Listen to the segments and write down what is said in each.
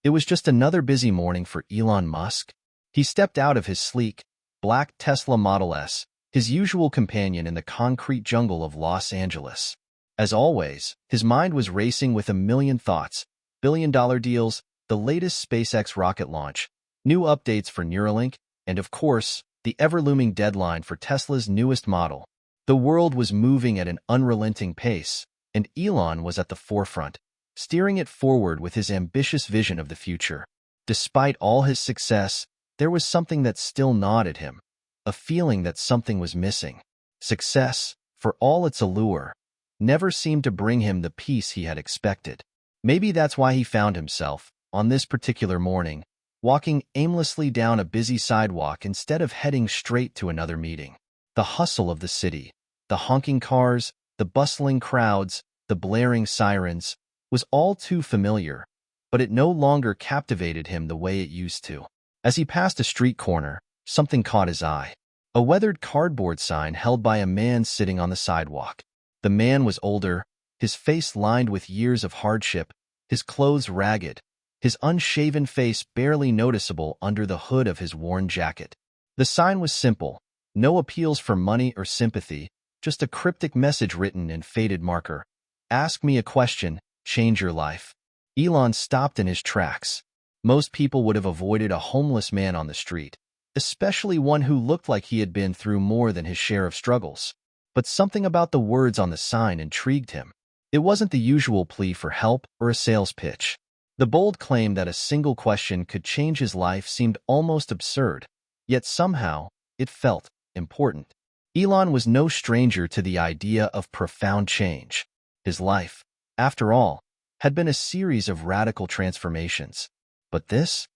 It was just another busy morning for Elon Musk. He stepped out of his sleek, black Tesla Model S, his usual companion in the concrete jungle of Los Angeles. As always, his mind was racing with a million thoughts: billion-dollar deals, the latest SpaceX rocket launch, new updates for Neuralink, and of course, the ever-looming deadline for Tesla's newest model. The world was moving at an unrelenting pace, and Elon was at the forefront, steering it forward with his ambitious vision of the future. Despite all his success, there was something that still gnawed at him, a feeling that something was missing. Success, for all its allure, never seemed to bring him the peace he had expected. Maybe that's why he found himself, on this particular morning, walking aimlessly down a busy sidewalk instead of heading straight to another meeting. The hustle of the city, the honking cars, the bustling crowds, the blaring sirens, was all too familiar, but it no longer captivated him the way it used to. As he passed a street corner, something caught his eye. A weathered cardboard sign held by a man sitting on the sidewalk. The man was older, his face lined with years of hardship, his clothes ragged, his unshaven face barely noticeable under the hood of his worn jacket. The sign was simple, no appeals for money or sympathy, just a cryptic message written in faded marker. "Ask me a question, change your life." Elon stopped in his tracks. Most people would have avoided a homeless man on the street, especially one who looked like he had been through more than his share of struggles. But something about the words on the sign intrigued him. It wasn't the usual plea for help or a sales pitch. The bold claim that a single question could change his life seemed almost absurd, yet somehow it felt important. Elon was no stranger to the idea of profound change. His life, after all, had been a series of radical transformations. But this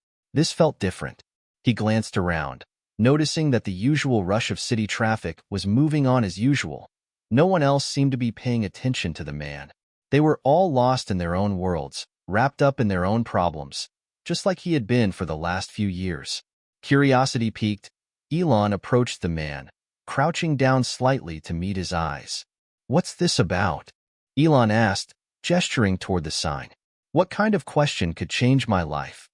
felt different. He glanced around, noticing that the usual rush of city traffic was moving on as usual. No one else seemed to be paying attention to the man. They were all lost in their own worlds, wrapped up in their own problems, just like he had been for the last few years. Curiosity piqued, Elon approached the man, crouching down slightly to meet his eyes. "What's this about?" Elon asked, gesturing toward the sign. "What kind of question could change my life?"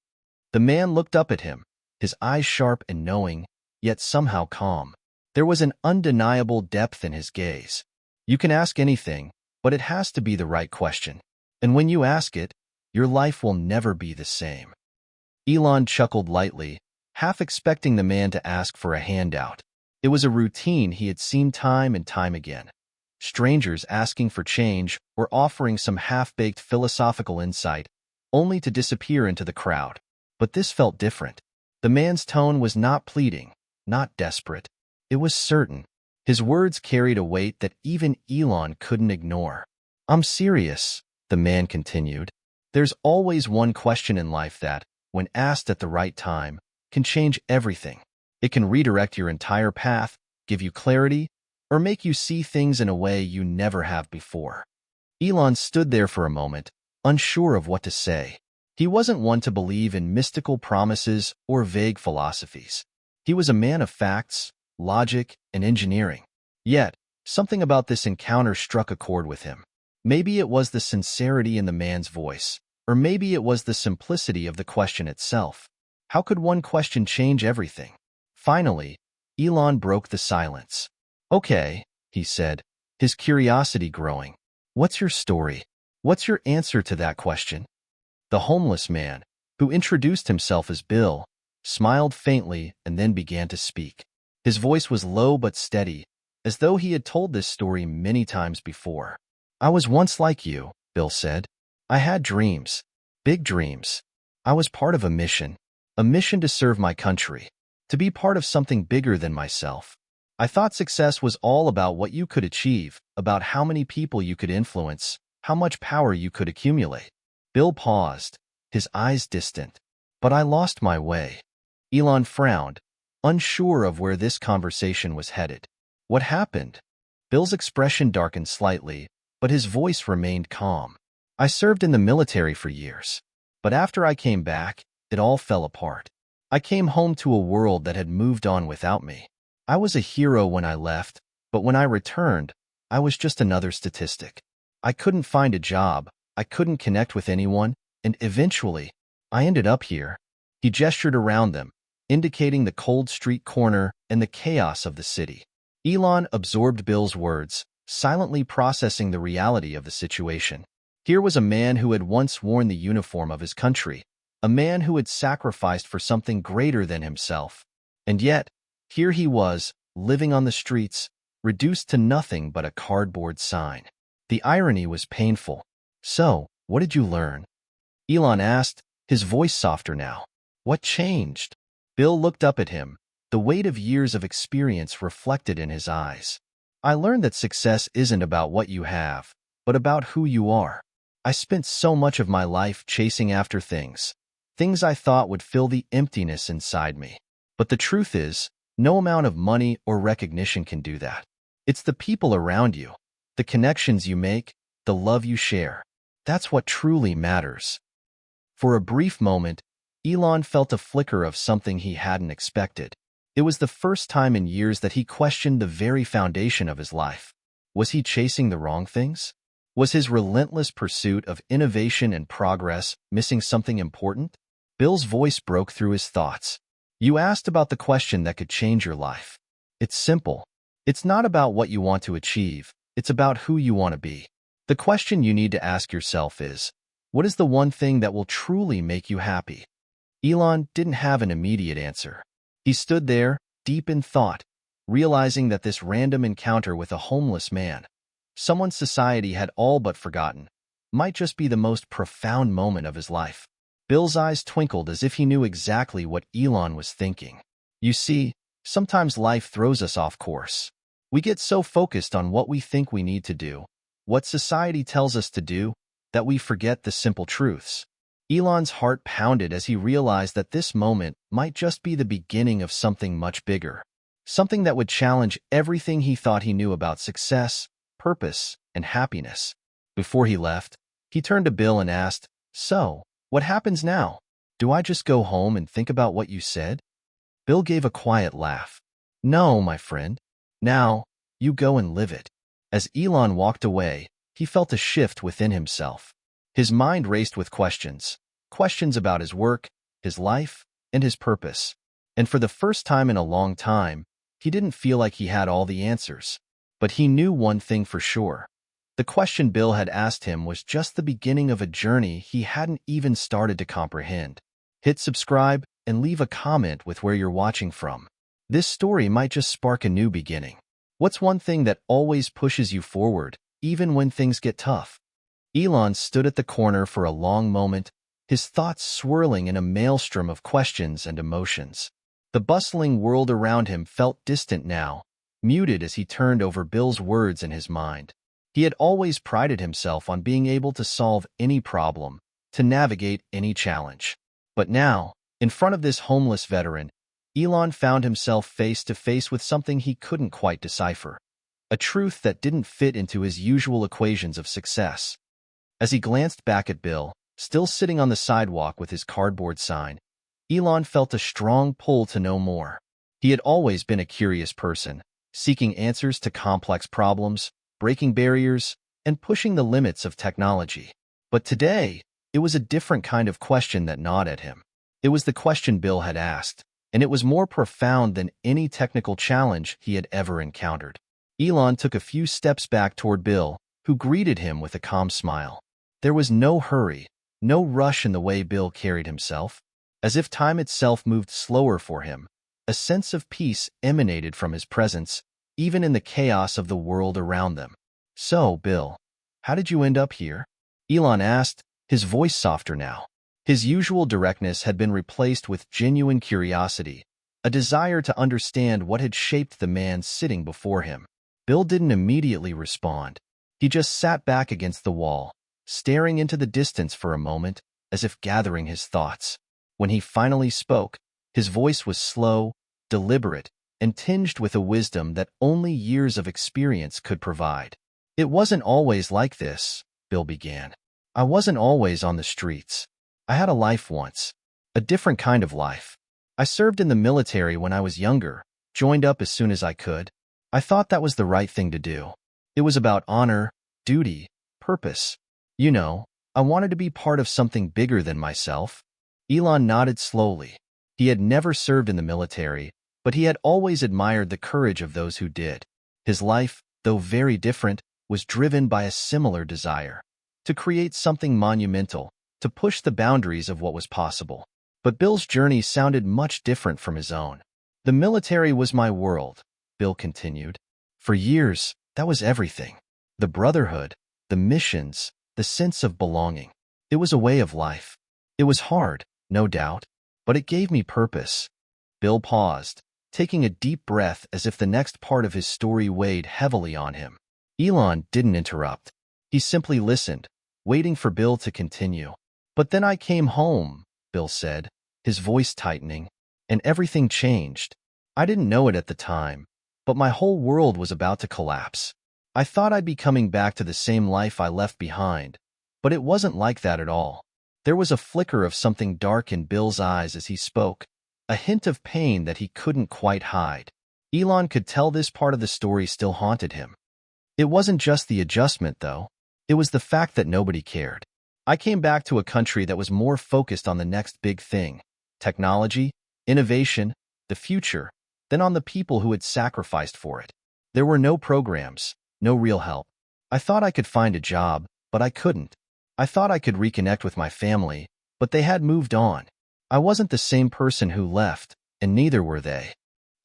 The man looked up at him, his eyes sharp and knowing, yet somehow calm. There was an undeniable depth in his gaze. "You can ask anything, but it has to be the right question. And when you ask it, your life will never be the same." Elon chuckled lightly, half expecting the man to ask for a handout. It was a routine he had seen time and time again. Strangers asking for change or offering some half-baked philosophical insight, only to disappear into the crowd. But this felt different. The man's tone was not pleading, not desperate. It was certain. His words carried a weight that even Elon couldn't ignore. "I'm serious," the man continued. "There's always one question in life that, when asked at the right time, can change everything. It can redirect your entire path, give you clarity, or make you see things in a way you never have before." Elon stood there for a moment, unsure of what to say. He wasn't one to believe in mystical promises or vague philosophies. He was a man of facts, logic, and engineering. Yet, something about this encounter struck a chord with him. Maybe it was the sincerity in the man's voice, or maybe it was the simplicity of the question itself. How could one question change everything? Finally, Elon broke the silence. "Okay," he said, his curiosity growing. "What's your story? What's your answer to that question?" The homeless man, who introduced himself as Bill, smiled faintly and then began to speak. His voice was low but steady, as though he had told this story many times before. "I was once like you," Bill said. "I had dreams, big dreams. I was part of a mission to serve my country, to be part of something bigger than myself. I thought success was all about what you could achieve, about how many people you could influence, how much power you could accumulate." Bill paused, his eyes distant. "But I lost my way." Elon frowned, unsure of where this conversation was headed. "What happened?" Bill's expression darkened slightly, but his voice remained calm. "I served in the military for years. But after I came back, it all fell apart. I came home to a world that had moved on without me. I was a hero when I left, but when I returned, I was just another statistic. I couldn't find a job, I couldn't connect with anyone, and eventually, I ended up here. He gestured around them, indicating the cold street corner and the chaos of the city. Elon absorbed Bill's words, silently processing the reality of the situation. Here was a man who had once worn the uniform of his country, a man who had sacrificed for something greater than himself. And yet, here he was, living on the streets, reduced to nothing but a cardboard sign. The irony was painful. So, what did you learn? Elon asked, his voice softer now. What changed? Bill looked up at him, the weight of years of experience reflected in his eyes. I learned that success isn't about what you have, but about who you are. I spent so much of my life chasing after things I thought would fill the emptiness inside me. But the truth is, no amount of money or recognition can do that. It's the people around you, the connections you make, the love you share. That's what truly matters. For a brief moment, Elon felt a flicker of something he hadn't expected. It was the first time in years that he questioned the very foundation of his life. Was he chasing the wrong things? Was his relentless pursuit of innovation and progress missing something important? Bill's voice broke through his thoughts. You asked about the question that could change your life. It's simple. It's not about what you want to achieve. It's about who you want to be. The question you need to ask yourself is, what is the one thing that will truly make you happy? Elon didn't have an immediate answer. He stood there, deep in thought, realizing that this random encounter with a homeless man, someone society had all but forgotten, might just be the most profound moment of his life. Bill's eyes twinkled as if he knew exactly what Elon was thinking. You see, sometimes life throws us off course. We get so focused on what we think we need to do, what society tells us to do, that we forget the simple truths. Elon's heart pounded as he realized that this moment might just be the beginning of something much bigger, something that would challenge everything he thought he knew about success, purpose, and happiness. Before he left, he turned to Bill and asked, So, what happens now? Do I just go home and think about what you said? Bill gave a quiet laugh. No, my friend. Now, you go and live it. As Elon walked away, he felt a shift within himself. His mind raced with questions about his work, his life, and his purpose. And for the first time in a long time, he didn't feel like he had all the answers. But he knew one thing for sure. The question Bill had asked him was just the beginning of a journey he hadn't even started to comprehend. Hit subscribe and leave a comment with where you're watching from. This story might just spark a new beginning. What's one thing that always pushes you forward, even when things get tough? Elon stood at the corner for a long moment, his thoughts swirling in a maelstrom of questions and emotions. The bustling world around him felt distant now, muted as he turned over Bill's words in his mind. He had always prided himself on being able to solve any problem, to navigate any challenge. But now, in front of this homeless veteran, Elon found himself face to face with something he couldn't quite decipher, a truth that didn't fit into his usual equations of success. As he glanced back at Bill, still sitting on the sidewalk with his cardboard sign, Elon felt a strong pull to know more. He had always been a curious person, seeking answers to complex problems, breaking barriers, and pushing the limits of technology. But today, it was a different kind of question that gnawed at him. It was the question Bill had asked, and it was more profound than any technical challenge he had ever encountered. Elon took a few steps back toward Bill, who greeted him with a calm smile. There was no hurry, no rush in the way Bill carried himself. As if time itself moved slower for him, a sense of peace emanated from his presence, even in the chaos of the world around them. So, Bill, how did you end up here? Elon asked, his voice softer now. His usual directness had been replaced with genuine curiosity, a desire to understand what had shaped the man sitting before him. Bill didn't immediately respond. He just sat back against the wall, staring into the distance for a moment, as if gathering his thoughts. When he finally spoke, his voice was slow, deliberate, and tinged with a wisdom that only years of experience could provide. It wasn't always like this, Bill began. I wasn't always on the streets. I had a life once. A different kind of life. I served in the military when I was younger, joined up as soon as I could. I thought that was the right thing to do. It was about honor, duty, purpose. You know, I wanted to be part of something bigger than myself. Elon nodded slowly. He had never served in the military, but he had always admired the courage of those who did. His life, though very different, was driven by a similar desire to create something monumental, to push the boundaries of what was possible. But Bill's journey sounded much different from his own. The military was my world, Bill continued. For years, that was everything. The brotherhood, the missions, the sense of belonging. It was a way of life. It was hard, no doubt, but it gave me purpose. Bill paused, taking a deep breath as if the next part of his story weighed heavily on him. Elon didn't interrupt. He simply listened, waiting for Bill to continue. But then I came home, Bill said, his voice tightening, and everything changed. I didn't know it at the time, but my whole world was about to collapse. I thought I'd be coming back to the same life I left behind, but it wasn't like that at all. There was a flicker of something dark in Bill's eyes as he spoke, a hint of pain that he couldn't quite hide. Elon could tell this part of the story still haunted him. It wasn't just the adjustment, though. It was the fact that nobody cared. I came back to a country that was more focused on the next big thing, technology, innovation, the future, than on the people who had sacrificed for it. There were no programs, no real help. I thought I could find a job, but I couldn't. I thought I could reconnect with my family, but they had moved on. I wasn't the same person who left, and neither were they.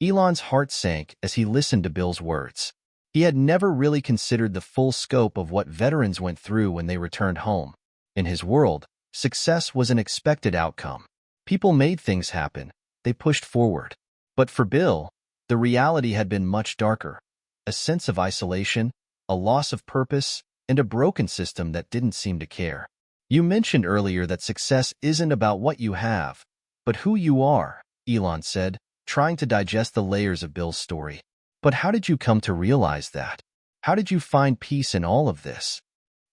Elon's heart sank as he listened to Bill's words. He had never really considered the full scope of what veterans went through when they returned home. In his world, success was an expected outcome. People made things happen. They pushed forward. But for Bill, the reality had been much darker. A sense of isolation, a loss of purpose, and a broken system that didn't seem to care. You mentioned earlier that success isn't about what you have, but who you are, Elon said, trying to digest the layers of Bill's story. But how did you come to realize that? How did you find peace in all of this?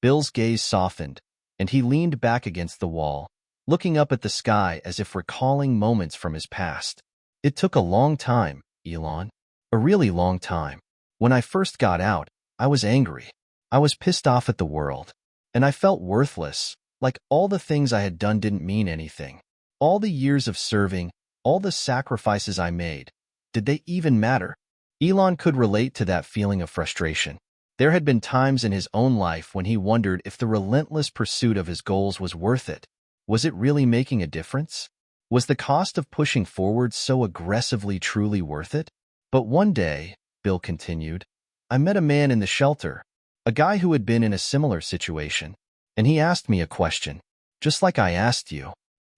Bill's gaze softened, and he leaned back against the wall, looking up at the sky as if recalling moments from his past. It took a long time, Elon. A really long time. When I first got out, I was angry. I was pissed off at the world. And I felt worthless, like all the things I had done didn't mean anything. All the years of serving, all the sacrifices I made, did they even matter? Elon could relate to that feeling of frustration. There had been times in his own life when he wondered if the relentless pursuit of his goals was worth it. Was it really making a difference? Was the cost of pushing forward so aggressively truly worth it? But one day, Bill continued, I met a man in the shelter, a guy who had been in a similar situation, and he asked me a question, just like I asked you.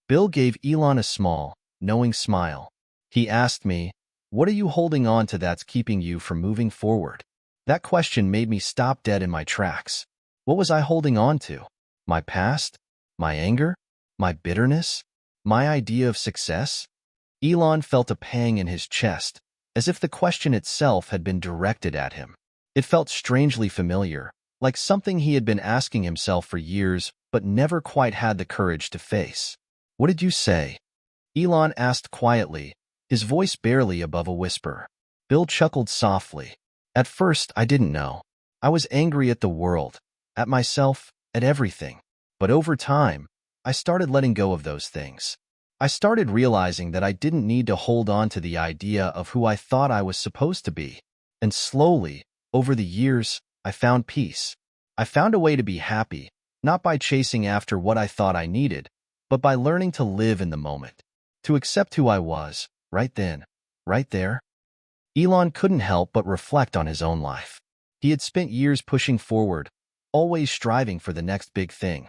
Bill gave Elon a small, knowing smile. He asked me, what are you holding on to that's keeping you from moving forward? That question made me stop dead in my tracks. What was I holding on to? My past? My anger? My bitterness? My idea of success? Elon felt a pang in his chest, as if the question itself had been directed at him. It felt strangely familiar, like something he had been asking himself for years but never quite had the courage to face. What did you say? Elon asked quietly, his voice barely above a whisper. Bill chuckled softly. At first, I didn't know. I was angry at the world, at myself, at everything. But over time, I started letting go of those things. I started realizing that I didn't need to hold on to the idea of who I thought I was supposed to be. And slowly, over the years, I found peace. I found a way to be happy, not by chasing after what I thought I needed, but by learning to live in the moment, to accept who I was, right then, right there. Elon couldn't help but reflect on his own life. He had spent years pushing forward, always striving for the next big thing,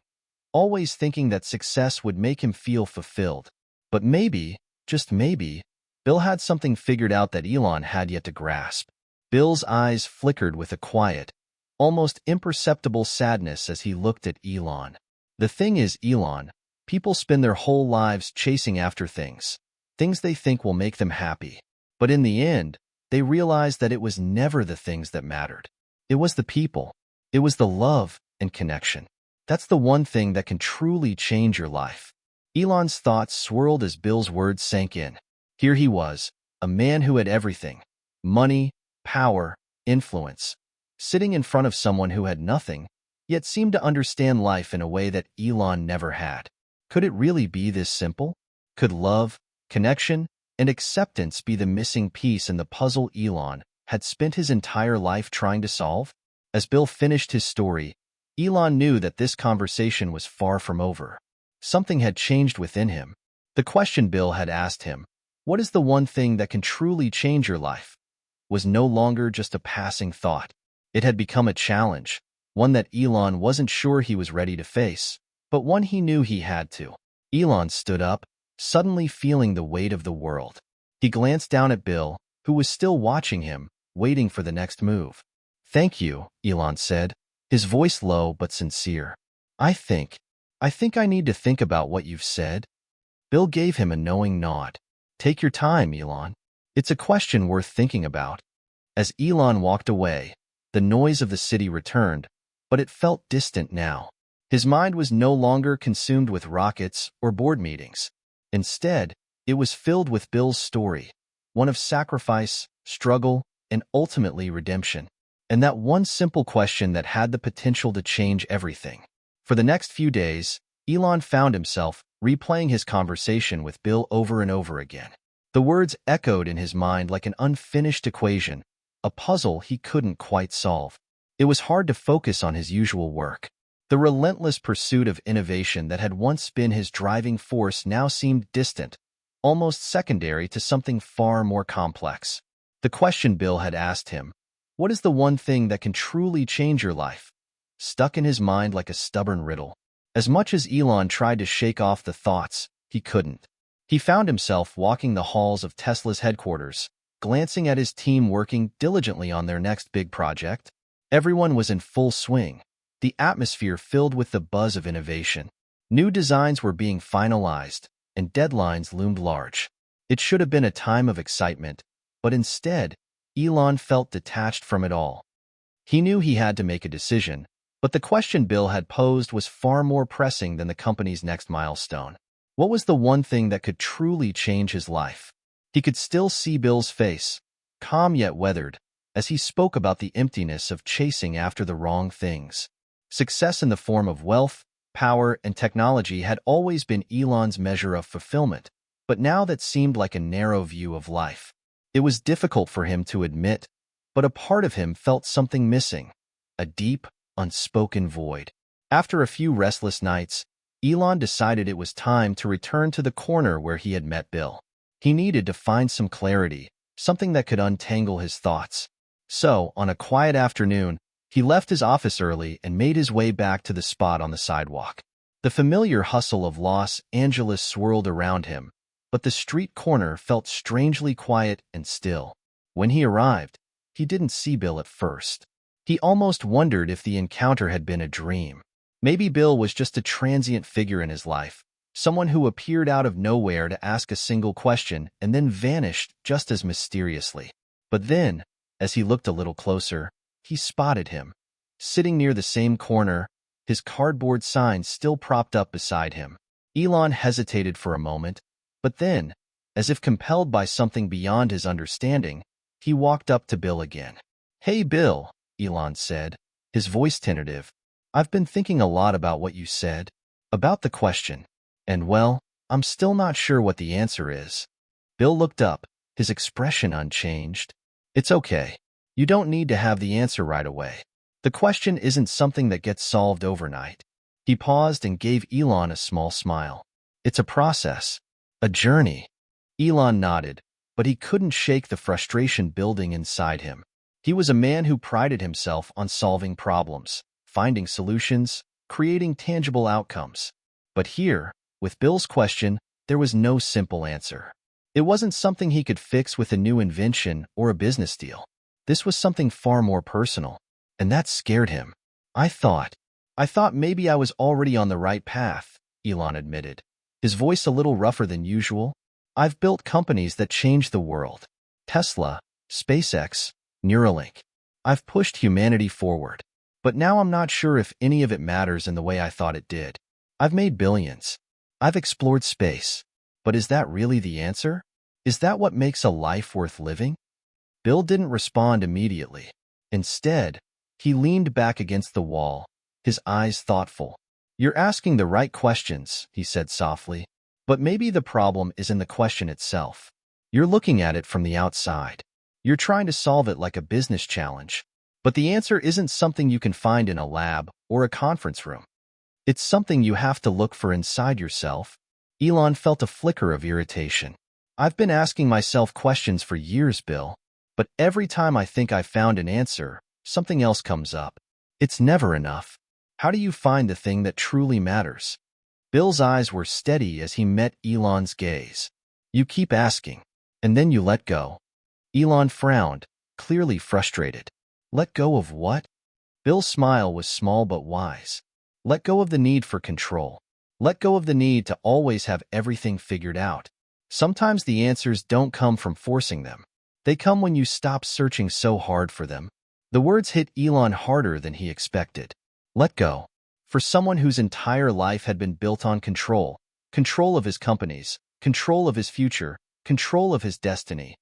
always thinking that success would make him feel fulfilled. But maybe, just maybe, Bill had something figured out that Elon had yet to grasp. Bill's eyes flickered with a quiet, almost imperceptible sadness as he looked at Elon. The thing is, Elon, people spend their whole lives chasing after things they think will make them happy. But in the end, they realize that it was never the things that mattered. It was the people. It was the love and connection. That's the one thing that can truly change your life. Elon's thoughts swirled as Bill's words sank in. Here he was, a man who had everything: money, power, influence, sitting in front of someone who had nothing, yet seemed to understand life in a way that Elon never had. Could it really be this simple? Could love, connection, and acceptance be the missing piece in the puzzle Elon had spent his entire life trying to solve? As Bill finished his story, Elon knew that this conversation was far from over. Something had changed within him. The question Bill had asked him, "What is the one thing that can truly change your life?" was no longer just a passing thought. It had become a challenge, one that Elon wasn't sure he was ready to face, but one he knew he had to. Elon stood up, suddenly feeling the weight of the world. He glanced down at Bill, who was still watching him, waiting for the next move. "Thank you," Elon said, his voice low but sincere. I think I need to think about what you've said." Bill gave him a knowing nod. "Take your time, Elon. It's a question worth thinking about." As Elon walked away, the noise of the city returned, but it felt distant now. His mind was no longer consumed with rockets or board meetings. Instead, it was filled with Bill's story, one of sacrifice, struggle, and ultimately redemption. And that one simple question that had the potential to change everything. For the next few days, Elon found himself replaying his conversation with Bill over and over again. The words echoed in his mind like an unfinished equation, a puzzle he couldn't quite solve. It was hard to focus on his usual work. The relentless pursuit of innovation that had once been his driving force now seemed distant, almost secondary to something far more complex. The question Bill had asked him, "What is the one thing that can truly change your life?" stuck in his mind like a stubborn riddle. As much as Elon tried to shake off the thoughts, he couldn't. He found himself walking the halls of Tesla's headquarters, glancing at his team working diligently on their next big project. Everyone was in full swing, the atmosphere filled with the buzz of innovation. New designs were being finalized, and deadlines loomed large. It should have been a time of excitement, but instead, Elon felt detached from it all. He knew he had to make a decision, but the question Bill had posed was far more pressing than the company's next milestone. What was the one thing that could truly change his life? He could still see Bill's face, calm yet weathered, as he spoke about the emptiness of chasing after the wrong things. Success in the form of wealth, power, and technology had always been Elon's measure of fulfillment, but now that seemed like a narrow view of life. It was difficult for him to admit, but a part of him felt something missing, a deep, unspoken void. After a few restless nights, Elon decided it was time to return to the corner where he had met Bill. He needed to find some clarity, something that could untangle his thoughts. So, on a quiet afternoon, he left his office early and made his way back to the spot on the sidewalk. The familiar hustle of Los Angeles swirled around him, but the street corner felt strangely quiet and still. When he arrived, he didn't see Bill at first. He almost wondered if the encounter had been a dream. Maybe Bill was just a transient figure in his life, someone who appeared out of nowhere to ask a single question and then vanished just as mysteriously. But then, as he looked a little closer, he spotted him. Sitting near the same corner, his cardboard sign still propped up beside him. Elon hesitated for a moment, but then, as if compelled by something beyond his understanding, he walked up to Bill again. "Hey, Bill," Elon said, his voice tentative. "I've been thinking a lot about what you said, about the question, and well, I'm still not sure what the answer is." Bill looked up, his expression unchanged. "It's okay. You don't need to have the answer right away. The question isn't something that gets solved overnight." He paused and gave Elon a small smile. "It's a process, a journey." Elon nodded, but he couldn't shake the frustration building inside him. He was a man who prided himself on solving problems, finding solutions, creating tangible outcomes. But here, with Bill's question, there was no simple answer. It wasn't something he could fix with a new invention or a business deal. This was something far more personal, and that scared him. I thought maybe I was already on the right path," Elon admitted, his voice a little rougher than usual. "I've built companies that changed the world. Tesla, SpaceX, Neuralink. I've pushed humanity forward. But now I'm not sure if any of it matters in the way I thought it did. I've made billions. I've explored space. But is that really the answer? Is that what makes a life worth living?" Bill didn't respond immediately. Instead, he leaned back against the wall, his eyes thoughtful. You're asking the right questions, he said softly. But maybe the problem is in the question itself. You're looking at it from the outside. You're trying to solve it like a business challenge. But the answer isn't something you can find in a lab or a conference room. It's something you have to look for inside yourself. Elon felt a flicker of irritation. I've been asking myself questions for years, Bill. But every time I think I've found an answer, something else comes up. It's never enough. How do you find the thing that truly matters? Bill's eyes were steady as he met Elon's gaze. You keep asking, and then you let go. Elon frowned, clearly frustrated. Let go of what? Bill's smile was small but wise. Let go of the need for control. Let go of the need to always have everything figured out. Sometimes the answers don't come from forcing them. They come when you stop searching so hard for them. The words hit Elon harder than he expected. Let go. For someone whose entire life had been built on control, control of his companies, control of his future, control of his destiny,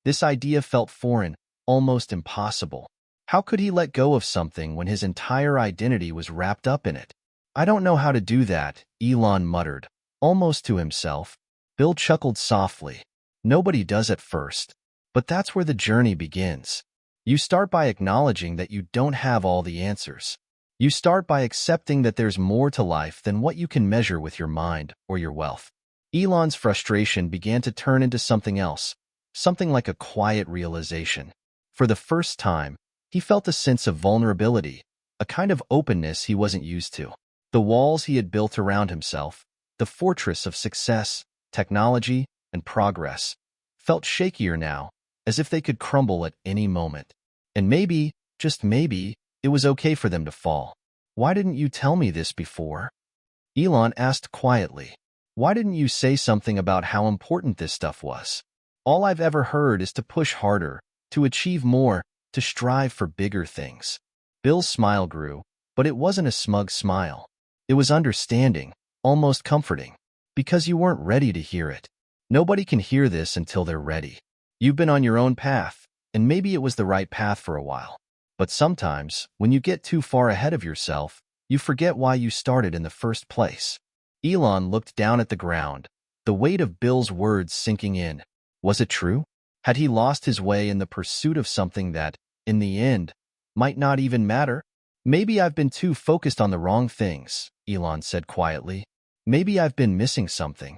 this idea felt foreign, almost impossible. How could he let go of something when his entire identity was wrapped up in it? I don't know how to do that, Elon muttered, almost to himself. Bill chuckled softly. Nobody does at first. But that's where the journey begins. You start by acknowledging that you don't have all the answers. You start by accepting that there's more to life than what you can measure with your mind or your wealth. Elon's frustration began to turn into something else, something like a quiet realization. For the first time, he felt a sense of vulnerability, a kind of openness he wasn't used to. The walls he had built around himself, the fortress of success, technology, and progress, felt shakier now, as if they could crumble at any moment. And maybe, just maybe, it was okay for them to fall. Why didn't you tell me this before? Elon asked quietly. Why didn't you say something about how important this stuff was? All I've ever heard is to push harder, to achieve more, to strive for bigger things. Bill's smile grew, but it wasn't a smug smile. It was understanding, almost comforting, because you weren't ready to hear it. Nobody can hear this until they're ready. You've been on your own path, and maybe it was the right path for a while. But sometimes, when you get too far ahead of yourself, you forget why you started in the first place. Elon looked down at the ground, the weight of Bill's words sinking in. Was it true? Had he lost his way in the pursuit of something that, in the end, might not even matter? Maybe I've been too focused on the wrong things, Elon said quietly. Maybe I've been missing something.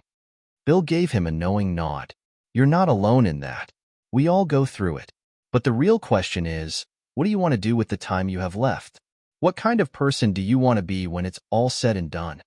Bill gave him a knowing nod. You're not alone in that. We all go through it. But the real question is, what do you want to do with the time you have left? What kind of person do you want to be when it's all said and done?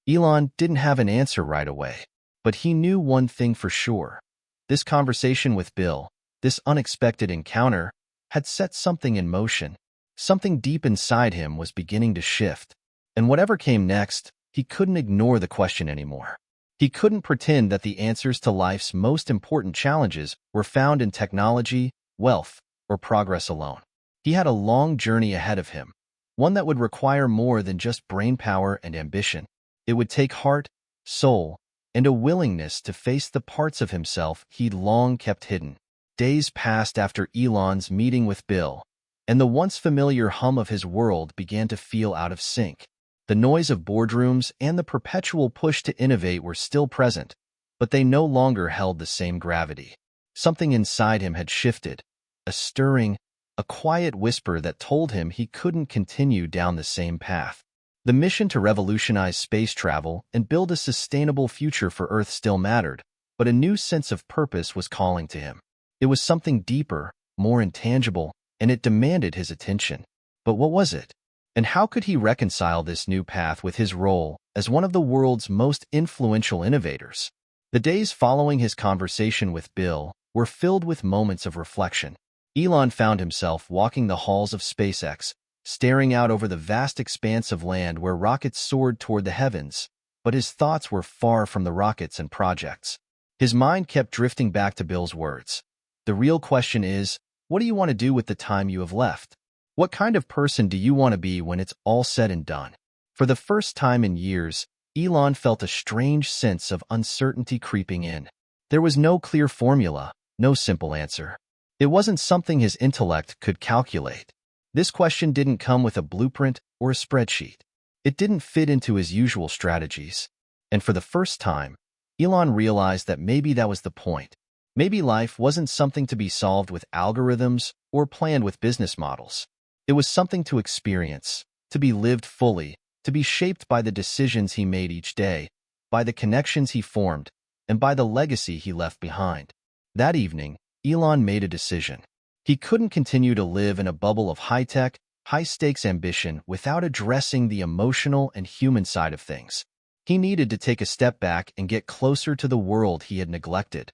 Elon didn't have an answer right away, but he knew one thing for sure. This conversation with Bill, this unexpected encounter, had set something in motion. Something deep inside him was beginning to shift. And whatever came next, he couldn't ignore the question anymore. He couldn't pretend that the answers to life's most important challenges were found in technology, wealth, or progress alone. He had a long journey ahead of him, one that would require more than just brainpower and ambition. It would take heart, soul, and a willingness to face the parts of himself he'd long kept hidden. Days passed after Elon's meeting with Bill, and the once familiar hum of his world began to feel out of sync. The noise of boardrooms and the perpetual push to innovate were still present, but they no longer held the same gravity. Something inside him had shifted, a stirring, a quiet whisper that told him he couldn't continue down the same path. The mission to revolutionize space travel and build a sustainable future for Earth still mattered, but a new sense of purpose was calling to him. It was something deeper, more intangible, and it demanded his attention. But what was it? And how could he reconcile this new path with his role as one of the world's most influential innovators? The days following his conversation with Bill were filled with moments of reflection. Elon found himself walking the halls of SpaceX, staring out over the vast expanse of land where rockets soared toward the heavens, but his thoughts were far from the rockets and projects. His mind kept drifting back to Bill's words. The real question is, what do you want to do with the time you have left? What kind of person do you want to be when it's all said and done? For the first time in years, Elon felt a strange sense of uncertainty creeping in. There was no clear formula, no simple answer. It wasn't something his intellect could calculate. This question didn't come with a blueprint or a spreadsheet. It didn't fit into his usual strategies. And for the first time, Elon realized that maybe that was the point. Maybe life wasn't something to be solved with algorithms or planned with business models. It was something to experience, to be lived fully, to be shaped by the decisions he made each day, by the connections he formed, and by the legacy he left behind. That evening, Elon made a decision. He couldn't continue to live in a bubble of high-tech, high-stakes ambition without addressing the emotional and human side of things. He needed to take a step back and get closer to the world he had neglected.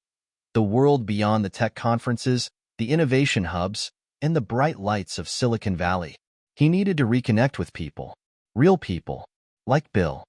The world beyond the tech conferences, the innovation hubs, and the bright lights of Silicon Valley. He needed to reconnect with people, real people, like Bill.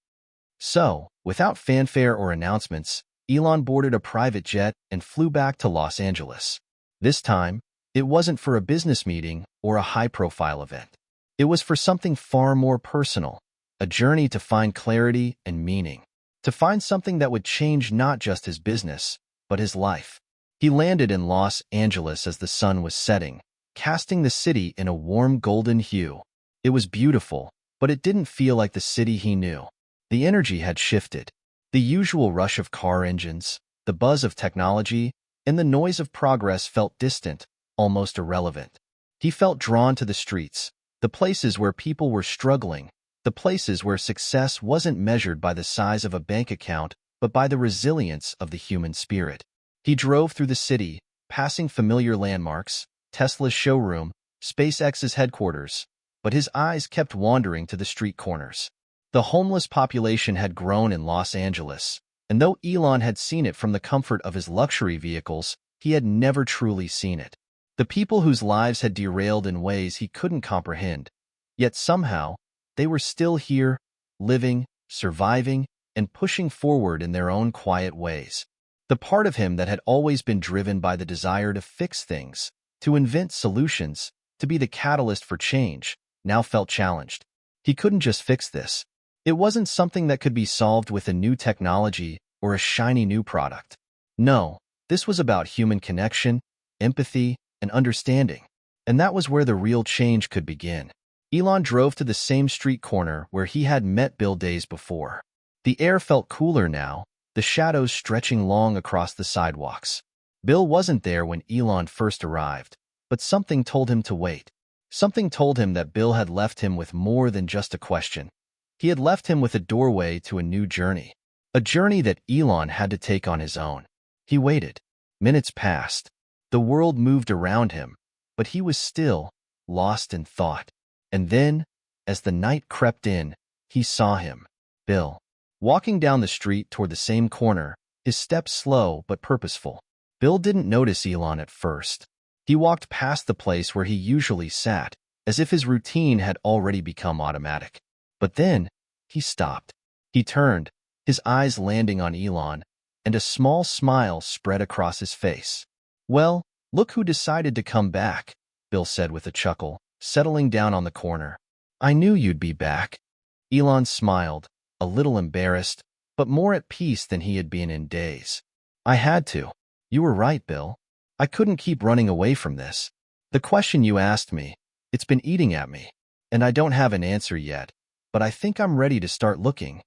So, without fanfare or announcements, Elon boarded a private jet and flew back to Los Angeles. This time, it wasn't for a business meeting or a high-profile event. It was for something far more personal, a journey to find clarity and meaning, to find something that would change not just his business, but his life. He landed in Los Angeles as the sun was setting, casting the city in a warm golden hue. It was beautiful, but it didn't feel like the city he knew. The energy had shifted. The usual rush of car engines, the buzz of technology, and the noise of progress felt distant, almost irrelevant. He felt drawn to the streets, the places where people were struggling, the places where success wasn't measured by the size of a bank account, but by the resilience of the human spirit. He drove through the city, passing familiar landmarks, Tesla's showroom, SpaceX's headquarters, but his eyes kept wandering to the street corners. The homeless population had grown in Los Angeles, and though Elon had seen it from the comfort of his luxury vehicles, he had never truly seen it. The people whose lives had derailed in ways he couldn't comprehend. Yet somehow, they were still here, living, surviving, and pushing forward in their own quiet ways. The part of him that had always been driven by the desire to fix things, to invent solutions, to be the catalyst for change, now felt challenged. He couldn't just fix this. It wasn't something that could be solved with a new technology or a shiny new product. No, this was about human connection, empathy, and understanding. And that was where the real change could begin. Elon drove to the same street corner where he had met Bill days before. The air felt cooler now, the shadows stretching long across the sidewalks. Bill wasn't there when Elon first arrived, but something told him to wait. Something told him that Bill had left him with more than just a question. He had left him with a doorway to a new journey, a journey that Elon had to take on his own. He waited. Minutes passed. The world moved around him, but he was still lost in thought. And then, as the night crept in, he saw him, Bill, walking down the street toward the same corner, his steps slow but purposeful. Bill didn't notice Elon at first. He walked past the place where he usually sat, as if his routine had already become automatic. But then, he stopped. He turned, his eyes landing on Elon, and a small smile spread across his face. "Well, look who decided to come back," Bill said with a chuckle, settling down on the corner. "I knew you'd be back." Elon smiled, a little embarrassed, but more at peace than he had been in days. "I had to. You were right, Bill. I couldn't keep running away from this. The question you asked me, it's been eating at me, and I don't have an answer yet, but I think I'm ready to start looking."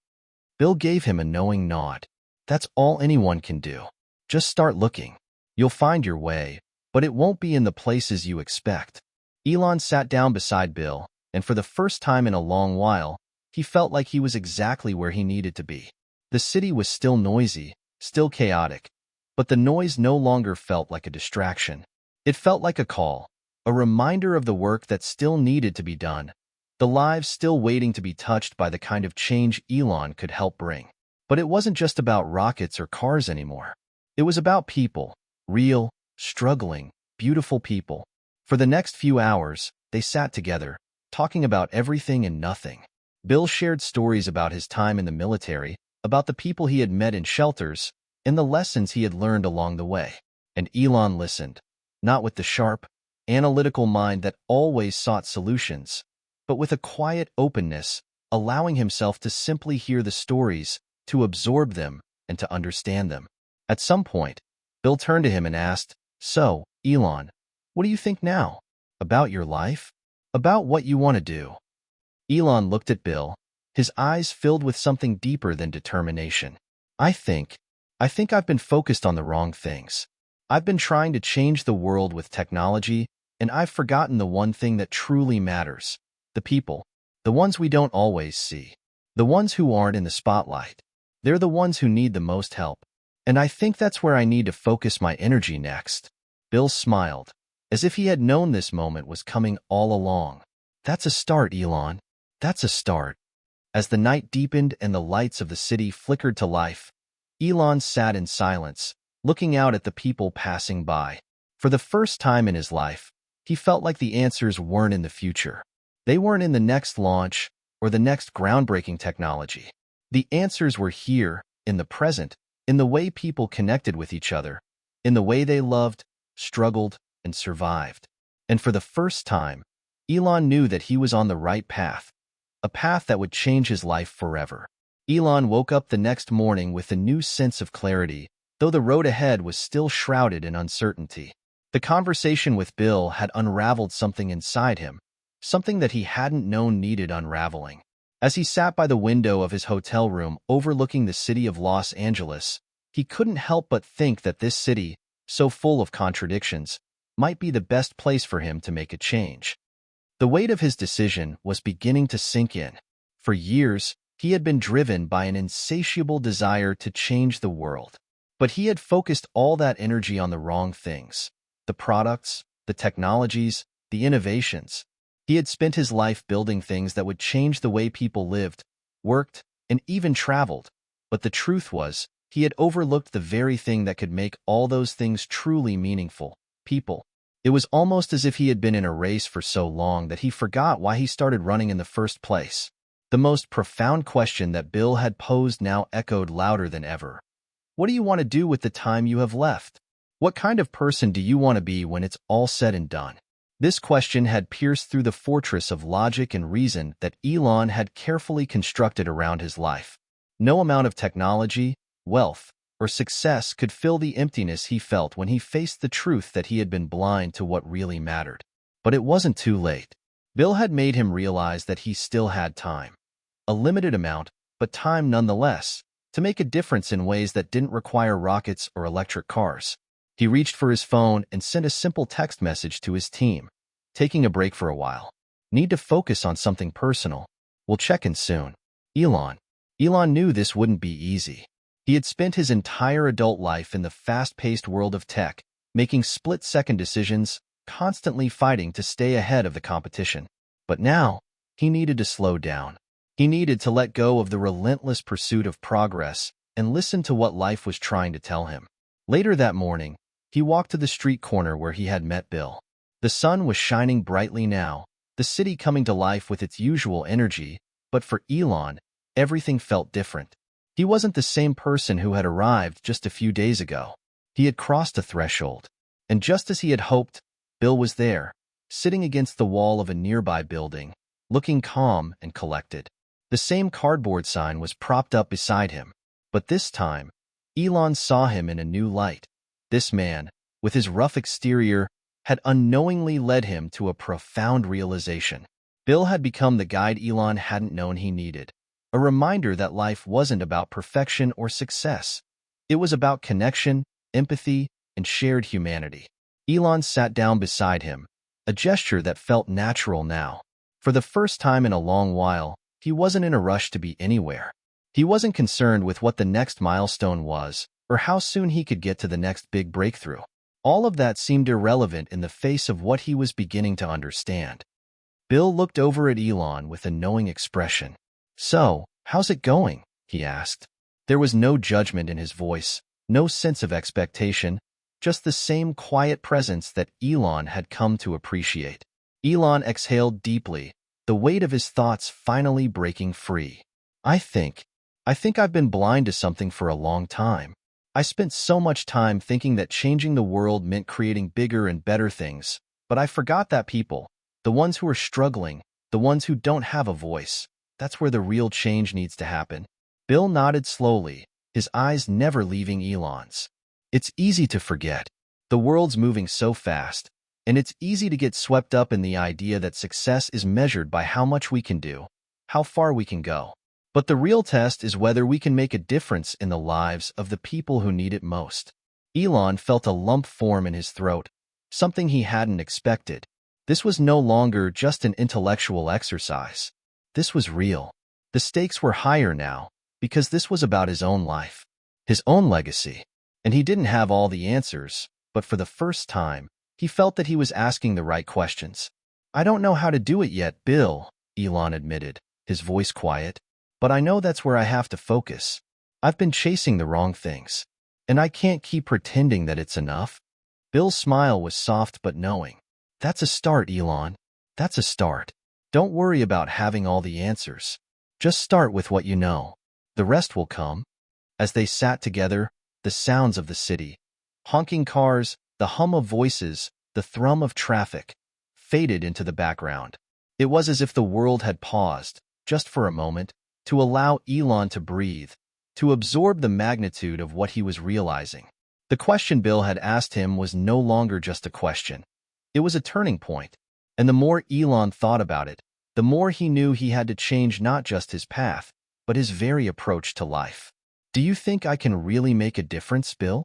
Bill gave him a knowing nod. "That's all anyone can do. Just start looking. You'll find your way, but it won't be in the places you expect." Elon sat down beside Bill, and for the first time in a long while, he felt like he was exactly where he needed to be. The city was still noisy, still chaotic, but the noise no longer felt like a distraction. It felt like a call, a reminder of the work that still needed to be done, the lives still waiting to be touched by the kind of change Elon could help bring. But it wasn't just about rockets or cars anymore. It was about people, real, struggling, beautiful people. For the next few hours, they sat together, talking about everything and nothing. Bill shared stories about his time in the military, about the people he had met in shelters, and the lessons he had learned along the way. And Elon listened, not with the sharp, analytical mind that always sought solutions, but with a quiet openness, allowing himself to simply hear the stories, to absorb them, and to understand them. At some point, Bill turned to him and asked, "So, Elon, what do you think now? About your life? About what you want to do?" Elon looked at Bill, his eyes filled with something deeper than determination. I think I've been focused on the wrong things. I've been trying to change the world with technology, and I've forgotten the one thing that truly matters. The people. The ones we don't always see. The ones who aren't in the spotlight. They're the ones who need the most help. And I think that's where I need to focus my energy next. Bill smiled, as if he had known this moment was coming all along. That's a start, Elon. That's a start. As the night deepened and the lights of the city flickered to life, Elon sat in silence, looking out at the people passing by. For the first time in his life, he felt like the answers weren't in the future. They weren't in the next launch or the next groundbreaking technology. The answers were here, in the present, in the way people connected with each other, in the way they loved, struggled, and survived. And for the first time, Elon knew that he was on the right path, a path that would change his life forever. Elon woke up the next morning with a new sense of clarity, though the road ahead was still shrouded in uncertainty. The conversation with Bill had unraveled something inside him, something that he hadn't known needed unraveling. As he sat by the window of his hotel room overlooking the city of Los Angeles, he couldn't help but think that this city, so full of contradictions, might be the best place for him to make a change. The weight of his decision was beginning to sink in. For years, he had been driven by an insatiable desire to change the world. But he had focused all that energy on the wrong things. The products, the technologies, the innovations. He had spent his life building things that would change the way people lived, worked, and even traveled. But the truth was, he had overlooked the very thing that could make all those things truly meaningful: people. It was almost as if he had been in a race for so long that he forgot why he started running in the first place. The most profound question that Bill had posed now echoed louder than ever. What do you want to do with the time you have left? What kind of person do you want to be when it's all said and done? This question had pierced through the fortress of logic and reason that Elon had carefully constructed around his life. No amount of technology, wealth, or success could fill the emptiness he felt when he faced the truth that he had been blind to what really mattered. But it wasn't too late. Bill had made him realize that he still had time. A limited amount, but time nonetheless, to make a difference in ways that didn't require rockets or electric cars. He reached for his phone and sent a simple text message to his team. Taking a break for a while. Need to focus on something personal. We'll check in soon. Elon. Elon knew this wouldn't be easy. He had spent his entire adult life in the fast-paced world of tech, making split-second decisions, constantly fighting to stay ahead of the competition. But now, he needed to slow down. He needed to let go of the relentless pursuit of progress and listen to what life was trying to tell him. Later that morning, he walked to the street corner where he had met Bill. The sun was shining brightly now, the city coming to life with its usual energy, but for Elon, everything felt different. He wasn't the same person who had arrived just a few days ago. He had crossed a threshold, and just as he had hoped, Bill was there, sitting against the wall of a nearby building, looking calm and collected. The same cardboard sign was propped up beside him, but this time, Elon saw him in a new light. This man, with his rough exterior, had unknowingly led him to a profound realization. Bill had become the guide Elon hadn't known he needed. A reminder that life wasn't about perfection or success. It was about connection, empathy, and shared humanity. Elon sat down beside him, a gesture that felt natural now. For the first time in a long while, he wasn't in a rush to be anywhere. He wasn't concerned with what the next milestone was, or how soon he could get to the next big breakthrough. All of that seemed irrelevant in the face of what he was beginning to understand. Bill looked over at Elon with a knowing expression. "So, how's it going?" he asked. There was no judgment in his voice, no sense of expectation, just the same quiet presence that Elon had come to appreciate. Elon exhaled deeply, the weight of his thoughts finally breaking free. I think I've been blind to something for a long time. I spent so much time thinking that changing the world meant creating bigger and better things, but I forgot that people, the ones who are struggling, the ones who don't have a voice, that's where the real change needs to happen." Bill nodded slowly, his eyes never leaving Elon's. It's easy to forget. The world's moving so fast, and it's easy to get swept up in the idea that success is measured by how much we can do, how far we can go. But the real test is whether we can make a difference in the lives of the people who need it most. Elon felt a lump form in his throat, something he hadn't expected. This was no longer just an intellectual exercise. This was real. The stakes were higher now, because this was about his own life, his own legacy. And he didn't have all the answers, but for the first time, he felt that he was asking the right questions. "I don't know how to do it yet, Bill," Elon admitted, his voice quiet. "But I know that's where I have to focus. I've been chasing the wrong things, and I can't keep pretending that it's enough." Bill's smile was soft but knowing. "That's a start, Elon. That's a start. Don't worry about having all the answers. Just start with what you know. The rest will come." As they sat together, the sounds of the city, honking cars, the hum of voices, the thrum of traffic, faded into the background. It was as if the world had paused, just for a moment, to allow Elon to breathe, to absorb the magnitude of what he was realizing. The question Bill had asked him was no longer just a question. It was a turning point, and the more Elon thought about it, the more he knew he had to change not just his path, but his very approach to life. "Do you think I can really make a difference, Bill?"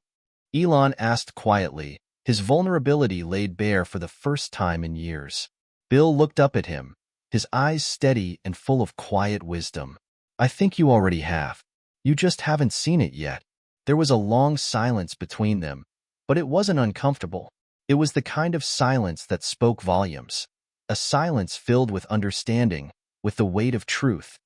Elon asked quietly, his vulnerability laid bare for the first time in years. Bill looked up at him, his eyes steady and full of quiet wisdom. "I think you already have. You just haven't seen it yet." There was a long silence between them, but it wasn't uncomfortable. It was the kind of silence that spoke volumes, a silence filled with understanding, with the weight of truth.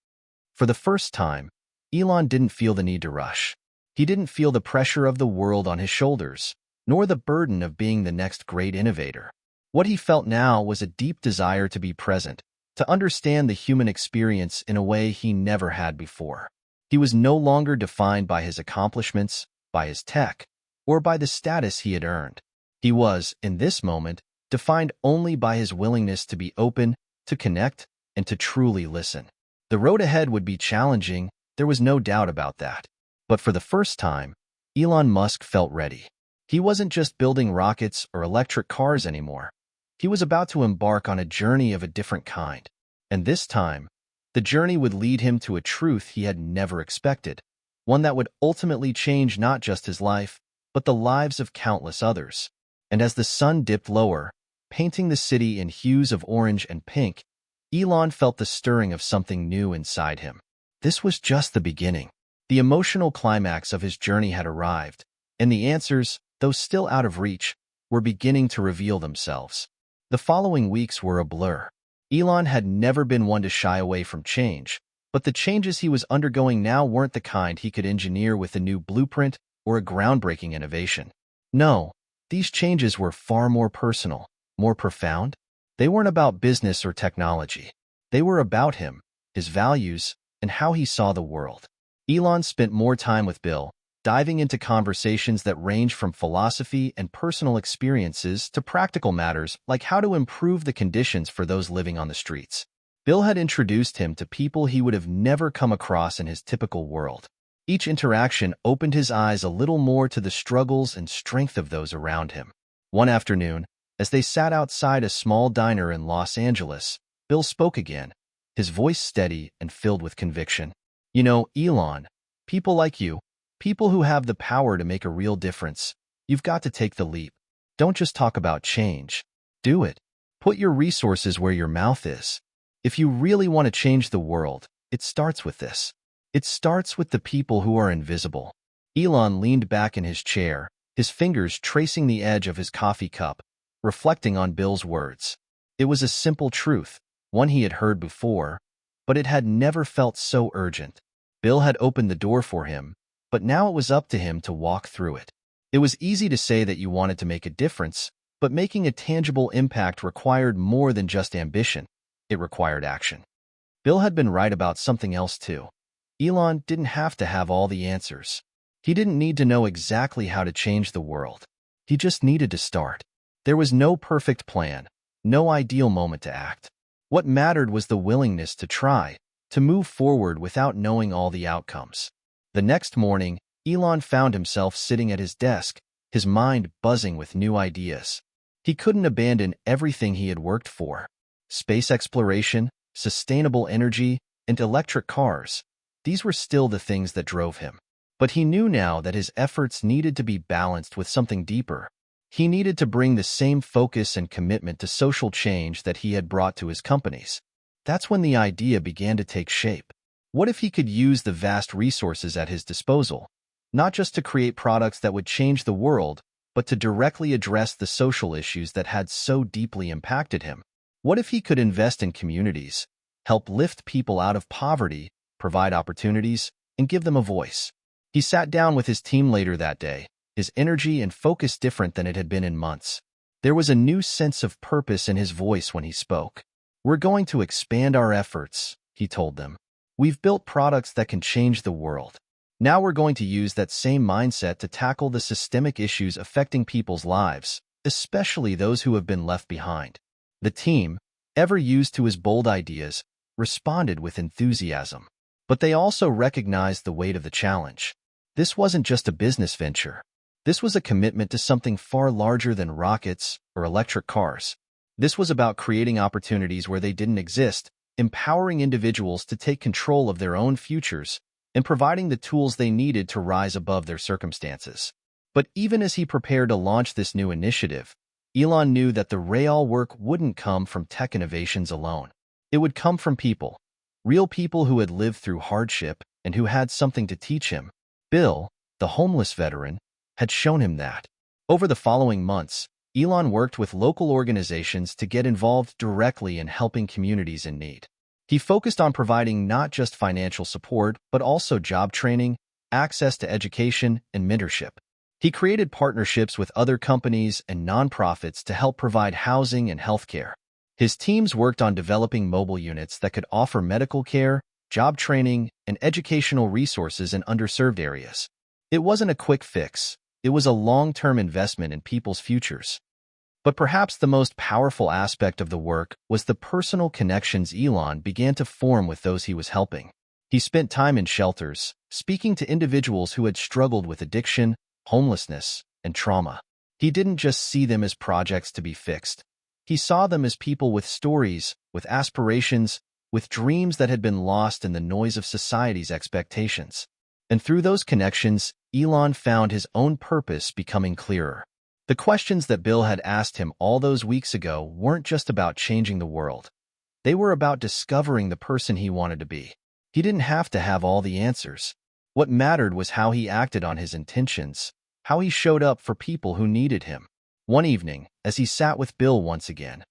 For the first time, Elon didn't feel the need to rush. He didn't feel the pressure of the world on his shoulders, nor the burden of being the next great innovator. What he felt now was a deep desire to be present, to understand the human experience in a way he never had before. He was no longer defined by his accomplishments, by his tech, or by the status he had earned. He was, in this moment, defined only by his willingness to be open, to connect, and to truly listen. The road ahead would be challenging, there was no doubt about that. But for the first time, Elon Musk felt ready. He wasn't just building rockets or electric cars anymore. He was about to embark on a journey of a different kind. And this time, the journey would lead him to a truth he had never expected, one that would ultimately change not just his life, but the lives of countless others. And as the sun dipped lower, painting the city in hues of orange and pink, Elon felt the stirring of something new inside him. This was just the beginning. The emotional climax of his journey had arrived, and the answers, though still out of reach, were beginning to reveal themselves. The following weeks were a blur. Elon had never been one to shy away from change, but the changes he was undergoing now weren't the kind he could engineer with a new blueprint or a groundbreaking innovation. No, these changes were far more personal, more profound. They weren't about business or technology. They were about him, his values, and how he saw the world. Elon spent more time with Bill, diving into conversations that range from philosophy and personal experiences to practical matters like how to improve the conditions for those living on the streets. Bill had introduced him to people he would have never come across in his typical world. Each interaction opened his eyes a little more to the struggles and strength of those around him. One afternoon, as they sat outside a small diner in Los Angeles, Bill spoke again, his voice steady and filled with conviction. "You know, Elon, people like you, people who have the power to make a real difference, you've got to take the leap. Don't just talk about change. Do it. Put your resources where your mouth is. If you really want to change the world, it starts with this. It starts with the people who are invisible." Elon leaned back in his chair, his fingers tracing the edge of his coffee cup, reflecting on Bill's words. It was a simple truth, one he had heard before, but it had never felt so urgent. Bill had opened the door for him, but now it was up to him to walk through it. It was easy to say that you wanted to make a difference, but making a tangible impact required more than just ambition. It required action. Bill had been right about something else too. Elon didn't have to have all the answers. He didn't need to know exactly how to change the world. He just needed to start. There was no perfect plan, no ideal moment to act. What mattered was the willingness to try, to move forward without knowing all the outcomes. The next morning, Elon found himself sitting at his desk, his mind buzzing with new ideas. He couldn't abandon everything he had worked for. Space exploration, sustainable energy, and electric cars. These were still the things that drove him. But he knew now that his efforts needed to be balanced with something deeper. He needed to bring the same focus and commitment to social change that he had brought to his companies. That's when the idea began to take shape. What if he could use the vast resources at his disposal, not just to create products that would change the world, but to directly address the social issues that had so deeply impacted him? What if he could invest in communities, help lift people out of poverty, provide opportunities, and give them a voice? He sat down with his team later that day, his energy and focus different than it had been in months. There was a new sense of purpose in his voice when he spoke. "We're going to expand our efforts," he told them. "We've built products that can change the world. Now we're going to use that same mindset to tackle the systemic issues affecting people's lives, especially those who have been left behind." The team, ever used to his bold ideas, responded with enthusiasm. But they also recognized the weight of the challenge. This wasn't just a business venture. This was a commitment to something far larger than rockets or electric cars. This was about creating opportunities where they didn't exist, empowering individuals to take control of their own futures, and providing the tools they needed to rise above their circumstances. But even as he prepared to launch this new initiative, Elon knew that the real work wouldn't come from tech innovations alone. It would come from people, real people who had lived through hardship and who had something to teach him. Bill, the homeless veteran, had shown him that. Over the following months, Elon worked with local organizations to get involved directly in helping communities in need. He focused on providing not just financial support, but also job training, access to education, and mentorship. He created partnerships with other companies and nonprofits to help provide housing and healthcare. His teams worked on developing mobile units that could offer medical care, job training, and educational resources in underserved areas. It wasn't a quick fix. It was a long-term investment in people's futures. But perhaps the most powerful aspect of the work was the personal connections Elon began to form with those he was helping. He spent time in shelters, speaking to individuals who had struggled with addiction, homelessness, and trauma. He didn't just see them as projects to be fixed. He saw them as people with stories, with aspirations, with dreams that had been lost in the noise of society's expectations. And through those connections, Elon found his own purpose becoming clearer. The questions that Bill had asked him all those weeks ago weren't just about changing the world. They were about discovering the person he wanted to be. He didn't have to have all the answers. What mattered was how he acted on his intentions, how he showed up for people who needed him. One evening, as he sat with Bill once again,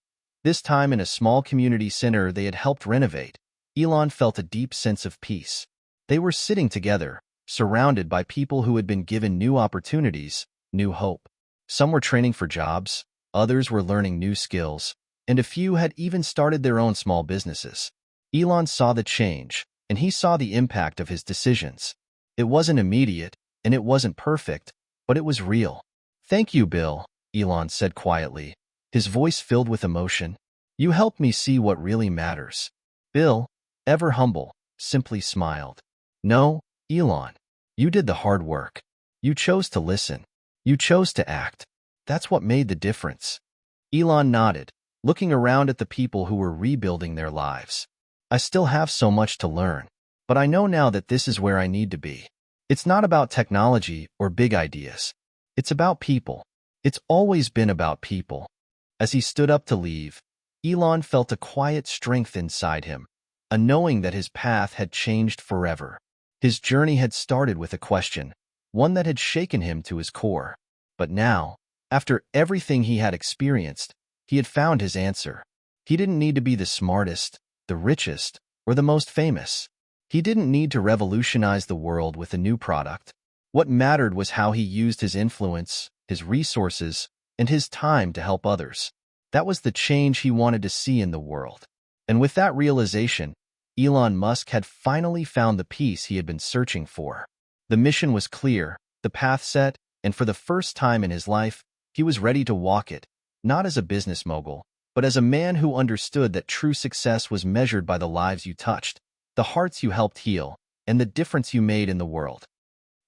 this time in a small community center they had helped renovate, Elon felt a deep sense of peace. They were sitting together, surrounded by people who had been given new opportunities, new hope. Some were training for jobs, others were learning new skills, and a few had even started their own small businesses. Elon saw the change, and he saw the impact of his decisions. It wasn't immediate, and it wasn't perfect, but it was real. "Thank you, Bill," Elon said quietly, his voice filled with emotion. "You helped me see what really matters." Bill, ever humble, simply smiled. "No, Elon, you did the hard work. You chose to listen. You chose to act. That's what made the difference." Elon nodded, looking around at the people who were rebuilding their lives. "I still have so much to learn, but I know now that this is where I need to be. It's not about technology or big ideas. It's about people. It's always been about people." As he stood up to leave, Elon felt a quiet strength inside him, a knowing that his path had changed forever. His journey had started with a question, one that had shaken him to his core. But now, after everything he had experienced, he had found his answer. He didn't need to be the smartest, the richest, or the most famous. He didn't need to revolutionize the world with a new product. What mattered was how he used his influence, his resources, and his time to help others. That was the change he wanted to see in the world. And with that realization, Elon Musk had finally found the peace he had been searching for. The mission was clear, the path set, and for the first time in his life, he was ready to walk it, not as a business mogul, but as a man who understood that true success was measured by the lives you touched, the hearts you helped heal, and the difference you made in the world.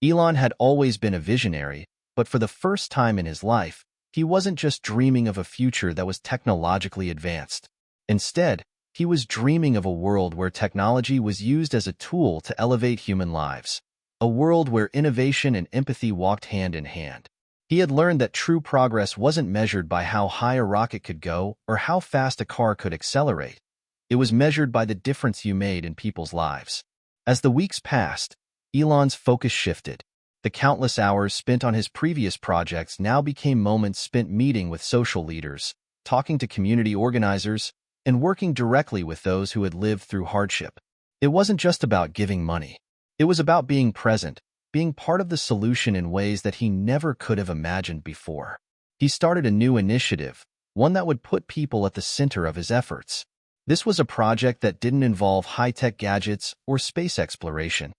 Elon had always been a visionary, but for the first time in his life, he wasn't just dreaming of a future that was technologically advanced. Instead, He was dreaming of a world where technology was used as a tool to elevate human lives, a world where innovation and empathy walked hand in hand. He had learned that true progress wasn't measured by how high a rocket could go or how fast a car could accelerate. It was measured by the difference you made in people's lives. As the weeks passed, Elon's focus shifted. The countless hours spent on his previous projects now became moments spent meeting with social leaders, talking to community organizers, and working directly with those who had lived through hardship. It wasn't just about giving money. It was about being present, being part of the solution in ways that he never could have imagined before. He started a new initiative, one that would put people at the center of his efforts. This was a project that didn't involve high-tech gadgets or space exploration.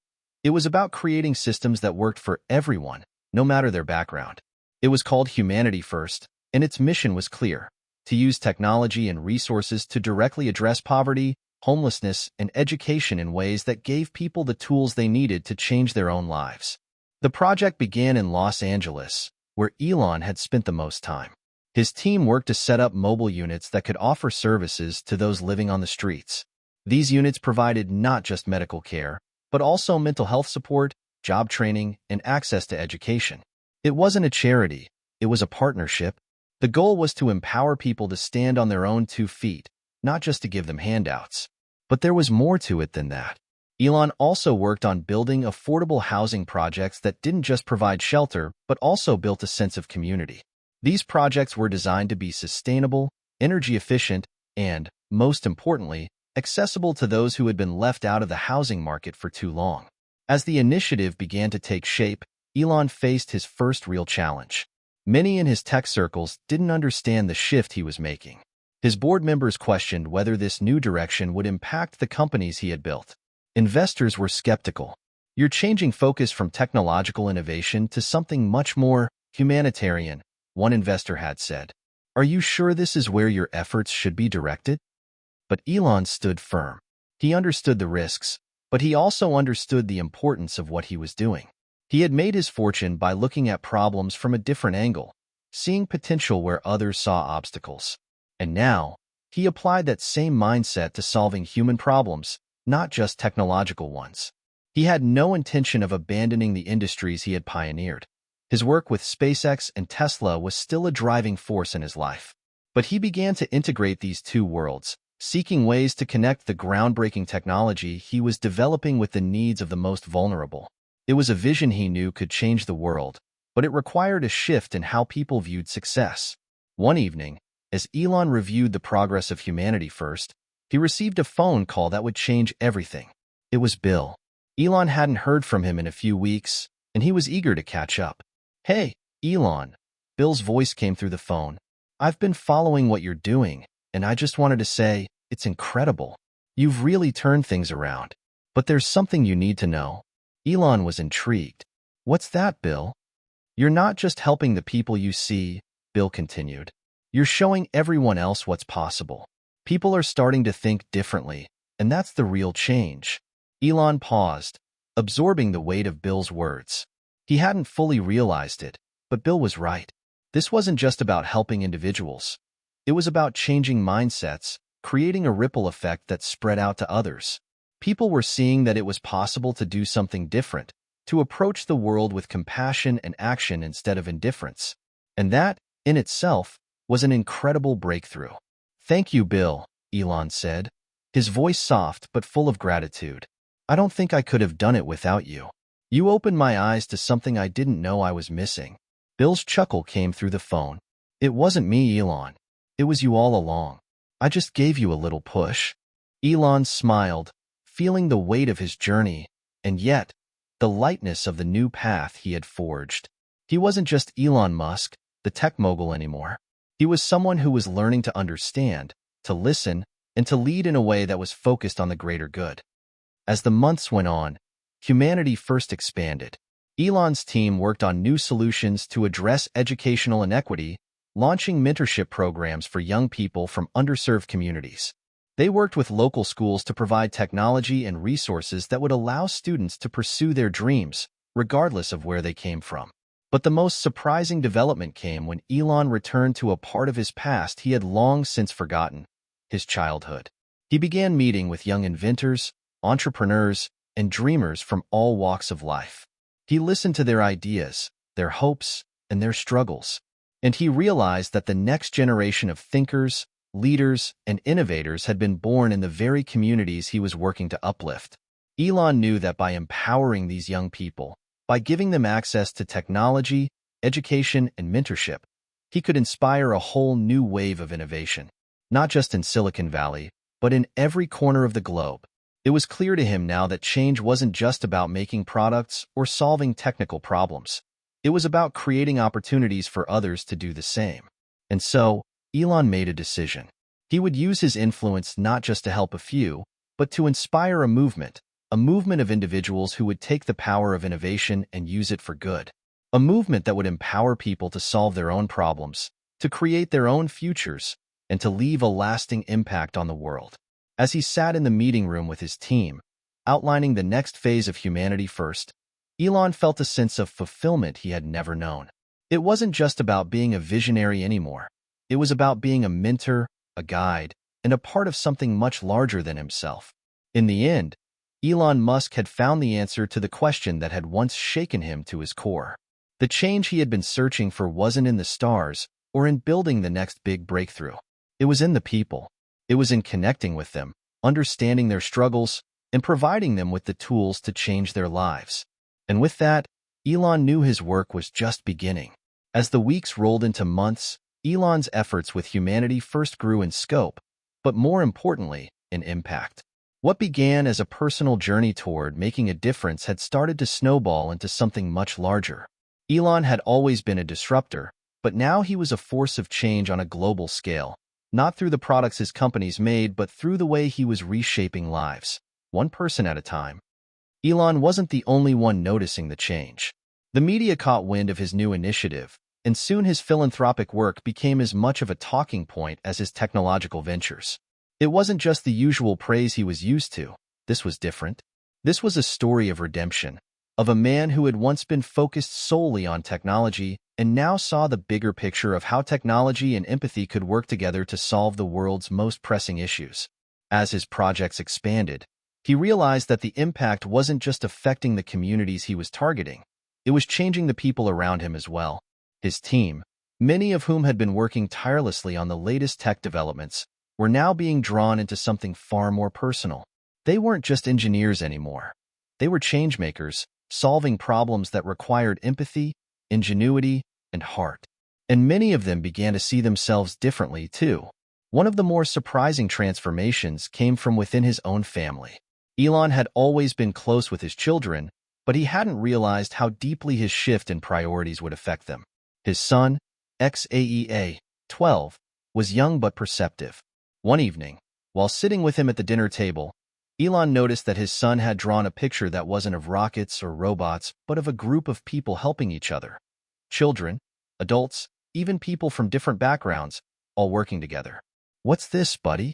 It was about creating systems that worked for everyone, no matter their background. It was called Humanity First, and its mission was clear: to use technology and resources to directly address poverty, homelessness, and education in ways that gave people the tools they needed to change their own lives. The project began in Los Angeles, where Elon had spent the most time. His team worked to set up mobile units that could offer services to those living on the streets. These units provided not just medical care, but also mental health support, job training, and access to education. It wasn't a charity, it was a partnership. The goal was to empower people to stand on their own 2 feet, not just to give them handouts. But there was more to it than that. Elon also worked on building affordable housing projects that didn't just provide shelter, but also built a sense of community. These projects were designed to be sustainable, energy efficient, and, most importantly, accessible to those who had been left out of the housing market for too long. As the initiative began to take shape, Elon faced his first real challenge. Many in his tech circles didn't understand the shift he was making. His board members questioned whether this new direction would impact the companies he had built. Investors were skeptical. "You're changing focus from technological innovation to something much more humanitarian," one investor had said. "Are you sure this is where your efforts should be directed?" But Elon stood firm. He understood the risks, but he also understood the importance of what he was doing. He had made his fortune by looking at problems from a different angle, seeing potential where others saw obstacles. And now, he applied that same mindset to solving human problems, not just technological ones. He had no intention of abandoning the industries he had pioneered. His work with SpaceX and Tesla was still a driving force in his life. But he began to integrate these two worlds, seeking ways to connect the groundbreaking technology he was developing with the needs of the most vulnerable. It was a vision he knew could change the world, but it required a shift in how people viewed success. One evening, as Elon reviewed the progress of Humanity First, he received a phone call that would change everything. It was Bill. Elon hadn't heard from him in a few weeks, and he was eager to catch up. "Hey, Elon," Bill's voice came through the phone. "I've been following what you're doing, and I just wanted to say, it's incredible. You've really turned things around. But there's something you need to know." Elon was intrigued. "What's that, Bill?" "You're not just helping the people you see," Bill continued. "You're showing everyone else what's possible. People are starting to think differently, and that's the real change." Elon paused, absorbing the weight of Bill's words. He hadn't fully realized it, but Bill was right. This wasn't just about helping individuals. It was about changing mindsets, creating a ripple effect that spread out to others. People were seeing that it was possible to do something different, to approach the world with compassion and action instead of indifference. And that, in itself, was an incredible breakthrough. "Thank you, Bill," Elon said, his voice soft but full of gratitude. "I don't think I could have done it without you. You opened my eyes to something I didn't know I was missing." Bill's chuckle came through the phone. "It wasn't me, Elon. It was you all along. I just gave you a little push." Elon smiled, feeling the weight of his journey, and yet, the lightness of the new path he had forged. He wasn't just Elon Musk, the tech mogul anymore. He was someone who was learning to understand, to listen, and to lead in a way that was focused on the greater good. As the months went on, Humanity First expanded. Elon's team worked on new solutions to address educational inequity, launching mentorship programs for young people from underserved communities. They worked with local schools to provide technology and resources that would allow students to pursue their dreams, regardless of where they came from. But the most surprising development came when Elon returned to a part of his past he had long since forgotten: his childhood. He began meeting with young inventors, entrepreneurs, and dreamers from all walks of life. He listened to their ideas, their hopes, and their struggles. And he realized that the next generation of thinkers, leaders, and innovators had been born in the very communities he was working to uplift. Elon knew that by empowering these young people, by giving them access to technology, education, and mentorship, he could inspire a whole new wave of innovation, not just in Silicon Valley, but in every corner of the globe. It was clear to him now that change wasn't just about making products or solving technical problems. It was about creating opportunities for others to do the same. And so, Elon made a decision. He would use his influence not just to help a few, but to inspire a movement of individuals who would take the power of innovation and use it for good. A movement that would empower people to solve their own problems, to create their own futures, and to leave a lasting impact on the world. As he sat in the meeting room with his team, outlining the next phase of humanity first, Elon felt a sense of fulfillment he had never known. It wasn't just about being a visionary anymore. It was about being a mentor, a guide, and a part of something much larger than himself. In the end, Elon Musk had found the answer to the question that had once shaken him to his core. The change he had been searching for wasn't in the stars or in building the next big breakthrough. It was in the people. It was in connecting with them, understanding their struggles, and providing them with the tools to change their lives. And with that, Elon knew his work was just beginning. As the weeks rolled into months, Elon's efforts with humanity first grew in scope, but more importantly, in impact. What began as a personal journey toward making a difference had started to snowball into something much larger. Elon had always been a disruptor, but now he was a force of change on a global scale, not through the products his companies made, but through the way he was reshaping lives, one person at a time. Elon wasn't the only one noticing the change. The media caught wind of his new initiative, and soon his philanthropic work became as much of a talking point as his technological ventures. It wasn't just the usual praise he was used to. This was different. This was a story of redemption, of a man who had once been focused solely on technology and now saw the bigger picture of how technology and empathy could work together to solve the world's most pressing issues. As his projects expanded, he realized that the impact wasn't just affecting the communities he was targeting. It was changing the people around him as well. His team, many of whom had been working tirelessly on the latest tech developments, were now being drawn into something far more personal. They weren't just engineers anymore. They were changemakers, solving problems that required empathy, ingenuity, and heart. And many of them began to see themselves differently, too. One of the more surprising transformations came from within his own family. Elon had always been close with his children, but he hadn't realized how deeply his shift in priorities would affect them. His son, Xaea, 12, was young but perceptive. One evening, while sitting with him at the dinner table, Elon noticed that his son had drawn a picture that wasn't of rockets or robots, but of a group of people helping each other. Children, adults, even people from different backgrounds, all working together. "What's this, buddy?"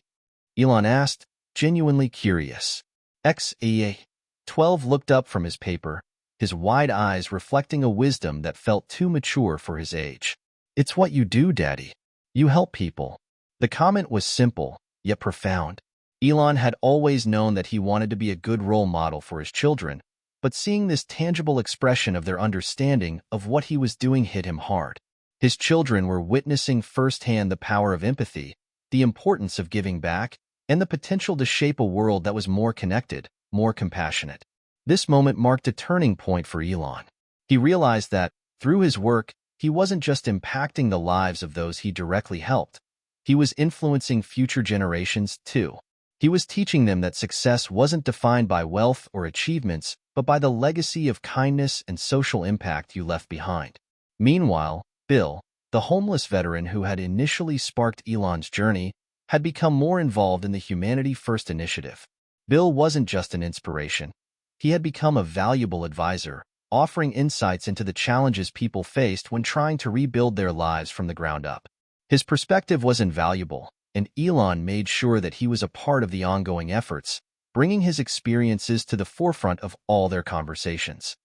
Elon asked, genuinely curious. Xaea, 12, looked up from his paper, his wide eyes reflecting a wisdom that felt too mature for his age. "It's what you do, Daddy. You help people." The comment was simple, yet profound. Elon had always known that he wanted to be a good role model for his children, but seeing this tangible expression of their understanding of what he was doing hit him hard. His children were witnessing firsthand the power of empathy, the importance of giving back, and the potential to shape a world that was more connected, more compassionate. This moment marked a turning point for Elon. He realized that, through his work, he wasn't just impacting the lives of those he directly helped. He was influencing future generations, too. He was teaching them that success wasn't defined by wealth or achievements, but by the legacy of kindness and social impact you left behind. Meanwhile, Bill, the homeless veteran who had initially sparked Elon's journey, had become more involved in the Humanity First initiative. Bill wasn't just an inspiration. He had become a valuable advisor, offering insights into the challenges people faced when trying to rebuild their lives from the ground up. His perspective was invaluable, and Elon made sure that he was a part of the ongoing efforts, bringing his experiences to the forefront of all their conversations.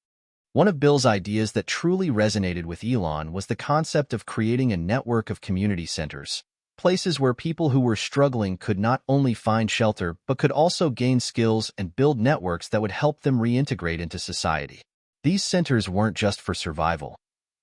One of Bill's ideas that truly resonated with Elon was the concept of creating a network of community centers, places where people who were struggling could not only find shelter but could also gain skills and build networks that would help them reintegrate into society. These centers weren't just for survival.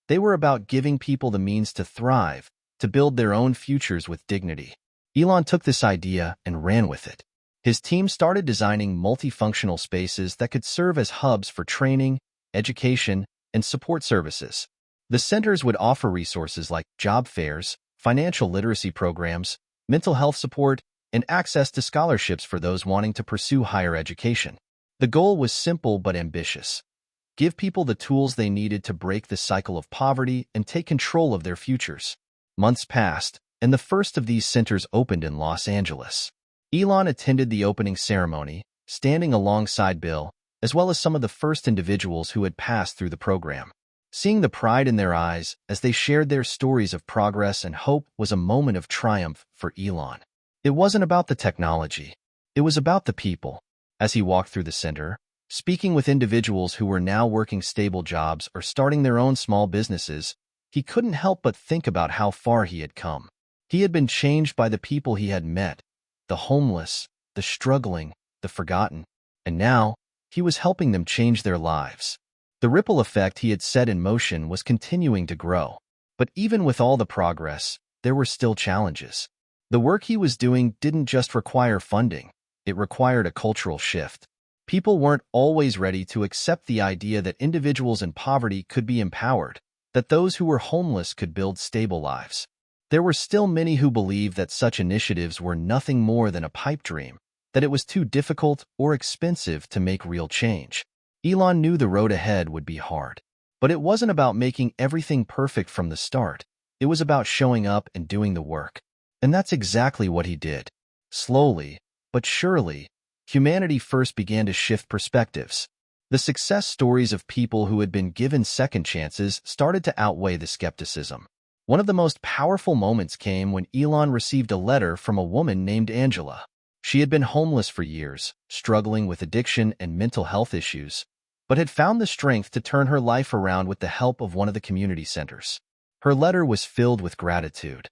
They were about giving people the means to thrive, to build their own futures with dignity. Elon took this idea and ran with it. His team started designing multifunctional spaces that could serve as hubs for training, education, and support services. The centers would offer resources like job fairs, financial literacy programs, mental health support, and access to scholarships for those wanting to pursue higher education. The goal was simple but ambitious. Give people the tools they needed to break the cycle of poverty and take control of their futures. Months passed, and the first of these centers opened in Los Angeles. Elon attended the opening ceremony, standing alongside Bill, as well as some of the first individuals who had passed through the program. Seeing the pride in their eyes as they shared their stories of progress and hope was a moment of triumph for Elon. It wasn't about the technology. It was about the people. As he walked through the center, speaking with individuals who were now working stable jobs or starting their own small businesses, he couldn't help but think about how far he had come. He had been changed by the people he had met, the homeless, the struggling, the forgotten, and now he was helping them change their lives. The ripple effect he had set in motion was continuing to grow. But even with all the progress, there were still challenges. The work he was doing didn't just require funding, it required a cultural shift. People weren't always ready to accept the idea that individuals in poverty could be empowered, that those who were homeless could build stable lives. There were still many who believed that such initiatives were nothing more than a pipe dream, that it was too difficult or expensive to make real change. Elon knew the road ahead would be hard. But it wasn't about making everything perfect from the start. It was about showing up and doing the work. And that's exactly what he did. Slowly, but surely, humanity first began to shift perspectives. The success stories of people who had been given second chances started to outweigh the skepticism. One of the most powerful moments came when Elon received a letter from a woman named Angela. She had been homeless for years, struggling with addiction and mental health issues, but had found the strength to turn her life around with the help of one of the community centers. Her letter was filled with gratitude.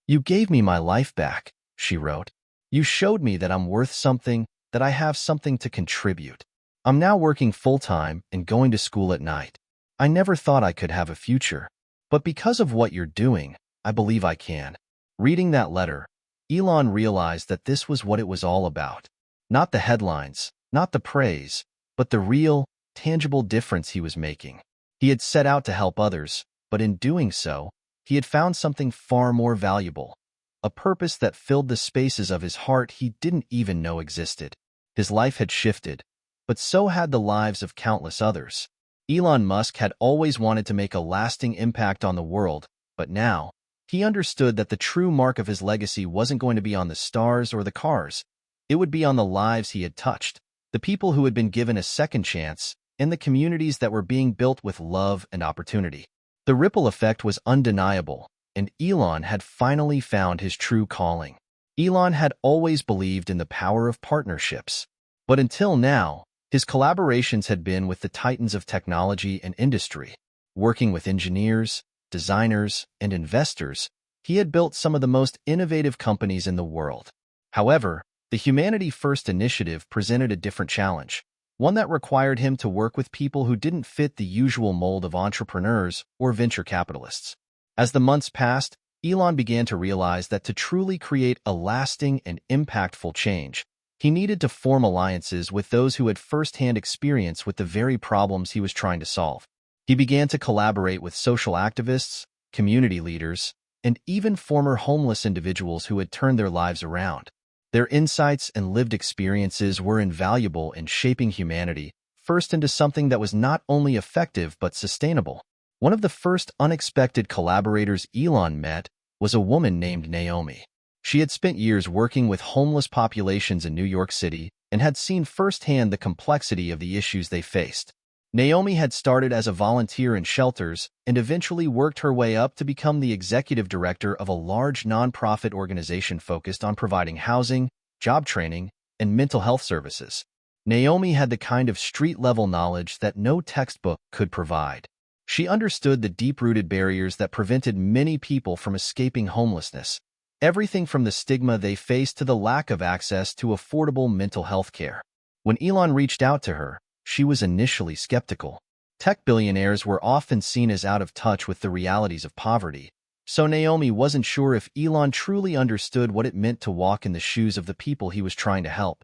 "You gave me my life back," she wrote. "You showed me that I'm worth something, that I have something to contribute. I'm now working full-time and going to school at night. I never thought I could have a future. But because of what you're doing, I believe I can." Reading that letter, Elon realized that this was what it was all about. Not the headlines, not the praise, but the real, tangible difference he was making. He had set out to help others, but in doing so, he had found something far more valuable, a purpose that filled the spaces of his heart he didn't even know existed. His life had shifted, but so had the lives of countless others. Elon Musk had always wanted to make a lasting impact on the world, but now, he understood that the true mark of his legacy wasn't going to be on the stars or the cars. It would be on the lives he had touched, the people who had been given a second chance, and the communities that were being built with love and opportunity. The ripple effect was undeniable, and Elon had finally found his true calling. Elon had always believed in the power of partnerships. But until now, his collaborations had been with the titans of technology and industry. Working with engineers, designers, and investors, he had built some of the most innovative companies in the world. However, the Humanity First initiative presented a different challenge, one that required him to work with people who didn't fit the usual mold of entrepreneurs or venture capitalists. As the months passed, Elon began to realize that to truly create a lasting and impactful change, he needed to form alliances with those who had first-hand experience with the very problems he was trying to solve. He began to collaborate with social activists, community leaders, and even former homeless individuals who had turned their lives around. Their insights and lived experiences were invaluable in shaping humanity first into something that was not only effective but sustainable. One of the first unexpected collaborators Elon met was a woman named Naomi. She had spent years working with homeless populations in New York City and had seen firsthand the complexity of the issues they faced. Naomi had started as a volunteer in shelters and eventually worked her way up to become the executive director of a large nonprofit organization focused on providing housing, job training, and mental health services. Naomi had the kind of street-level knowledge that no textbook could provide. She understood the deep-rooted barriers that prevented many people from escaping homelessness, everything from the stigma they faced to the lack of access to affordable mental health care. When Elon reached out to her, she was initially skeptical. Tech billionaires were often seen as out of touch with the realities of poverty, so Naomi wasn't sure if Elon truly understood what it meant to walk in the shoes of the people he was trying to help.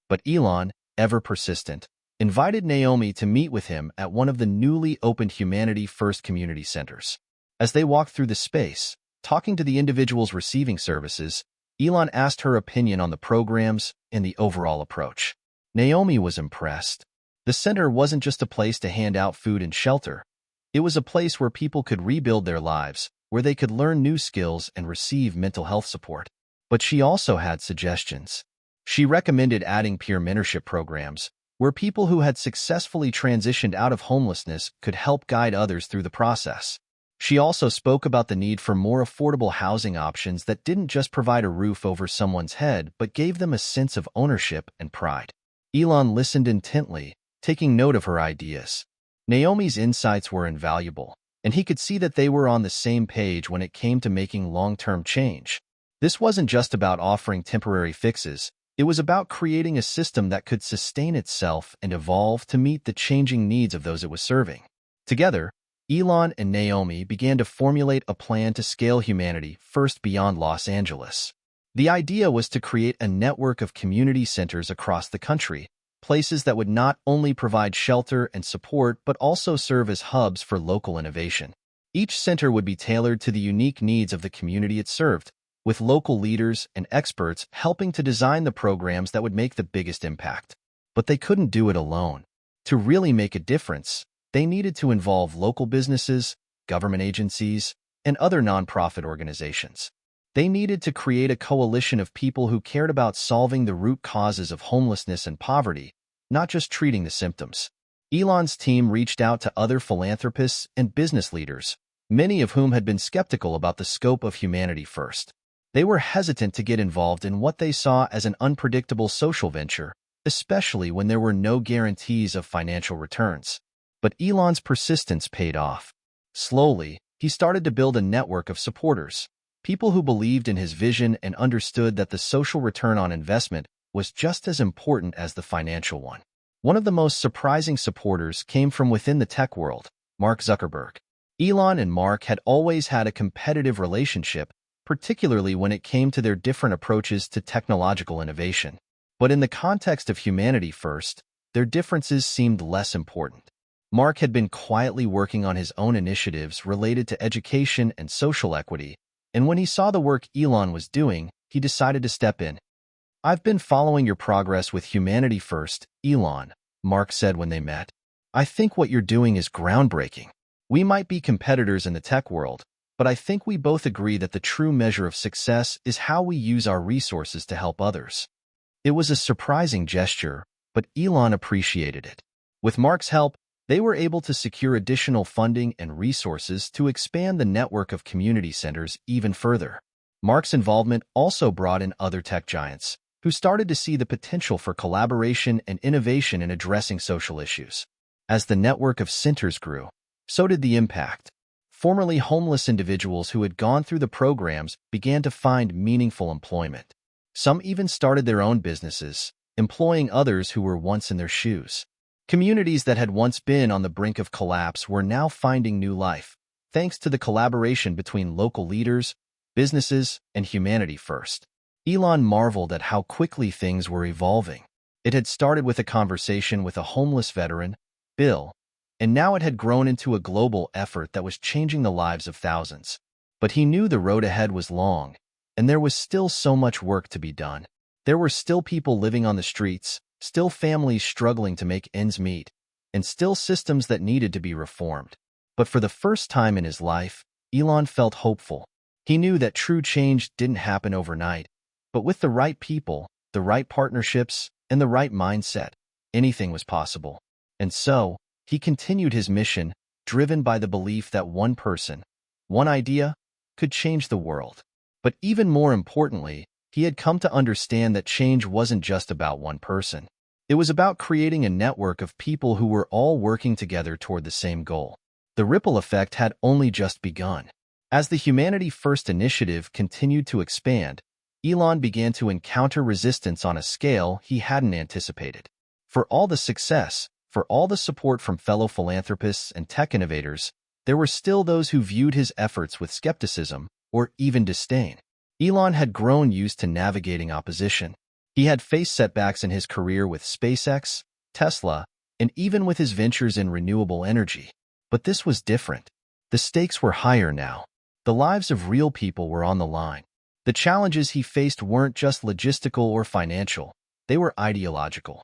But Elon, ever persistent, invited Naomi to meet with him at one of the newly opened Humanity First community centers. As they walked through the space, talking to the individuals receiving services, Elon asked her opinion on the programs and the overall approach. Naomi was impressed. The center wasn't just a place to hand out food and shelter. It was a place where people could rebuild their lives, where they could learn new skills and receive mental health support. But she also had suggestions. She recommended adding peer mentorship programs, where people who had successfully transitioned out of homelessness could help guide others through the process. She also spoke about the need for more affordable housing options that didn't just provide a roof over someone's head but gave them a sense of ownership and pride. Elon listened intently, taking note of her ideas. Naomi's insights were invaluable, and he could see that they were on the same page when it came to making long-term change. This wasn't just about offering temporary fixes. It was about creating a system that could sustain itself and evolve to meet the changing needs of those it was serving. Together, Elon and Naomi began to formulate a plan to scale Humanity First beyond Los Angeles. The idea was to create a network of community centers across the country, places that would not only provide shelter and support but also serve as hubs for local innovation. Each center would be tailored to the unique needs of the community it served, with local leaders and experts helping to design the programs that would make the biggest impact. But they couldn't do it alone. To really make a difference, they needed to involve local businesses, government agencies, and other nonprofit organizations. They needed to create a coalition of people who cared about solving the root causes of homelessness and poverty, not just treating the symptoms. Elon's team reached out to other philanthropists and business leaders, many of whom had been skeptical about the scope of Humanity First. They were hesitant to get involved in what they saw as an unpredictable social venture, especially when there were no guarantees of financial returns. But Elon's persistence paid off. Slowly, he started to build a network of supporters, people who believed in his vision and understood that the social return on investment was just as important as the financial one. One of the most surprising supporters came from within the tech world, Mark Zuckerberg. Elon and Mark had always had a competitive relationship, particularly when it came to their different approaches to technological innovation. But in the context of Humanity First, their differences seemed less important. Mark had been quietly working on his own initiatives related to education and social equity, and when he saw the work Elon was doing, he decided to step in. "I've been following your progress with Humanity First, Elon," Mark said when they met. "I think what you're doing is groundbreaking. We might be competitors in the tech world, but I think we both agree that the true measure of success is how we use our resources to help others." It was a surprising gesture, but Elon appreciated it. With Mark's help, they were able to secure additional funding and resources to expand the network of community centers even further. Mark's involvement also brought in other tech giants, who started to see the potential for collaboration and innovation in addressing social issues. As the network of centers grew, so did the impact. Formerly homeless individuals who had gone through the programs began to find meaningful employment. Some even started their own businesses, employing others who were once in their shoes. Communities that had once been on the brink of collapse were now finding new life, thanks to the collaboration between local leaders, businesses, and Humanity First. Elon marveled at how quickly things were evolving. It had started with a conversation with a homeless veteran, Bill, and now it had grown into a global effort that was changing the lives of thousands. But he knew the road ahead was long, and there was still so much work to be done. There were still people living on the streets, still families struggling to make ends meet, and still systems that needed to be reformed. But for the first time in his life, Elon felt hopeful. He knew that true change didn't happen overnight, but with the right people, the right partnerships, and the right mindset, anything was possible. And so, he continued his mission, driven by the belief that one person, one idea, could change the world. But even more importantly, he had come to understand that change wasn't just about one person. It was about creating a network of people who were all working together toward the same goal. The ripple effect had only just begun. As the Humanity First initiative continued to expand, Elon began to encounter resistance on a scale he hadn't anticipated. For all the success, for all the support from fellow philanthropists and tech innovators, there were still those who viewed his efforts with skepticism or even disdain. Elon had grown used to navigating opposition. He had faced setbacks in his career with SpaceX, Tesla, and even with his ventures in renewable energy. But this was different. The stakes were higher now. The lives of real people were on the line. The challenges he faced weren't just logistical or financial, they were ideological.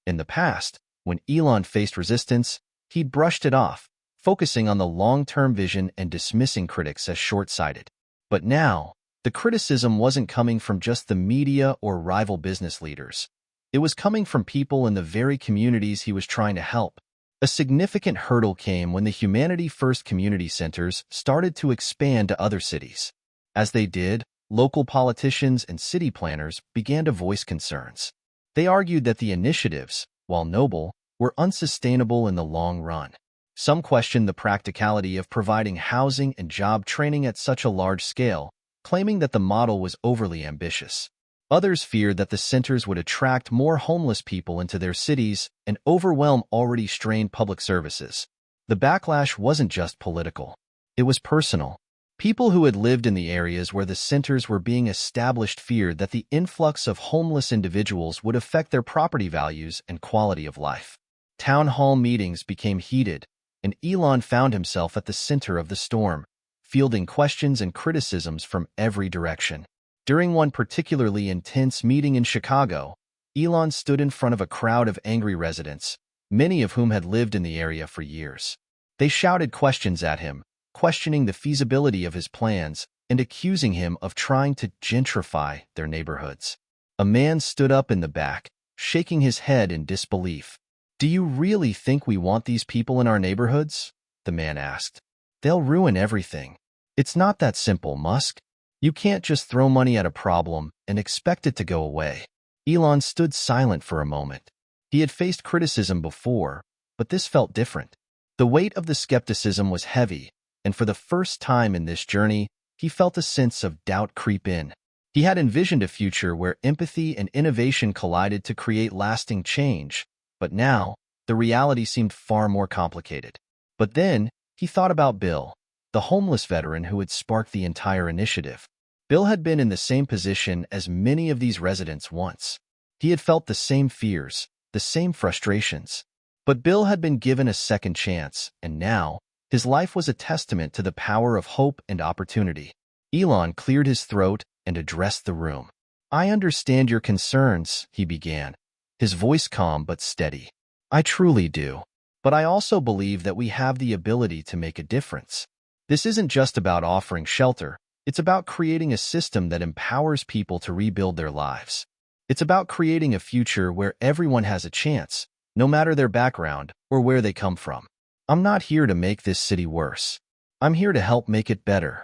In the past, when Elon faced resistance, he'd brushed it off, focusing on the long-term vision and dismissing critics as short-sighted. But now, the criticism wasn't coming from just the media or rival business leaders. It was coming from people in the very communities he was trying to help. A significant hurdle came when the Humanity First community centers started to expand to other cities. As they did, local politicians and city planners began to voice concerns. They argued that the initiatives, while noble, were unsustainable in the long run. Some questioned the practicality of providing housing and job training at such a large scale, claiming that the model was overly ambitious. Others feared that the centers would attract more homeless people into their cities and overwhelm already strained public services. The backlash wasn't just political. It was personal. People who had lived in the areas where the centers were being established feared that the influx of homeless individuals would affect their property values and quality of life. Town hall meetings became heated, and Elon found himself at the center of the storm, fielding questions and criticisms from every direction. During one particularly intense meeting in Chicago, Elon stood in front of a crowd of angry residents, many of whom had lived in the area for years. They shouted questions at him, questioning the feasibility of his plans and accusing him of trying to gentrify their neighborhoods. A man stood up in the back, shaking his head in disbelief. "Do you really think we want these people in our neighborhoods?" the man asked. "They'll ruin everything. It's not that simple, Musk. You can't just throw money at a problem and expect it to go away." Elon stood silent for a moment. He had faced criticism before, but this felt different. The weight of the skepticism was heavy, and for the first time in this journey, he felt a sense of doubt creep in. He had envisioned a future where empathy and innovation collided to create lasting change, but now, the reality seemed far more complicated. But then, he thought about Bill, the homeless veteran who had sparked the entire initiative. Bill had been in the same position as many of these residents once. He had felt the same fears, the same frustrations. But Bill had been given a second chance, and now, his life was a testament to the power of hope and opportunity. Elon cleared his throat and addressed the room. "I understand your concerns," he began, his voice calm but steady. "I truly do. But I also believe that we have the ability to make a difference. This isn't just about offering shelter. It's about creating a system that empowers people to rebuild their lives. It's about creating a future where everyone has a chance, no matter their background or where they come from. I'm not here to make this city worse. I'm here to help make it better."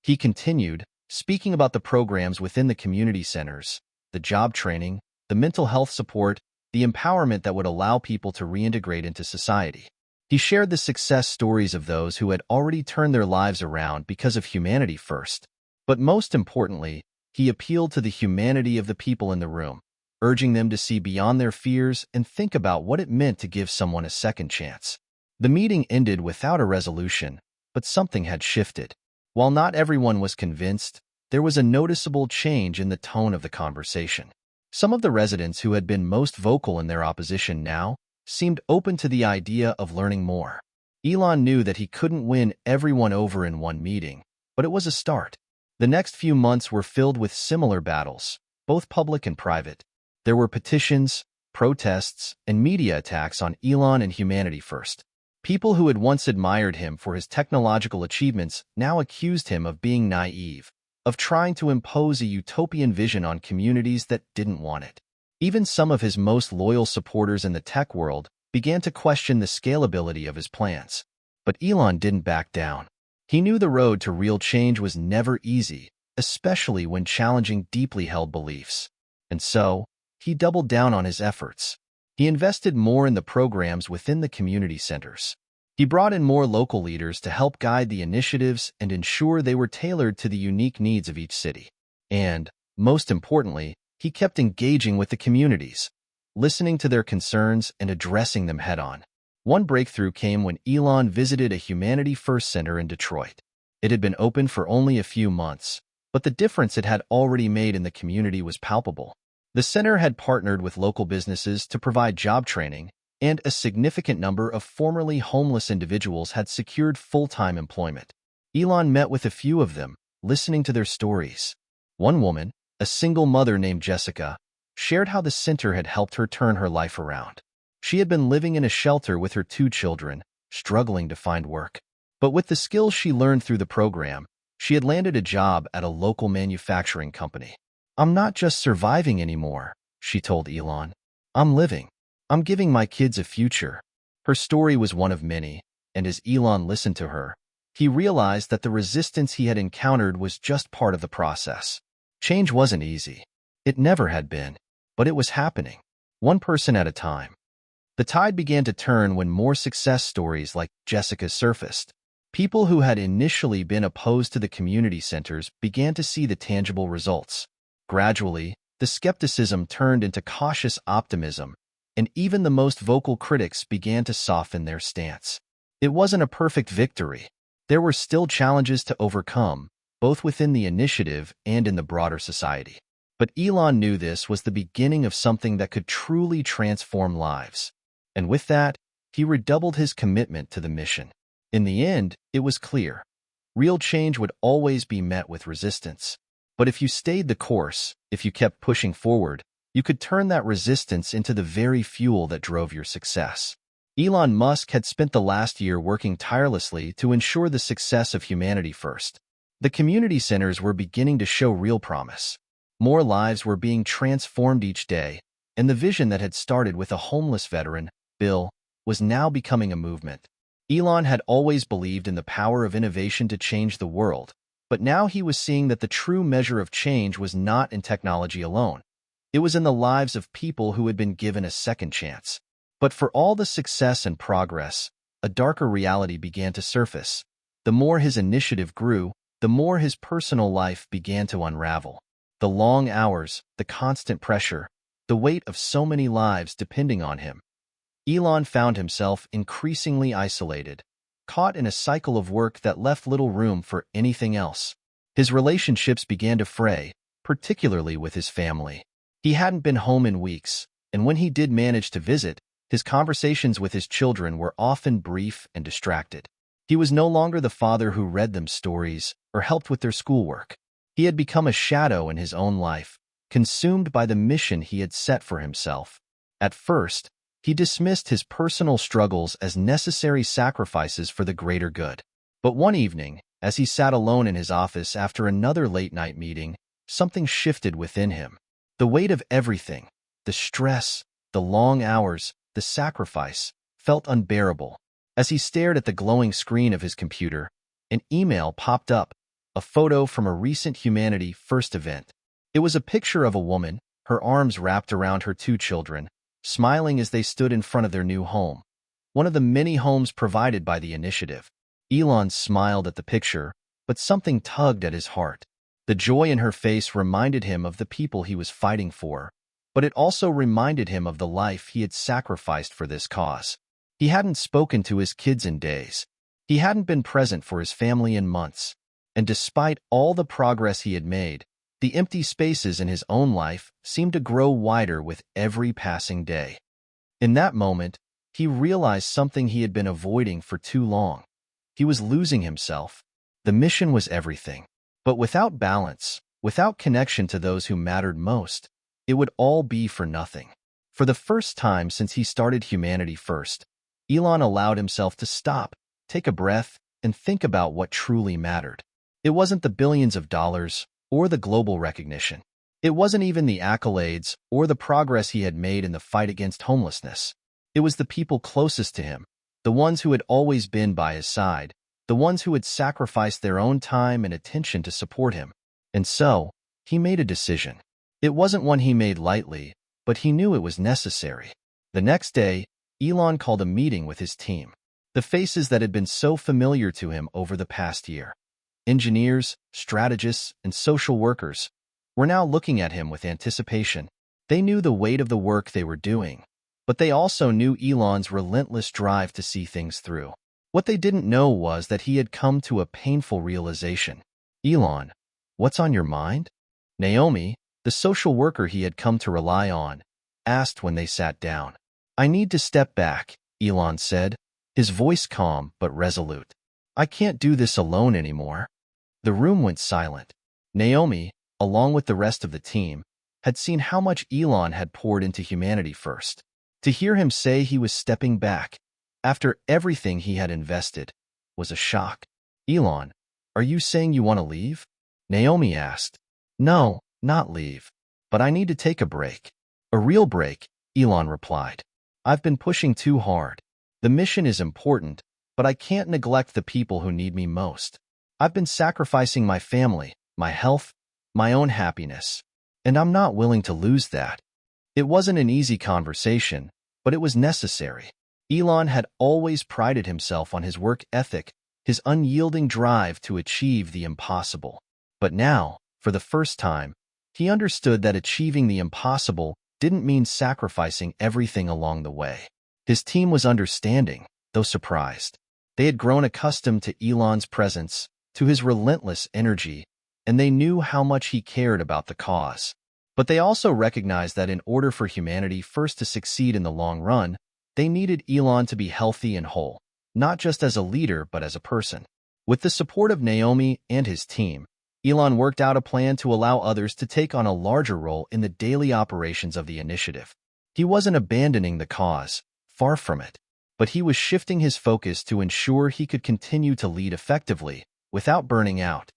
He continued, speaking about the programs within the community centers, the job training, the mental health support, the empowerment that would allow people to reintegrate into society. He shared the success stories of those who had already turned their lives around because of Humanity First. But most importantly, he appealed to the humanity of the people in the room, urging them to see beyond their fears and think about what it meant to give someone a second chance. The meeting ended without a resolution, but something had shifted. While not everyone was convinced, there was a noticeable change in the tone of the conversation. Some of the residents who had been most vocal in their opposition now seemed open to the idea of learning more. Elon knew that he couldn't win everyone over in one meeting, but it was a start. The next few months were filled with similar battles, both public and private. There were petitions, protests, and media attacks on Elon and Humanity First. People who had once admired him for his technological achievements now accused him of being naive, of trying to impose a utopian vision on communities that didn't want it. Even some of his most loyal supporters in the tech world began to question the scalability of his plans. But Elon didn't back down. He knew the road to real change was never easy, especially when challenging deeply held beliefs. And so, he doubled down on his efforts. He invested more in the programs within the community centers. He brought in more local leaders to help guide the initiatives and ensure they were tailored to the unique needs of each city. And, most importantly, he kept engaging with the communities, listening to their concerns and addressing them head-on. One breakthrough came when Elon visited a Humanity First Center in Detroit. It had been open for only a few months, but the difference it had already made in the community was palpable. The center had partnered with local businesses to provide job training, and a significant number of formerly homeless individuals had secured full-time employment. Elon met with a few of them, listening to their stories. One woman, a single mother named Jessica, shared how the center had helped her turn her life around. She had been living in a shelter with her 2 children, struggling to find work. But with the skills she learned through the program, she had landed a job at a local manufacturing company. "I'm not just surviving anymore," she told Elon. "I'm living. I'm giving my kids a future." Her story was one of many, and as Elon listened to her, he realized that the resistance he had encountered was just part of the process. Change wasn't easy. It never had been, but it was happening, one person at a time. The tide began to turn when more success stories like Jessica's surfaced. People who had initially been opposed to the community centers began to see the tangible results. Gradually, the skepticism turned into cautious optimism, and even the most vocal critics began to soften their stance. It wasn't a perfect victory. There were still challenges to overcome, both within the initiative and in the broader society. But Elon knew this was the beginning of something that could truly transform lives. And with that, he redoubled his commitment to the mission. In the end, it was clear. Real change would always be met with resistance. But if you stayed the course, if you kept pushing forward, you could turn that resistance into the very fuel that drove your success. Elon Musk had spent the last year working tirelessly to ensure the success of Humanity First. The community centers were beginning to show real promise. More lives were being transformed each day, and the vision that had started with a homeless veteran, Bill, was now becoming a movement. Elon had always believed in the power of innovation to change the world, but now he was seeing that the true measure of change was not in technology alone. It was in the lives of people who had been given a second chance. But for all the success and progress, a darker reality began to surface. The more his initiative grew, the more his personal life began to unravel. The long hours, the constant pressure, the weight of so many lives depending on him. Elon found himself increasingly isolated, caught in a cycle of work that left little room for anything else. His relationships began to fray, particularly with his family. He hadn't been home in weeks, and when he did manage to visit, his conversations with his children were often brief and distracted. He was no longer the father who read them stories or helped with their schoolwork. He had become a shadow in his own life, consumed by the mission he had set for himself. At first, he dismissed his personal struggles as necessary sacrifices for the greater good. But one evening, as he sat alone in his office after another late-night meeting, something shifted within him. The weight of everything, the stress, the long hours, the sacrifice, felt unbearable. As he stared at the glowing screen of his computer, an email popped up, a photo from a recent Humanity First event. It was a picture of a woman, her arms wrapped around her 2 children, smiling as they stood in front of their new home, one of the many homes provided by the initiative. Elon smiled at the picture, but something tugged at his heart. The joy in her face reminded him of the people he was fighting for, but it also reminded him of the life he had sacrificed for this cause. He hadn't spoken to his kids in days. He hadn't been present for his family in months. And despite all the progress he had made, the empty spaces in his own life seemed to grow wider with every passing day. In that moment, he realized something he had been avoiding for too long. He was losing himself. The mission was everything. But without balance, without connection to those who mattered most, it would all be for nothing. For the first time since he started Humanity First, Elon allowed himself to stop, take a breath, and think about what truly mattered. It wasn't the billions of dollars or the global recognition. It wasn't even the accolades or the progress he had made in the fight against homelessness. It was the people closest to him, the ones who had always been by his side, the ones who had sacrificed their own time and attention to support him. And so, he made a decision. It wasn't one he made lightly, but he knew it was necessary. The next day, Elon called a meeting with his team. the faces that had been so familiar to him over the past year. Engineers, strategists, and social workers were now looking at him with anticipation. They knew the weight of the work they were doing, but they also knew Elon's relentless drive to see things through. What they didn't know was that he had come to a painful realization. Elon, what's on your mind? Naomi, the social worker he had come to rely on, asked when they sat down. I need to step back, Elon said, his voice calm but resolute. I can't do this alone anymore. The room went silent. Naomi, along with the rest of the team, had seen how much Elon had poured into humanity first. To hear him say he was stepping back, after everything he had invested, was a shock. Elon, are you saying you want to leave? Naomi asked. No, not leave. But I need to take a break. A real break, Elon replied. I've been pushing too hard. The mission is important, but I can't neglect the people who need me most. I've been sacrificing my family, my health, my own happiness, and I'm not willing to lose that. It wasn't an easy conversation, but it was necessary. Elon had always prided himself on his work ethic, his unyielding drive to achieve the impossible. But now, for the first time, he understood that achieving the impossible didn't mean sacrificing everything along the way. His team was understanding, though surprised. They had grown accustomed to Elon's presence, to his relentless energy, and they knew how much he cared about the cause. But they also recognized that in order for humanity first to succeed in the long run, they needed Elon to be healthy and whole, not just as a leader but as a person. With the support of Naomi and his team, Elon worked out a plan to allow others to take on a larger role in the daily operations of the initiative. He wasn't abandoning the cause, far from it, but he was shifting his focus to ensure he could continue to lead effectively, without burning out.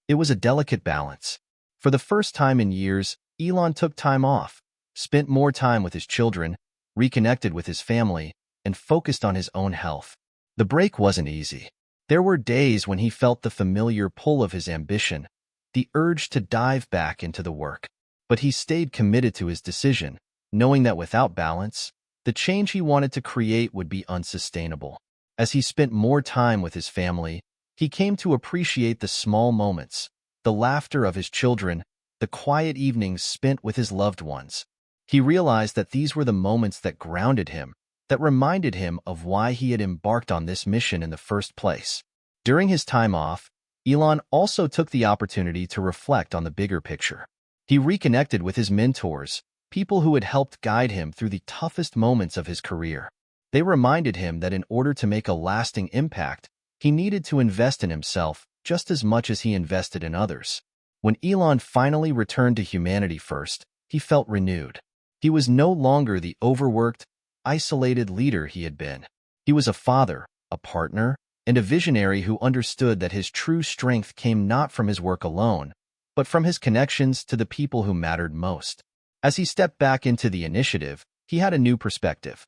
It was a delicate balance. For the first time in years, Elon took time off, spent more time with his children, reconnected with his family, and focused on his own health. The break wasn't easy. There were days when he felt the familiar pull of his ambition, the urge to dive back into the work. But he stayed committed to his decision, knowing that without balance, the change he wanted to create would be unsustainable. As he spent more time with his family, he came to appreciate the small moments, the laughter of his children, the quiet evenings spent with his loved ones. He realized that these were the moments that grounded him, that reminded him of why he had embarked on this mission in the first place. During his time off, Elon also took the opportunity to reflect on the bigger picture. He reconnected with his mentors, people who had helped guide him through the toughest moments of his career. They reminded him that in order to make a lasting impact, he needed to invest in himself just as much as he invested in others. When Elon finally returned to humanity first, he felt renewed. He was no longer the overworked, isolated leader he had been. He was a father, a partner, and a visionary who understood that his true strength came not from his work alone, but from his connections to the people who mattered most. As he stepped back into the initiative, he had a new perspective,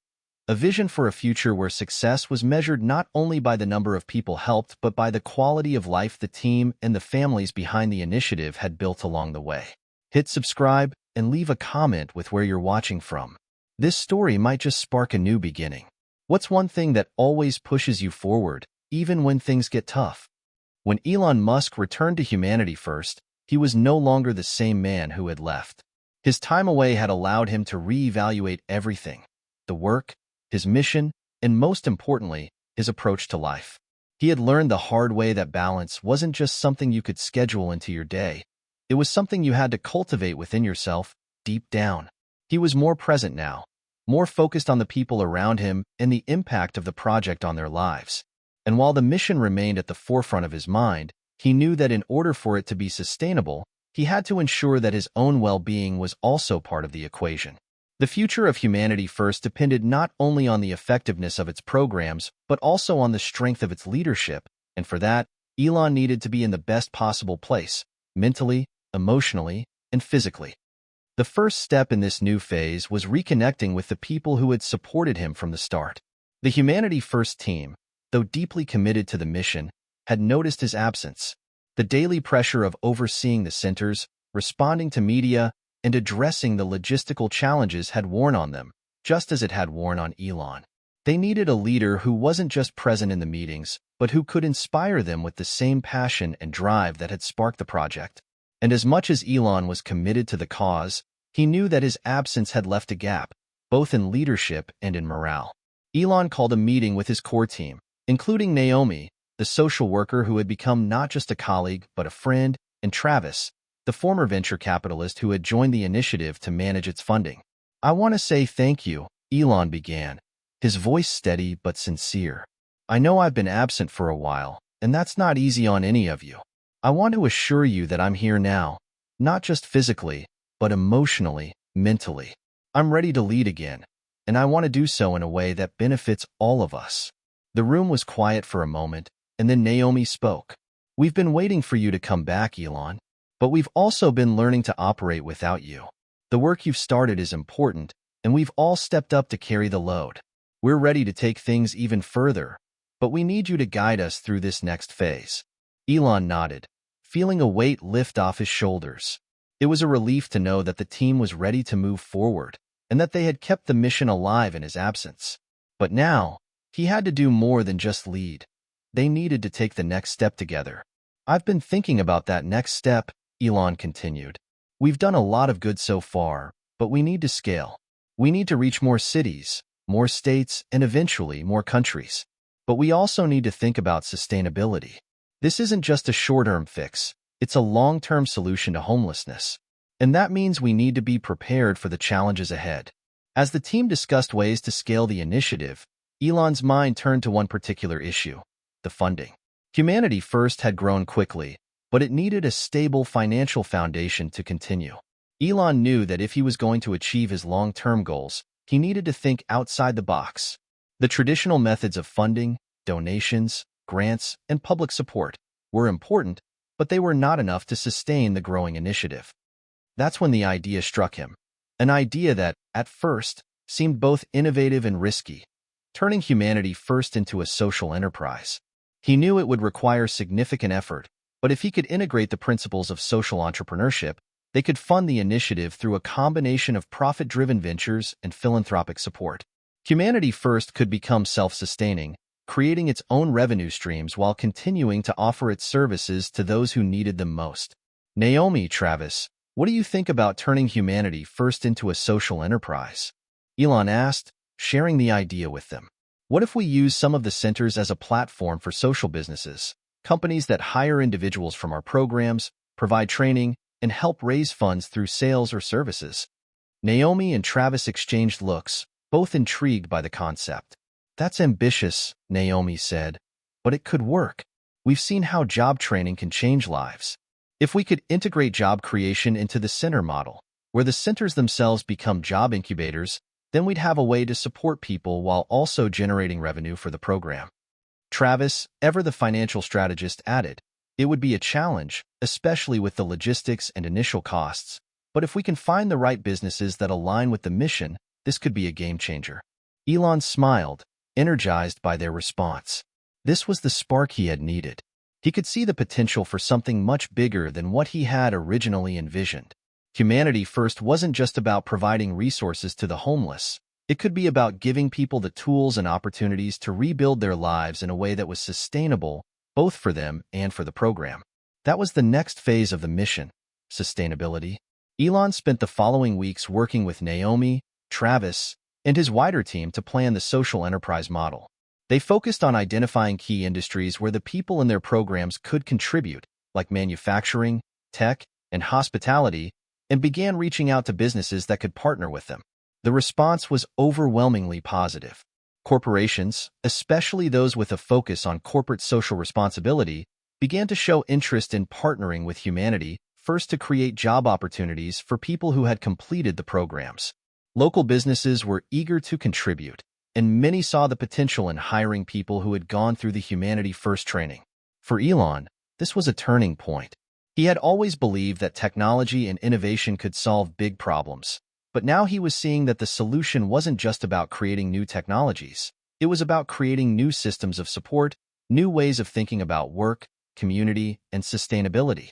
a vision for a future where success was measured not only by the number of people helped but by the quality of life the team and the families behind the initiative had built along the way. Hit subscribe and leave a comment with where you're watching from. This story might just spark a new beginning. What's one thing that always pushes you forward, even when things get tough? When Elon Musk returned to humanity first, he was no longer the same man who had left. His time away had allowed him to reevaluate everything: the work, his mission, and most importantly, his approach to life. He had learned the hard way that balance wasn't just something you could schedule into your day. It was something you had to cultivate within yourself, deep down. He was more present now, more focused on the people around him and the impact of the project on their lives. And while the mission remained at the forefront of his mind, he knew that in order for it to be sustainable, he had to ensure that his own well-being was also part of the equation. The future of humanity first depended not only on the effectiveness of its programs, but also on the strength of its leadership, and for that, Elon needed to be in the best possible place, mentally, emotionally, and physically. The first step in this new phase was reconnecting with the people who had supported him from the start. The Humanity First team, though deeply committed to the mission, had noticed his absence. The daily pressure of overseeing the centers, responding to media, and addressing the logistical challenges had worn on them, just as it had worn on Elon. They needed a leader who wasn't just present in the meetings, but who could inspire them with the same passion and drive that had sparked the project. And as much as Elon was committed to the cause, he knew that his absence had left a gap, both in leadership and in morale. Elon called a meeting with his core team, including Naomi, the social worker who had become not just a colleague but a friend, and Travis, the former venture capitalist who had joined the initiative to manage its funding. "I want to say thank you," Elon began, his voice steady but sincere. "I know I've been absent for a while, and that's not easy on any of you. I want to assure you that I'm here now, not just physically, but emotionally, mentally. I'm ready to lead again, and I want to do so in a way that benefits all of us." The room was quiet for a moment, and then Naomi spoke. "We've been waiting for you to come back, Elon, but we've also been learning to operate without you. The work you've started is important, and we've all stepped up to carry the load. We're ready to take things even further, but we need you to guide us through this next phase." Elon nodded, feeling a weight lift off his shoulders. It was a relief to know that the team was ready to move forward, and that they had kept the mission alive in his absence. But now, he had to do more than just lead. They needed to take the next step together. "I've been thinking about that next step," Elon continued. "We've done a lot of good so far, but we need to scale. We need to reach more cities, more states, and eventually more countries. But we also need to think about sustainability. This isn't just a short-term fix, it's a long-term solution to homelessness. And that means we need to be prepared for the challenges ahead." As the team discussed ways to scale the initiative, Elon's mind turned to one particular issue: the funding. Humanity First had grown quickly, but it needed a stable financial foundation to continue. Elon knew that if he was going to achieve his long-term goals, he needed to think outside the box. The traditional methods of funding, donations, grants, and public support were important, but they were not enough to sustain the growing initiative. That's when the idea struck him, an idea that, at first, seemed both innovative and risky: turning Humanity First into a social enterprise. He knew it would require significant effort, but if he could integrate the principles of social entrepreneurship, they could fund the initiative through a combination of profit-driven ventures and philanthropic support. Humanity First could become self-sustaining, creating its own revenue streams while continuing to offer its services to those who needed them most. "Naomi, Travis, what do you think about turning Humanity First into a social enterprise?" Elon asked, sharing the idea with them. "What if we use some of the centers as a platform for social businesses, companies that hire individuals from our programs, provide training, and help raise funds through sales or services?" Naomi and Travis exchanged looks, both intrigued by the concept. "That's ambitious," Naomi said, "but it could work. We've seen how job training can change lives. If we could integrate job creation into the center model, where the centers themselves become job incubators, then we'd have a way to support people while also generating revenue for the program." Travis, ever the financial strategist, added, "It would be a challenge, especially with the logistics and initial costs, but if we can find the right businesses that align with the mission, this could be a game changer." Elon smiled, energized by their response. This was the spark he had needed. He could see the potential for something much bigger than what he had originally envisioned. Humanity First wasn't just about providing resources to the homeless. It could be about giving people the tools and opportunities to rebuild their lives in a way that was sustainable, both for them and for the program. That was the next phase of the mission: sustainability. Elon spent the following weeks working with Naomi, Travis, and his wider team to plan the social enterprise model. They focused on identifying key industries where the people in their programs could contribute, like manufacturing, tech, and hospitality, and began reaching out to businesses that could partner with them. The response was overwhelmingly positive. Corporations, especially those with a focus on corporate social responsibility, began to show interest in partnering with Humanity First to create job opportunities for people who had completed the programs. Local businesses were eager to contribute, and many saw the potential in hiring people who had gone through the Humanity First training. For Elon, this was a turning point. He had always believed that technology and innovation could solve big problems, but now he was seeing that the solution wasn't just about creating new technologies. It was about creating new systems of support, new ways of thinking about work, community, and sustainability.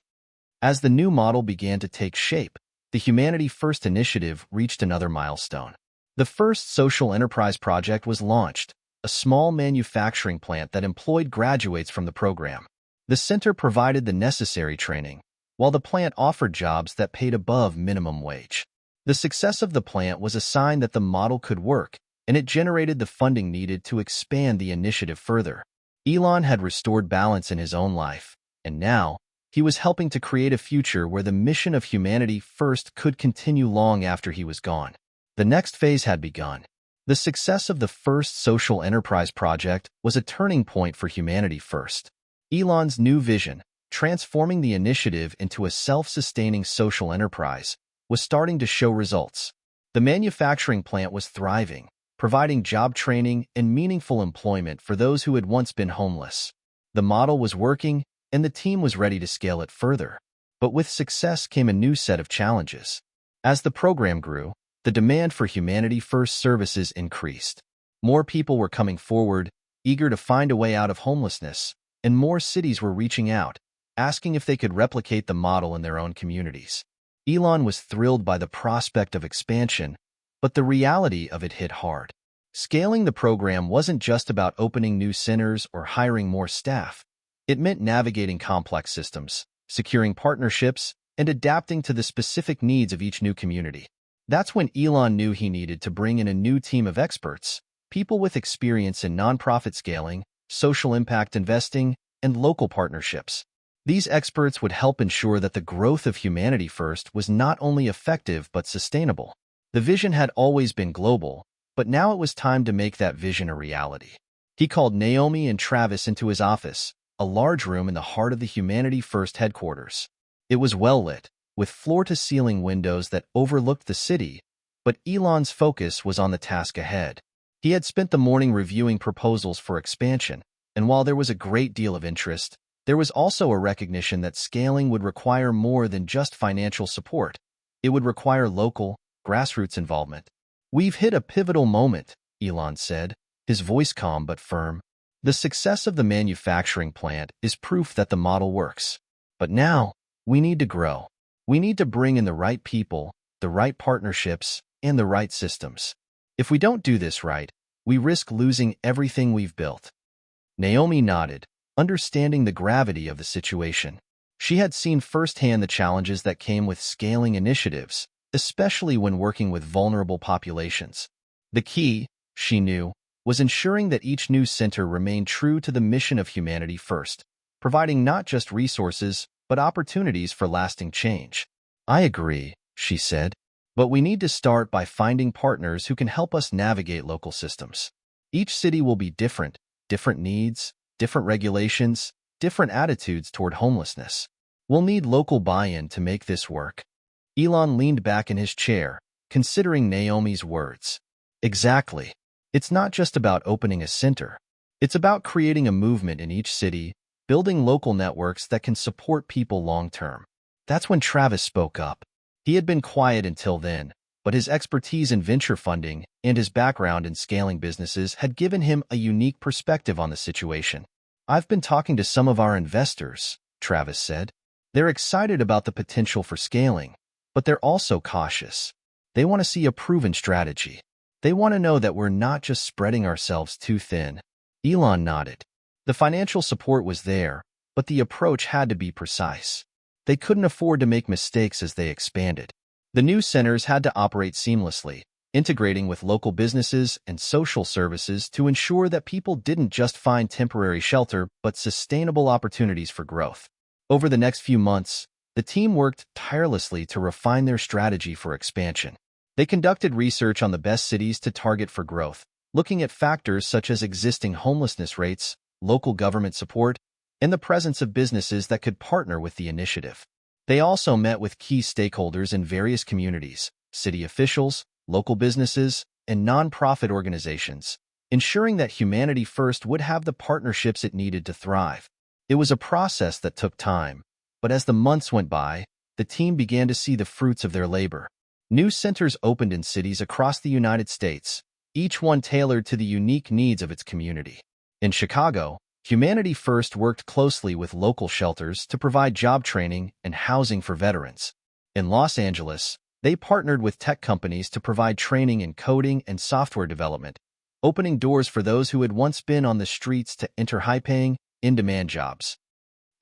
As the new model began to take shape, the Humanity First initiative reached another milestone. The first social enterprise project was launched, a small manufacturing plant that employed graduates from the program. The center provided the necessary training, while the plant offered jobs that paid above minimum wage. The success of the plant was a sign that the model could work, and it generated the funding needed to expand the initiative further. Elon had restored balance in his own life, and now, he was helping to create a future where the mission of humanity first could continue long after he was gone. The next phase had begun. The success of the first social enterprise project was a turning point for humanity first. Elon's new vision, transforming the initiative into a self-sustaining social enterprise, was starting to show results. The manufacturing plant was thriving, providing job training and meaningful employment for those who had once been homeless. The model was working, and the team was ready to scale it further. But with success came a new set of challenges. As the program grew, the demand for Humanity First services increased. More people were coming forward, eager to find a way out of homelessness, and more cities were reaching out, asking if they could replicate the model in their own communities. Elon was thrilled by the prospect of expansion, but the reality of it hit hard. Scaling the program wasn't just about opening new centers or hiring more staff. It meant navigating complex systems, securing partnerships, and adapting to the specific needs of each new community. That's when Elon knew he needed to bring in a new team of experts, people with experience in nonprofit scaling, social impact investing, and local partnerships. These experts would help ensure that the growth of Humanity First was not only effective but sustainable. The vision had always been global, but now it was time to make that vision a reality. He called Naomi and Travis into his office, a large room in the heart of the Humanity First headquarters. It was well lit, with floor-to-ceiling windows that overlooked the city, but Elon's focus was on the task ahead. He had spent the morning reviewing proposals for expansion, and while there was a great deal of interest, there was also a recognition that scaling would require more than just financial support. It would require local, grassroots involvement. "We've hit a pivotal moment," Elon said, his voice calm but firm. "The success of the manufacturing plant is proof that the model works. But now, we need to grow. We need to bring in the right people, the right partnerships, and the right systems. If we don't do this right, we risk losing everything we've built." Naomi nodded, understanding the gravity of the situation. She had seen firsthand the challenges that came with scaling initiatives, especially when working with vulnerable populations. The key, she knew, was ensuring that each new center remained true to the mission of Humanity First, providing not just resources, but opportunities for lasting change. "I agree," she said, "but we need to start by finding partners who can help us navigate local systems. Each city will be different needs, different regulations, different attitudes toward homelessness. We'll need local buy-in to make this work." Elon leaned back in his chair, considering Naomi's words. Exactly. It's not just about opening a center. It's about creating a movement in each city, building local networks that can support people long-term. That's when Travis spoke up. He had been quiet until then, but his expertise in venture funding and his background in scaling businesses had given him a unique perspective on the situation. "I've been talking to some of our investors," Travis said. "They're excited about the potential for scaling, but they're also cautious. They want to see a proven strategy. They want to know that we're not just spreading ourselves too thin." Elon nodded. The financial support was there, but the approach had to be precise. They couldn't afford to make mistakes as they expanded. The new centers had to operate seamlessly, integrating with local businesses and social services to ensure that people didn't just find temporary shelter but sustainable opportunities for growth. Over the next few months, the team worked tirelessly to refine their strategy for expansion. They conducted research on the best cities to target for growth, looking at factors such as existing homelessness rates, local government support, and the presence of businesses that could partner with the initiative. They also met with key stakeholders in various communities, city officials, local businesses, and nonprofit organizations, ensuring that Humanity First would have the partnerships it needed to thrive. It was a process that took time, but as the months went by, the team began to see the fruits of their labor. New centers opened in cities across the United States, each one tailored to the unique needs of its community. In Chicago, Humanity First worked closely with local shelters to provide job training and housing for veterans. In Los Angeles, they partnered with tech companies to provide training in coding and software development, opening doors for those who had once been on the streets to enter high-paying, in-demand jobs.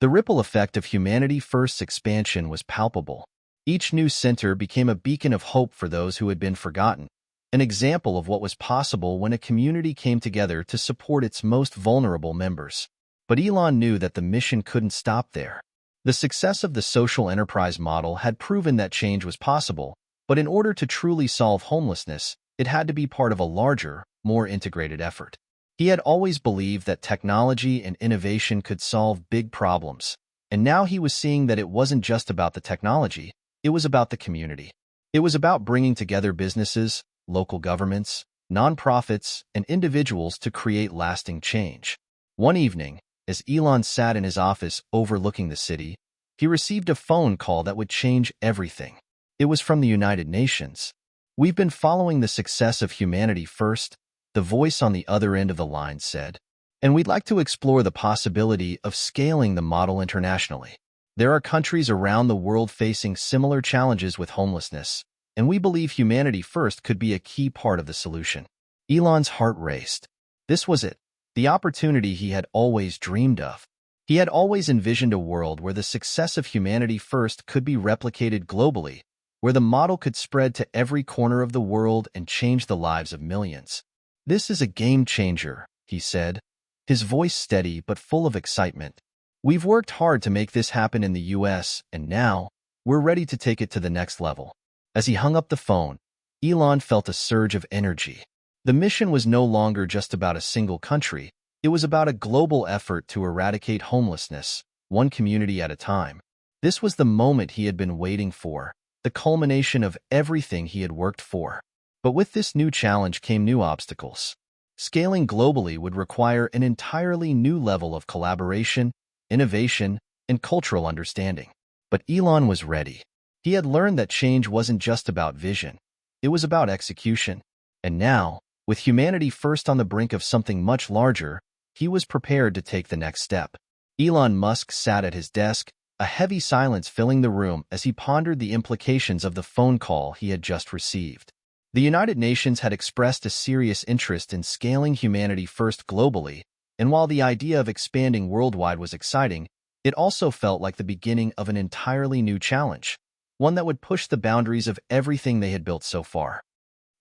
The ripple effect of Humanity First's expansion was palpable. Each new center became a beacon of hope for those who had been forgotten, an example of what was possible when a community came together to support its most vulnerable members. But Elon knew that the mission couldn't stop there. The success of the social enterprise model had proven that change was possible, but in order to truly solve homelessness, it had to be part of a larger, more integrated effort. He had always believed that technology and innovation could solve big problems, and now he was seeing that it wasn't just about the technology, it was about the community. It was about bringing together businesses, local governments, nonprofits, and individuals to create lasting change. One evening, as Elon sat in his office overlooking the city, he received a phone call that would change everything. It was from the United Nations. "We've been following the success of Humanity First," the voice on the other end of the line said, "and we'd like to explore the possibility of scaling the model internationally. There are countries around the world facing similar challenges with homelessness, and we believe Humanity First could be a key part of the solution." Elon's heart raced. This was it, the opportunity he had always dreamed of. He had always envisioned a world where the success of Humanity First could be replicated globally, where the model could spread to every corner of the world and change the lives of millions. "This is a game changer," he said, his voice steady but full of excitement. "We've worked hard to make this happen in the US, and now, we're ready to take it to the next level." As he hung up the phone, Elon felt a surge of energy. The mission was no longer just about a single country, it was about a global effort to eradicate homelessness, one community at a time. This was the moment he had been waiting for, the culmination of everything he had worked for. But with this new challenge came new obstacles. Scaling globally would require an entirely new level of collaboration, innovation, and cultural understanding. But Elon was ready. He had learned that change wasn't just about vision, it was about execution. And now, with Humanity First on the brink of something much larger, he was prepared to take the next step. Elon Musk sat at his desk, a heavy silence filling the room as he pondered the implications of the phone call he had just received. The United Nations had expressed a serious interest in scaling Humanity First globally, and while the idea of expanding worldwide was exciting, it also felt like the beginning of an entirely new challenge, one that would push the boundaries of everything they had built so far.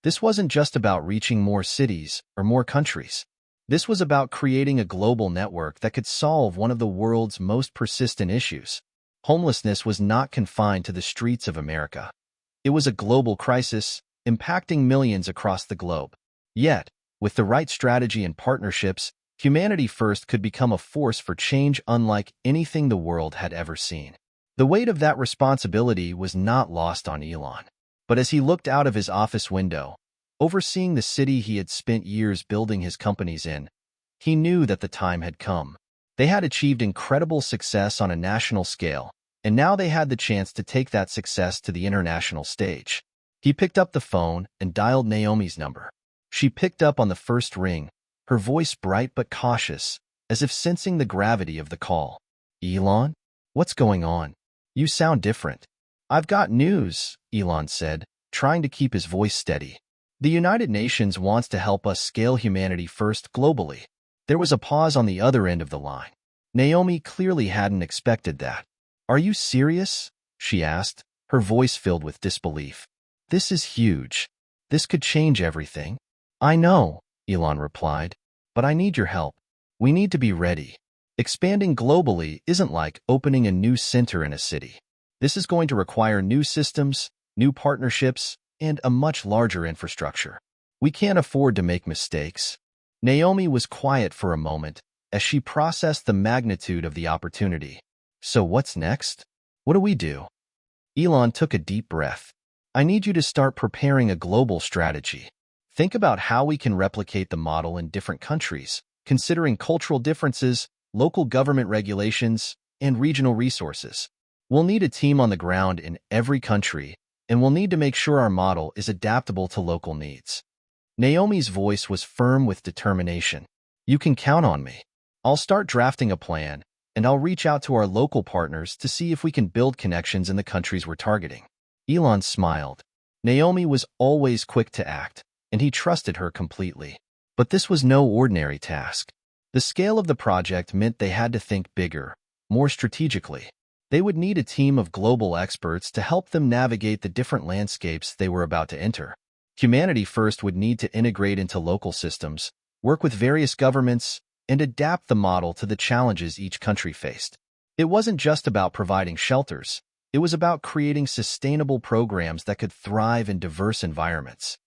This wasn't just about reaching more cities or more countries. This was about creating a global network that could solve one of the world's most persistent issues. Homelessness was not confined to the streets of America. It was a global crisis, impacting millions across the globe. Yet, with the right strategy and partnerships, Humanity First could become a force for change unlike anything the world had ever seen. The weight of that responsibility was not lost on Elon. But as he looked out of his office window, overseeing the city he had spent years building his companies in, he knew that the time had come. They had achieved incredible success on a national scale, and now they had the chance to take that success to the international stage. He picked up the phone and dialed Naomi's number. She picked up on the first ring, her voice bright but cautious, as if sensing the gravity of the call. "Elon? What's going on? You sound different." "I've got news," Elon said, trying to keep his voice steady. "The United Nations wants to help us scale Humanity First globally." There was a pause on the other end of the line. Naomi clearly hadn't expected that. "Are you serious?" she asked, her voice filled with disbelief. "This is huge. This could change everything." "I know," Elon replied, "but I need your help. We need to be ready. Expanding globally isn't like opening a new center in a city. This is going to require new systems, new partnerships, and a much larger infrastructure. We can't afford to make mistakes." Naomi was quiet for a moment as she processed the magnitude of the opportunity. "So what's next? What do we do?" Elon took a deep breath. "I need you to start preparing a global strategy. Think about how we can replicate the model in different countries, considering cultural differences, local government regulations, and regional resources. We'll need a team on the ground in every country, and we'll need to make sure our model is adaptable to local needs." Naomi's voice was firm with determination. "You can count on me. I'll start drafting a plan, and I'll reach out to our local partners to see if we can build connections in the countries we're targeting." Elon smiled. Naomi was always quick to act, and he trusted her completely. But this was no ordinary task. The scale of the project meant they had to think bigger, more strategically. They would need a team of global experts to help them navigate the different landscapes they were about to enter. Humanity First would need to integrate into local systems, work with various governments, and adapt the model to the challenges each country faced. It wasn't just about providing shelters. It was about creating sustainable programs that could thrive in diverse environments.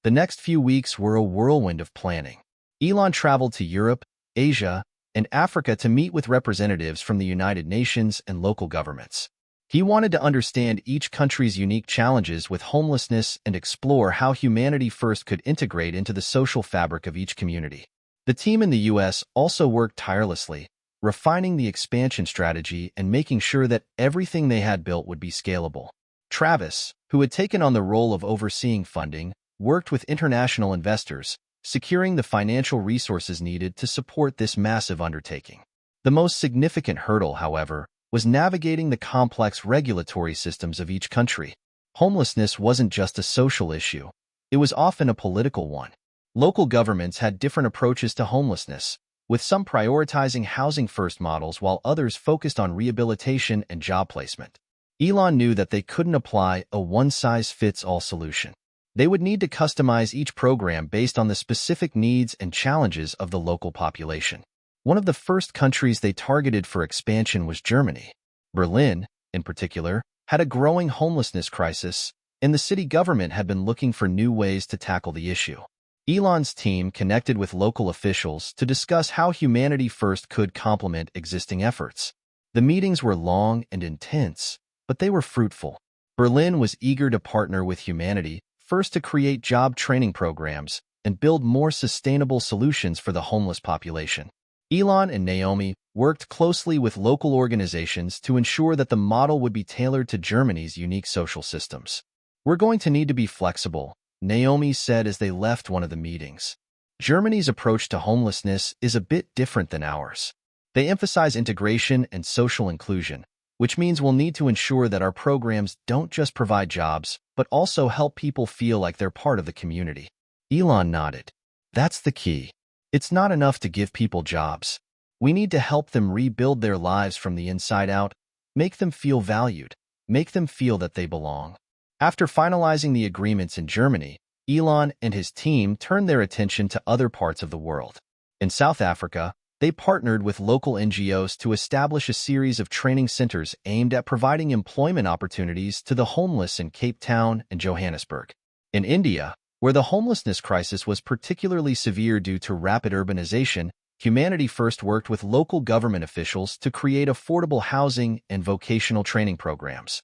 The next few weeks were a whirlwind of planning. Elon traveled to Europe, Asia, and Africa to meet with representatives from the United Nations and local governments. He wanted to understand each country's unique challenges with homelessness and explore how Humanity First could integrate into the social fabric of each community. The team in the U.S. also worked tirelessly, refining the expansion strategy and making sure that everything they had built would be scalable. Travis, who had taken on the role of overseeing funding, worked with international investors, securing the financial resources needed to support this massive undertaking. The most significant hurdle, however, was navigating the complex regulatory systems of each country. Homelessness wasn't just a social issue. It was often a political one. Local governments had different approaches to homelessness, with some prioritizing housing-first models while others focused on rehabilitation and job placement. Elon knew that they couldn't apply a one-size-fits-all solution. They would need to customize each program based on the specific needs and challenges of the local population. One of the first countries they targeted for expansion was Germany. Berlin, in particular, had a growing homelessness crisis, and the city government had been looking for new ways to tackle the issue. Elon's team connected with local officials to discuss how Humanity First could complement existing efforts. The meetings were long and intense, but they were fruitful. Berlin was eager to partner with Humanity First to create job training programs and build more sustainable solutions for the homeless population. Elon and Naomi worked closely with local organizations to ensure that the model would be tailored to Germany's unique social systems. "We're going to need to be flexible," Naomi said as they left one of the meetings. "Germany's approach to homelessness is a bit different than ours. They emphasize integration and social inclusion, which means we'll need to ensure that our programs don't just provide jobs, but also help people feel like they're part of the community." Elon nodded. "That's the key. It's not enough to give people jobs. We need to help them rebuild their lives from the inside out, make them feel valued, make them feel that they belong." After finalizing the agreements in Germany, Elon and his team turned their attention to other parts of the world. In South Africa, they partnered with local NGOs to establish a series of training centers aimed at providing employment opportunities to the homeless in Cape Town and Johannesburg. In India, where the homelessness crisis was particularly severe due to rapid urbanization, Humanity First worked with local government officials to create affordable housing and vocational training programs.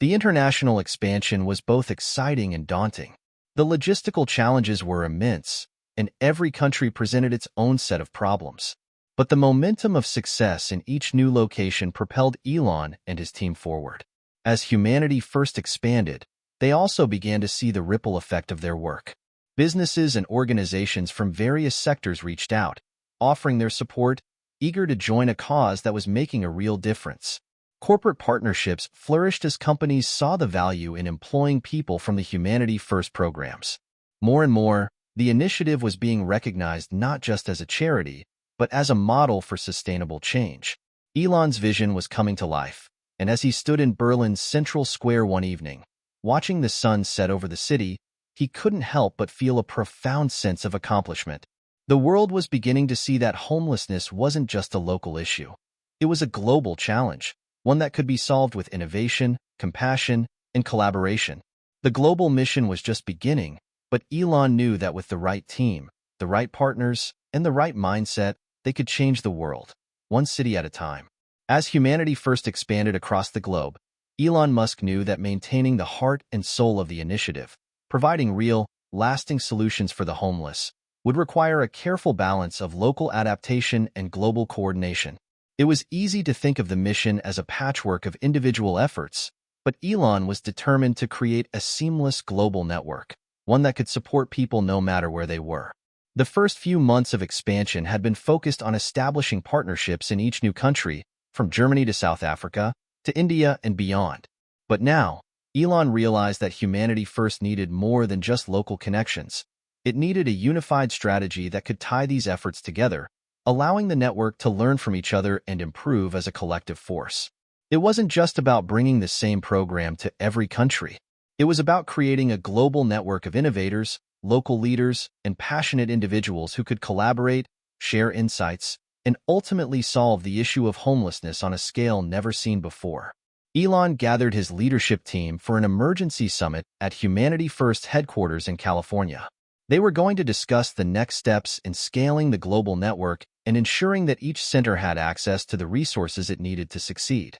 The international expansion was both exciting and daunting. The logistical challenges were immense, and every country presented its own set of problems. But the momentum of success in each new location propelled Elon and his team forward. As Humanity First expanded, they also began to see the ripple effect of their work. Businesses and organizations from various sectors reached out, offering their support, eager to join a cause that was making a real difference. Corporate partnerships flourished as companies saw the value in employing people from the Humanity First programs. More and more, the initiative was being recognized not just as a charity, but as a model for sustainable change. Elon's vision was coming to life, and as he stood in Berlin's central square one evening, watching the sun set over the city, he couldn't help but feel a profound sense of accomplishment. The world was beginning to see that homelessness wasn't just a local issue. It was a global challenge, one that could be solved with innovation, compassion, and collaboration. The global mission was just beginning, but Elon knew that with the right team, the right partners, and the right mindset, they could change the world, one city at a time. As Humanity First expanded across the globe, Elon Musk knew that maintaining the heart and soul of the initiative, providing real, lasting solutions for the homeless, would require a careful balance of local adaptation and global coordination. It was easy to think of the mission as a patchwork of individual efforts, but Elon was determined to create a seamless global network, one that could support people no matter where they were. The first few months of expansion had been focused on establishing partnerships in each new country, from Germany to South Africa, to India and beyond. But now, Elon realized that Humanity First needed more than just local connections. It needed a unified strategy that could tie these efforts together, allowing the network to learn from each other and improve as a collective force. It wasn't just about bringing the same program to every country. It was about creating a global network of innovators, local leaders, and passionate individuals who could collaborate, share insights, and ultimately solve the issue of homelessness on a scale never seen before. Elon gathered his leadership team for an emergency summit at Humanity First headquarters in California. They were going to discuss the next steps in scaling the global network and ensuring that each center had access to the resources it needed to succeed.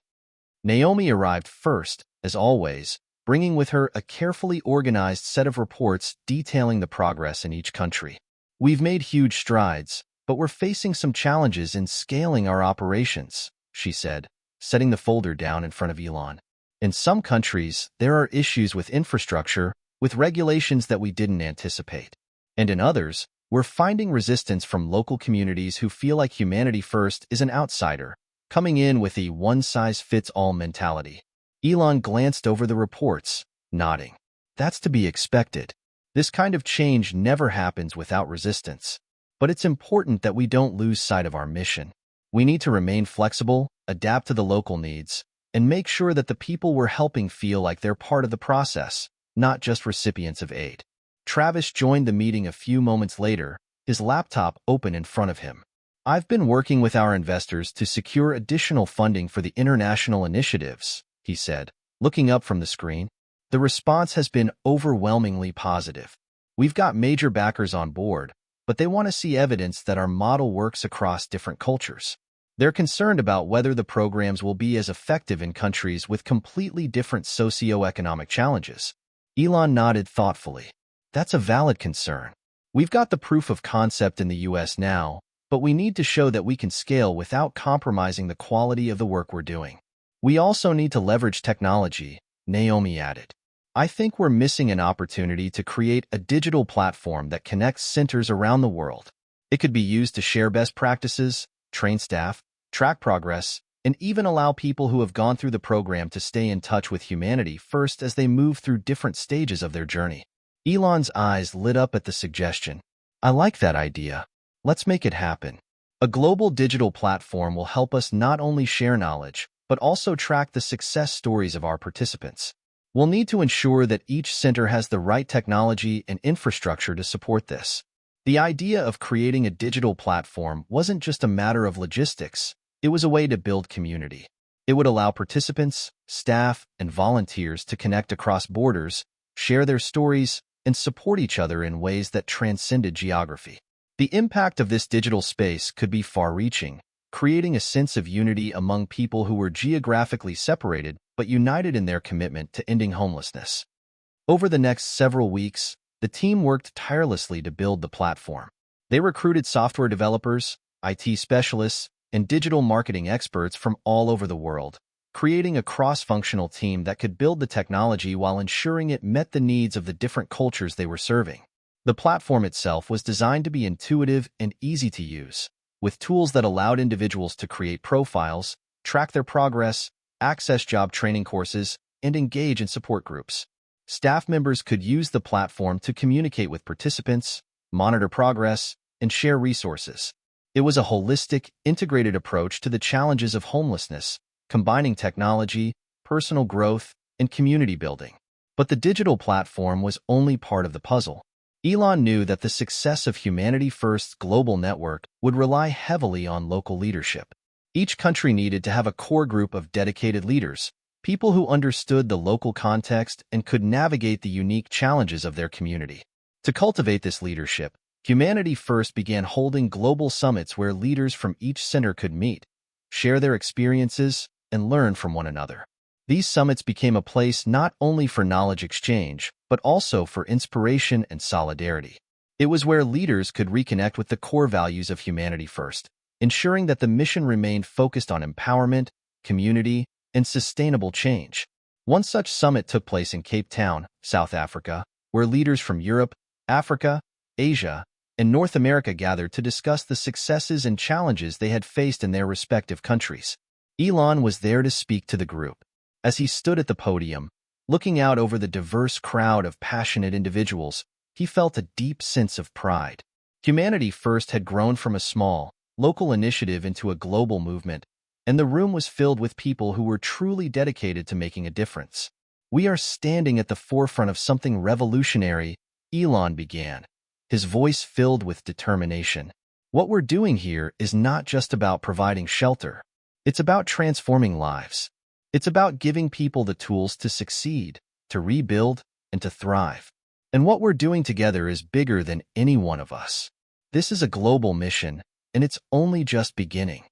Naomi arrived first, as always, bringing with her a carefully organized set of reports detailing the progress in each country. "We've made huge strides, but we're facing some challenges in scaling our operations," she said, setting the folder down in front of Elon. "In some countries, there are issues with infrastructure, with regulations that we didn't anticipate. And in others, we're finding resistance from local communities who feel like Humanity First is an outsider, coming in with a one-size-fits-all mentality." Elon glanced over the reports, nodding. "That's to be expected. This kind of change never happens without resistance. But it's important that we don't lose sight of our mission. We need to remain flexible, adapt to the local needs, and make sure that the people we're helping feel like they're part of the process, not just recipients of aid." Travis joined the meeting a few moments later, his laptop open in front of him. "I've been working with our investors to secure additional funding for the international initiatives," he said, looking up from the screen. "The response has been overwhelmingly positive. We've got major backers on board, but they want to see evidence that our model works across different cultures. They're concerned about whether the programs will be as effective in countries with completely different socioeconomic challenges." Elon nodded thoughtfully. "That's a valid concern. We've got the proof of concept in the US now, but we need to show that we can scale without compromising the quality of the work we're doing. We also need to leverage technology," Naomi added. "I think we're missing an opportunity to create a digital platform that connects centers around the world. It could be used to share best practices, train staff, track progress, and even allow people who have gone through the program to stay in touch with Humanity First as they move through different stages of their journey." Elon's eyes lit up at the suggestion. "I like that idea. Let's make it happen. A global digital platform will help us not only share knowledge, but also track the success stories of our participants. We'll need to ensure that each center has the right technology and infrastructure to support this." The idea of creating a digital platform wasn't just a matter of logistics, it was a way to build community. It would allow participants, staff, and volunteers to connect across borders, share their stories, and support each other in ways that transcended geography. The impact of this digital space could be far-reaching, creating a sense of unity among people who were geographically separated but united in their commitment to ending homelessness. Over the next several weeks, the team worked tirelessly to build the platform. They recruited software developers, IT specialists, and digital marketing experts from all over the world, creating a cross-functional team that could build the technology while ensuring it met the needs of the different cultures they were serving. The platform itself was designed to be intuitive and easy to use, with tools that allowed individuals to create profiles, track their progress, access job training courses, and engage in support groups. Staff members could use the platform to communicate with participants, monitor progress, and share resources. It was a holistic, integrated approach to the challenges of homelessness, combining technology, personal growth, and community building. But the digital platform was only part of the puzzle. Elon knew that the success of Humanity First's global network would rely heavily on local leadership. Each country needed to have a core group of dedicated leaders, people who understood the local context and could navigate the unique challenges of their community. To cultivate this leadership, Humanity First began holding global summits where leaders from each center could meet, share their experiences, and learn from one another. These summits became a place not only for knowledge exchange, but also for inspiration and solidarity. It was where leaders could reconnect with the core values of Humanity First, ensuring that the mission remained focused on empowerment, community, and sustainable change. One such summit took place in Cape Town, South Africa, where leaders from Europe, Africa, Asia, and North America gathered to discuss the successes and challenges they had faced in their respective countries. Elon was there to speak to the group. As he stood at the podium, looking out over the diverse crowd of passionate individuals, he felt a deep sense of pride. Humanity First had grown from a small, local initiative into a global movement, and the room was filled with people who were truly dedicated to making a difference. "We are standing at the forefront of something revolutionary," Elon began, his voice filled with determination. "What we're doing here is not just about providing shelter. It's about transforming lives. It's about giving people the tools to succeed, to rebuild, and to thrive. And what we're doing together is bigger than any one of us. This is a global mission, and it's only just beginning."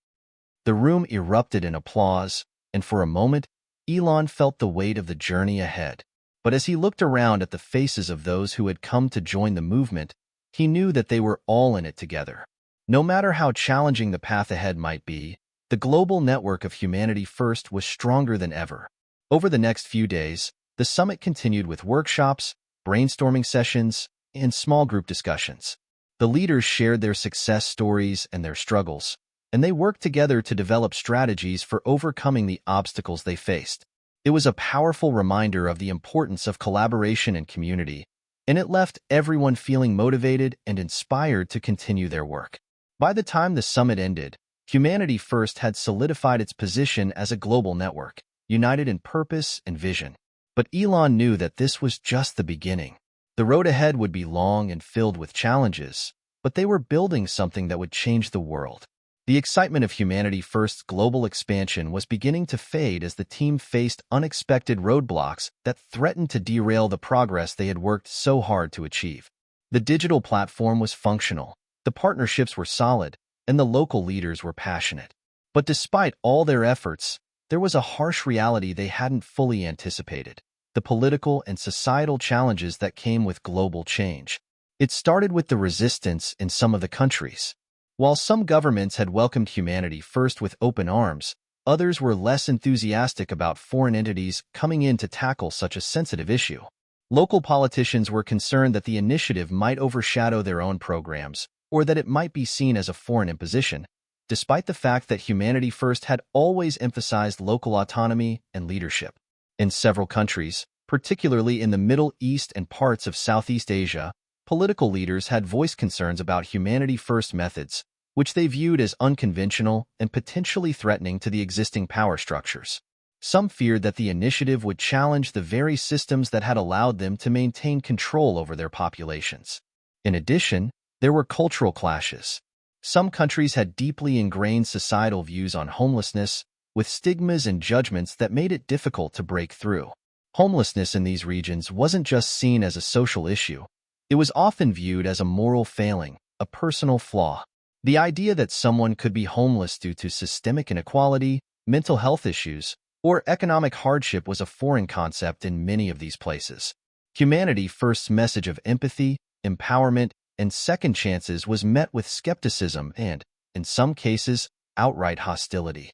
The room erupted in applause, and for a moment, Elon felt the weight of the journey ahead. But as he looked around at the faces of those who had come to join the movement, he knew that they were all in it together. No matter how challenging the path ahead might be, the global network of Humanity First was stronger than ever. Over the next few days, the summit continued with workshops, brainstorming sessions, and small group discussions. The leaders shared their success stories and their struggles, and they worked together to develop strategies for overcoming the obstacles they faced. It was a powerful reminder of the importance of collaboration and community, and it left everyone feeling motivated and inspired to continue their work. By the time the summit ended, Humanity First had solidified its position as a global network, united in purpose and vision. But Elon knew that this was just the beginning. The road ahead would be long and filled with challenges, but they were building something that would change the world. The excitement of Humanity First's global expansion was beginning to fade as the team faced unexpected roadblocks that threatened to derail the progress they had worked so hard to achieve. The digital platform was functional, the partnerships were solid, and the local leaders were passionate. But despite all their efforts, there was a harsh reality they hadn't fully anticipated: the political and societal challenges that came with global change. It started with the resistance in some of the countries. While some governments had welcomed Humanity First with open arms, others were less enthusiastic about foreign entities coming in to tackle such a sensitive issue. Local politicians were concerned that the initiative might overshadow their own programs, or that it might be seen as a foreign imposition, despite the fact that Humanity First had always emphasized local autonomy and leadership. In several countries, particularly in the Middle East and parts of Southeast Asia, political leaders had voiced concerns about Humanity First methods, which they viewed as unconventional and potentially threatening to the existing power structures. Some feared that the initiative would challenge the very systems that had allowed them to maintain control over their populations. In addition, there were cultural clashes. Some countries had deeply ingrained societal views on homelessness, with stigmas and judgments that made it difficult to break through. Homelessness in these regions wasn't just seen as a social issue. It was often viewed as a moral failing, a personal flaw. The idea that someone could be homeless due to systemic inequality, mental health issues, or economic hardship was a foreign concept in many of these places. Humanity First's message of empathy, empowerment, and second chances was met with skepticism and, in some cases, outright hostility.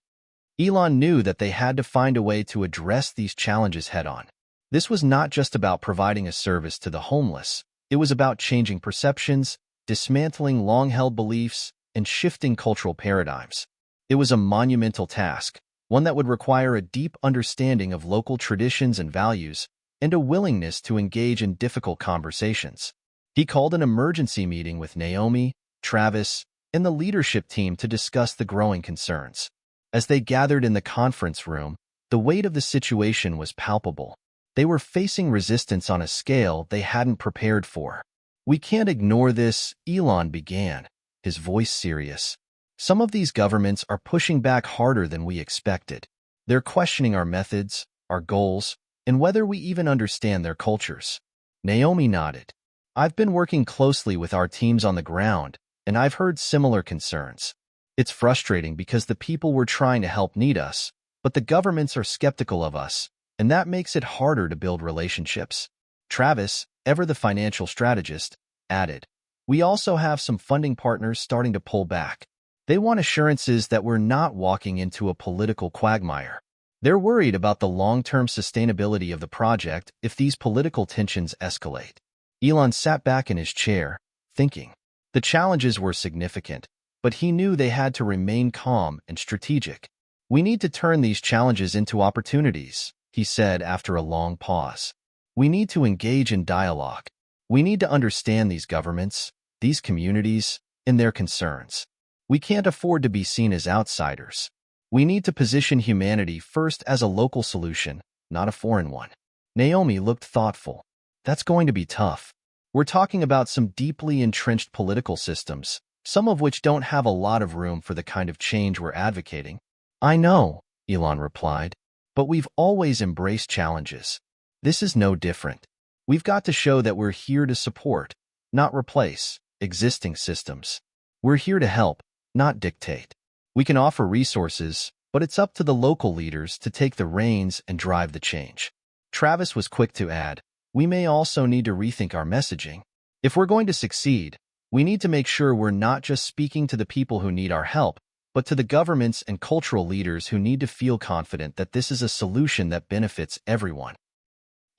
Elon knew that they had to find a way to address these challenges head-on. This was not just about providing a service to the homeless. It was about changing perceptions, dismantling long-held beliefs, and shifting cultural paradigms. It was a monumental task, one that would require a deep understanding of local traditions and values, and a willingness to engage in difficult conversations. He called an emergency meeting with Naomi, Travis, and the leadership team to discuss the growing concerns. As they gathered in the conference room, the weight of the situation was palpable. They were facing resistance on a scale they hadn't prepared for. "We can't ignore this," Elon began, his voice serious. "Some of these governments are pushing back harder than we expected. They're questioning our methods, our goals, and whether we even understand their cultures." Naomi nodded. "I've been working closely with our teams on the ground, and I've heard similar concerns. It's frustrating because the people we're trying to help need us, but the governments are skeptical of us, and that makes it harder to build relationships." Travis, ever the financial strategist, added, "We also have some funding partners starting to pull back. They want assurances that we're not walking into a political quagmire. They're worried about the long-term sustainability of the project if these political tensions escalate." Elon sat back in his chair, thinking. The challenges were significant, but he knew they had to remain calm and strategic. "We need to turn these challenges into opportunities," he said after a long pause. "We need to engage in dialogue. We need to understand these governments, these communities, and their concerns. We can't afford to be seen as outsiders. We need to position humanity first as a local solution, not a foreign one. Naomi looked thoughtful. That's going to be tough. We're talking about some deeply entrenched political systems, some of which don't have a lot of room for the kind of change we're advocating. I know, Elon replied, but we've always embraced challenges. This is no different. We've got to show that we're here to support, not replace, existing systems. We're here to help, not dictate. We can offer resources, but it's up to the local leaders to take the reins and drive the change. Travis was quick to add, we may also need to rethink our messaging. If we're going to succeed, we need to make sure we're not just speaking to the people who need our help, but to the governments and cultural leaders who need to feel confident that this is a solution that benefits everyone.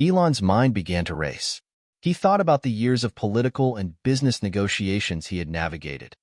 Elon's mind began to race. He thought about the years of political and business negotiations he had navigated.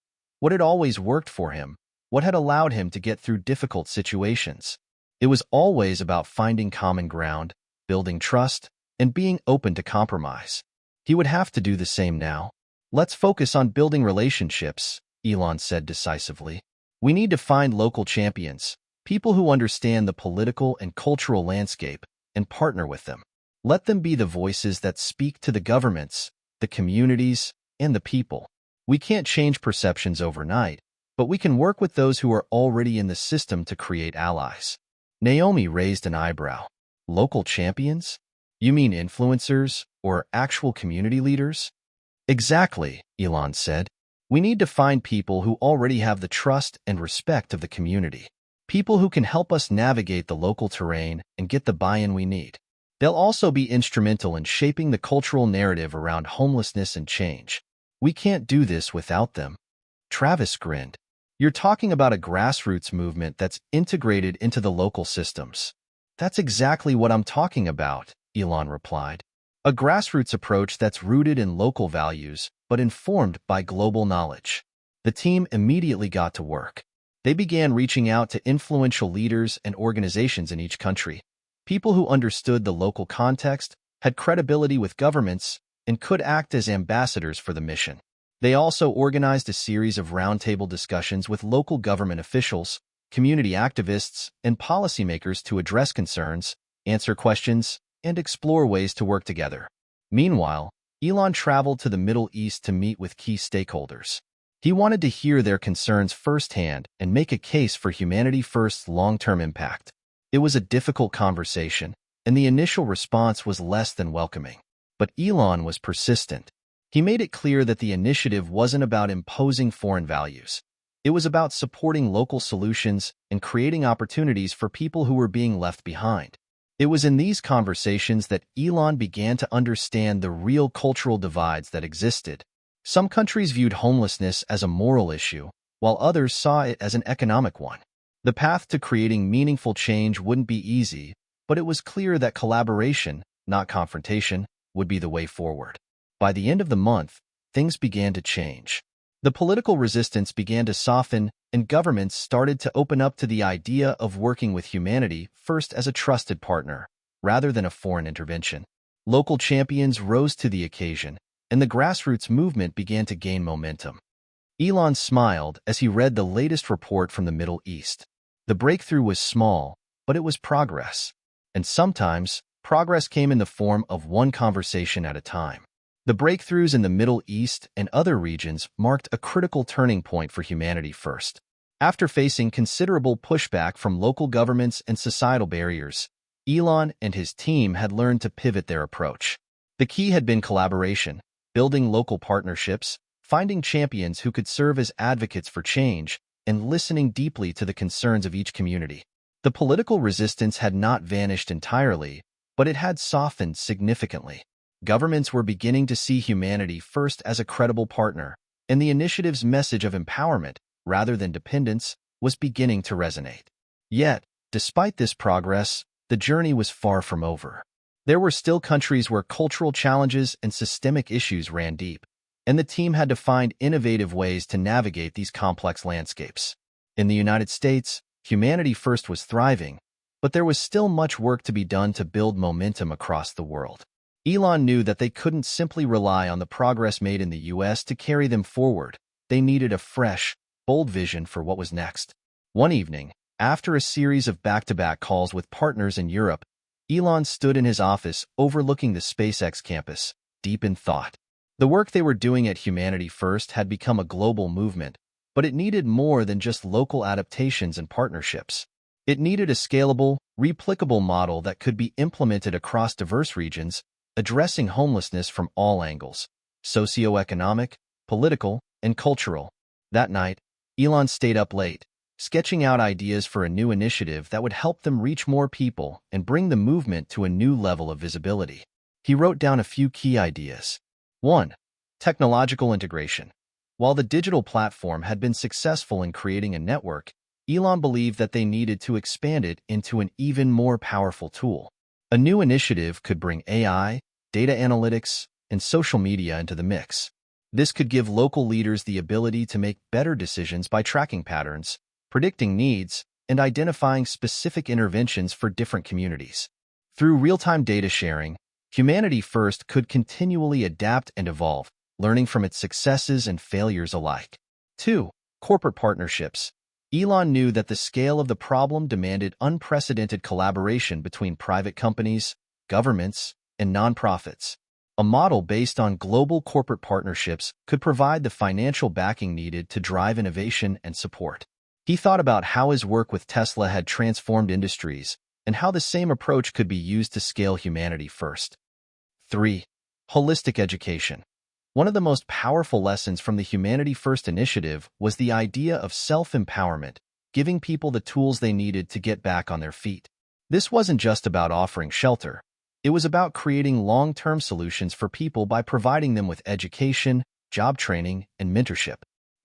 What had always worked for him, what had allowed him to get through difficult situations. It was always about finding common ground, building trust, and being open to compromise. He would have to do the same now. Let's focus on building relationships, Elon said decisively. We need to find local champions, people who understand the political and cultural landscape, and partner with them. Let them be the voices that speak to the governments, the communities, and the people. We can't change perceptions overnight, but we can work with those who are already in the system to create allies. Naomi raised an eyebrow. Local champions? You mean influencers or actual community leaders? Exactly, Elon said. We need to find people who already have the trust and respect of the community. People who can help us navigate the local terrain and get the buy-in we need. They'll also be instrumental in shaping the cultural narrative around homelessness and change. We can't do this without them. Travis grinned. You're talking about a grassroots movement that's integrated into the local systems. That's exactly what I'm talking about, Elon replied. A grassroots approach that's rooted in local values, but informed by global knowledge. The team immediately got to work. They began reaching out to influential leaders and organizations in each country, people who understood the local context, had credibility with governments, and could act as ambassadors for the mission. They also organized a series of roundtable discussions with local government officials, community activists, and policymakers to address concerns, answer questions, and explore ways to work together. Meanwhile, Elon traveled to the Middle East to meet with key stakeholders. He wanted to hear their concerns firsthand and make a case for Humanity First's long-term impact. It was a difficult conversation, and the initial response was less than welcoming. But Elon was persistent. He made it clear that the initiative wasn't about imposing foreign values. It was about supporting local solutions and creating opportunities for people who were being left behind. It was in these conversations that Elon began to understand the real cultural divides that existed. Some countries viewed homelessness as a moral issue, while others saw it as an economic one. The path to creating meaningful change wouldn't be easy, but it was clear that collaboration, not confrontation, would be the way forward. By the end of the month, things began to change. The political resistance began to soften, and governments started to open up to the idea of working with Humanity First as a trusted partner, rather than a foreign intervention. Local champions rose to the occasion, and the grassroots movement began to gain momentum. Elon smiled as he read the latest report from the Middle East. The breakthrough was small, but it was progress. And sometimes, progress came in the form of one conversation at a time. The breakthroughs in the Middle East and other regions marked a critical turning point for Humanity First. After facing considerable pushback from local governments and societal barriers, Elon and his team had learned to pivot their approach. The key had been collaboration, building local partnerships, finding champions who could serve as advocates for change, and listening deeply to the concerns of each community. The political resistance had not vanished entirely, but it had softened significantly. Governments were beginning to see Humanity First as a credible partner, and the initiative's message of empowerment, rather than dependence, was beginning to resonate. Yet, despite this progress, the journey was far from over. There were still countries where cultural challenges and systemic issues ran deep, and the team had to find innovative ways to navigate these complex landscapes. In the United States, Humanity First was thriving, but there was still much work to be done to build momentum across the world. Elon knew that they couldn't simply rely on the progress made in the US to carry them forward. They needed a fresh, bold vision for what was next. One evening, after a series of back-to-back calls with partners in Europe, Elon stood in his office overlooking the SpaceX campus, deep in thought. The work they were doing at Humanity First had become a global movement, but it needed more than just local adaptations and partnerships. It needed a scalable, replicable model that could be implemented across diverse regions, addressing homelessness from all angles: socioeconomic, political, and cultural. That night, Elon stayed up late, sketching out ideas for a new initiative that would help them reach more people and bring the movement to a new level of visibility. He wrote down a few key ideas. 1. Technological integration. While the digital platform had been successful in creating a network, Elon believed that they needed to expand it into an even more powerful tool. A new initiative could bring AI, data analytics, and social media into the mix. This could give local leaders the ability to make better decisions by tracking patterns, predicting needs, and identifying specific interventions for different communities. Through real-time data sharing, Humanity First could continually adapt and evolve, learning from its successes and failures alike. 2. Corporate partnerships. Elon knew that the scale of the problem demanded unprecedented collaboration between private companies, governments, and nonprofits. A model based on global corporate partnerships could provide the financial backing needed to drive innovation and support. He thought about how his work with Tesla had transformed industries and how the same approach could be used to scale Humanity First. 3. Holistic education. One of the most powerful lessons from the Humanity First initiative was the idea of self-empowerment, giving people the tools they needed to get back on their feet. This wasn't just about offering shelter. It was about creating long-term solutions for people by providing them with education, job training, and mentorship.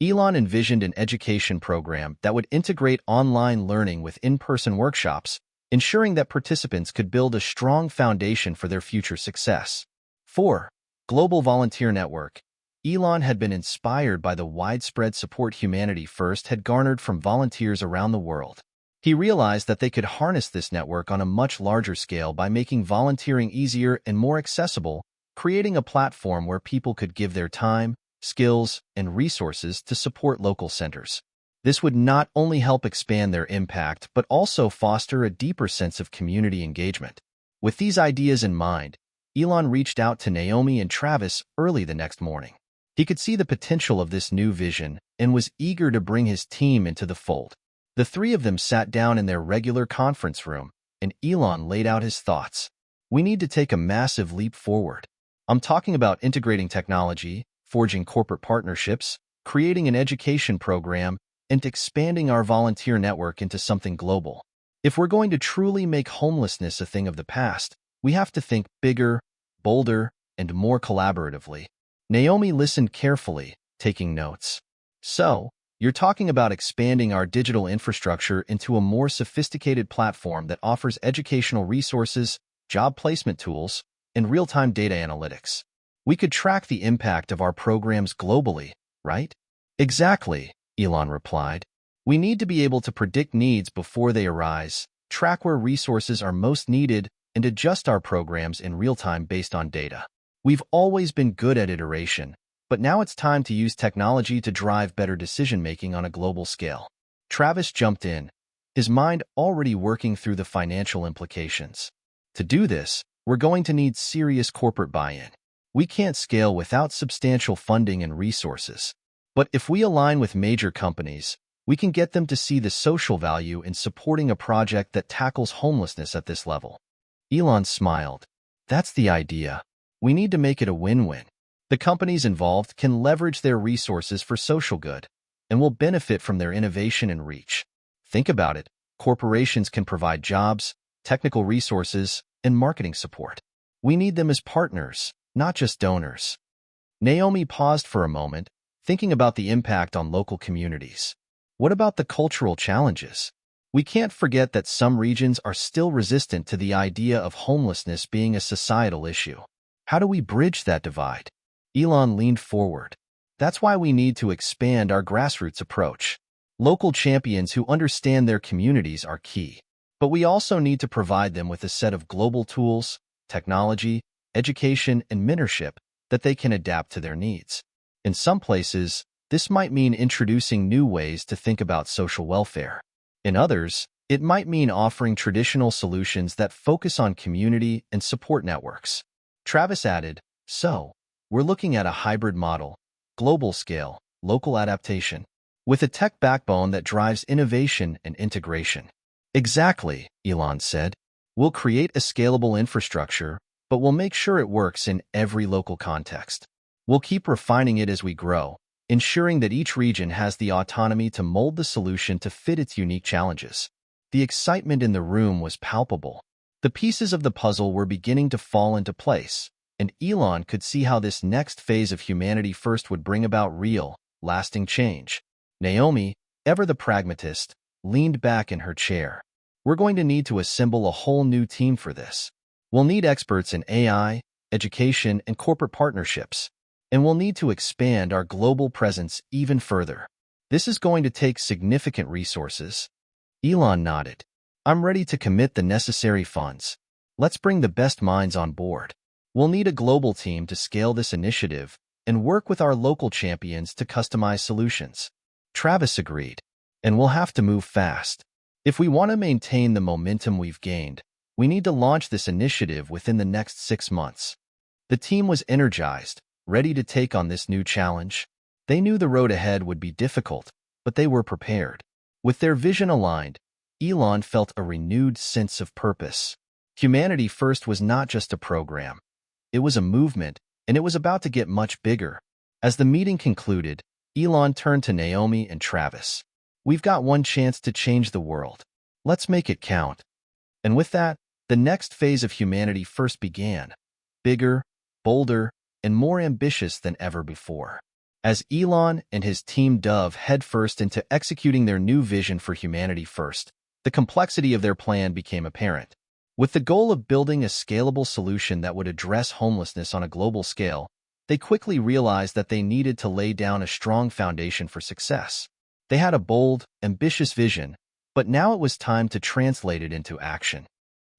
Elon envisioned an education program that would integrate online learning with in-person workshops, ensuring that participants could build a strong foundation for their future success. 4. Global volunteer network. Elon had been inspired by the widespread support Humanity First had garnered from volunteers around the world. He realized that they could harness this network on a much larger scale by making volunteering easier and more accessible, creating a platform where people could give their time, skills, and resources to support local centers. This would not only help expand their impact, but also foster a deeper sense of community engagement. With these ideas in mind, Elon reached out to Naomi and Travis early the next morning. He could see the potential of this new vision and was eager to bring his team into the fold. The three of them sat down in their regular conference room, and Elon laid out his thoughts. We need to take a massive leap forward. I'm talking about integrating technology, forging corporate partnerships, creating an education program, and expanding our volunteer network into something global. If we're going to truly make homelessness a thing of the past, we have to think bigger, bolder, and more collaboratively. Naomi listened carefully, taking notes. So, you're talking about expanding our digital infrastructure into a more sophisticated platform that offers educational resources, job placement tools, and real-time data analytics. We could track the impact of our programs globally, right? Exactly, Elon replied. We need to be able to predict needs before they arise, track where resources are most needed, and adjust our programs in real time based on data. We've always been good at iteration, but now it's time to use technology to drive better decision-making on a global scale. Travis jumped in, his mind already working through the financial implications. To do this, we're going to need serious corporate buy-in. We can't scale without substantial funding and resources. But if we align with major companies, we can get them to see the social value in supporting a project that tackles homelessness at this level. Elon smiled. That's the idea. We need to make it a win-win. The companies involved can leverage their resources for social good, and will benefit from their innovation and reach. Think about it. Corporations can provide jobs, technical resources, and marketing support. We need them as partners, not just donors. Naomi paused for a moment, thinking about the impact on local communities. What about the cultural challenges? We can't forget that some regions are still resistant to the idea of homelessness being a societal issue. How do we bridge that divide? Elon leaned forward. That's why we need to expand our grassroots approach. Local champions who understand their communities are key. But we also need to provide them with a set of global tools, technology, education, and mentorship that they can adapt to their needs. In some places, this might mean introducing new ways to think about social welfare. In others, it might mean offering traditional solutions that focus on community and support networks. Travis added, "So, we're looking at a hybrid model, global scale, local adaptation, with a tech backbone that drives innovation and integration." Exactly, Elon said. "We'll create a scalable infrastructure, but we'll make sure it works in every local context. We'll keep refining it as we grow, ensuring that each region has the autonomy to mold the solution to fit its unique challenges." The excitement in the room was palpable. The pieces of the puzzle were beginning to fall into place, and Elon could see how this next phase of Humanity First would bring about real, lasting change. Naomi, ever the pragmatist, leaned back in her chair. "We're going to need to assemble a whole new team for this. We'll need experts in AI, education, and corporate partnerships, and we'll need to expand our global presence even further. This is going to take significant resources." Elon nodded. "I'm ready to commit the necessary funds. Let's bring the best minds on board. We'll need a global team to scale this initiative and work with our local champions to customize solutions." Travis agreed. "And we'll have to move fast. If we want to maintain the momentum we've gained, we need to launch this initiative within the next 6 months." The team was energized, ready to take on this new challenge. They knew the road ahead would be difficult, but they were prepared. With their vision aligned, Elon felt a renewed sense of purpose. Humanity First was not just a program. It was a movement, and it was about to get much bigger. As the meeting concluded, Elon turned to Naomi and Travis. "We've got one chance to change the world. Let's make it count." And with that, the next phase of Humanity First began, bigger, bolder, and more ambitious than ever before. As Elon and his team dove headfirst into executing their new vision for Humanity First, the complexity of their plan became apparent. With the goal of building a scalable solution that would address homelessness on a global scale, they quickly realized that they needed to lay down a strong foundation for success. They had a bold, ambitious vision, but now it was time to translate it into action.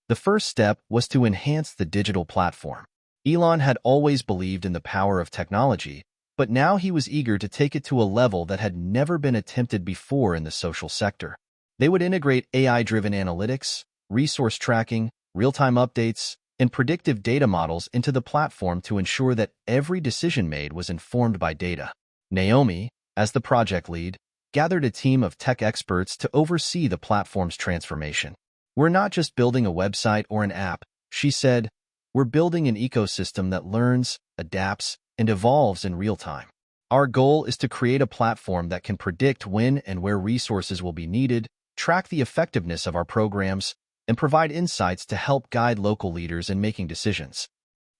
The first step was to enhance the digital platform. Elon had always believed in the power of technology, but now he was eager to take it to a level that had never been attempted before in the social sector. They would integrate AI-driven analytics, resource tracking, real-time updates, and predictive data models into the platform to ensure that every decision made was informed by data. Naomi, as the project lead, gathered a team of tech experts to oversee the platform's transformation. "We're not just building a website or an app," she said. "We're building an ecosystem that learns, adapts, and evolves in real time. Our goal is to create a platform that can predict when and where resources will be needed, track the effectiveness of our programs, and provide insights to help guide local leaders in making decisions."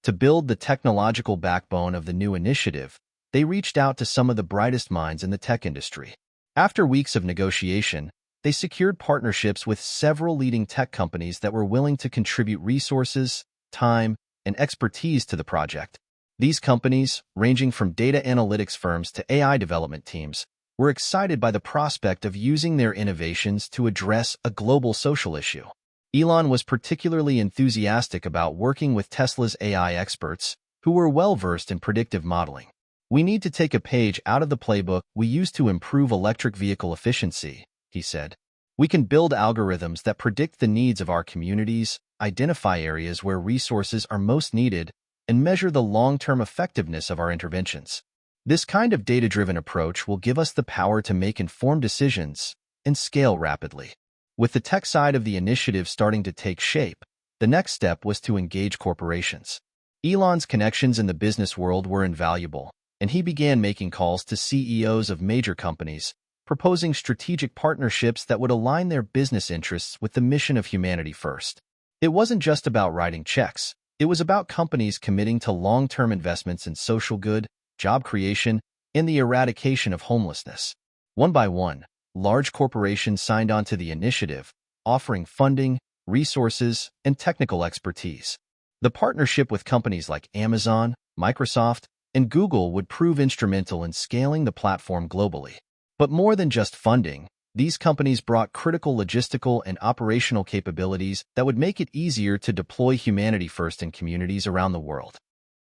To build the technological backbone of the new initiative, they reached out to some of the brightest minds in the tech industry. After weeks of negotiation, they secured partnerships with several leading tech companies that were willing to contribute resources, time, and expertise to the project. These companies, ranging from data analytics firms to AI development teams, were excited by the prospect of using their innovations to address a global social issue. Elon was particularly enthusiastic about working with Tesla's AI experts, who were well-versed in predictive modeling. "We need to take a page out of the playbook we used to improve electric vehicle efficiency," he said. "We can build algorithms that predict the needs of our communities, identify areas where resources are most needed, and measure the long-term effectiveness of our interventions. This kind of data-driven approach will give us the power to make informed decisions and scale rapidly." With the tech side of the initiative starting to take shape, the next step was to engage corporations. Elon's connections in the business world were invaluable, and he began making calls to CEOs of major companies, proposing strategic partnerships that would align their business interests with the mission of Humanity First. It wasn't just about writing checks. It was about companies committing to long-term investments in social good, job creation, and the eradication of homelessness. One by one, large corporations signed on to the initiative, offering funding, resources, and technical expertise. The partnership with companies like Amazon, Microsoft, and Google would prove instrumental in scaling the platform globally. But more than just funding, These companies brought critical logistical and operational capabilities that would make it easier to deploy humanity first in communities around the world.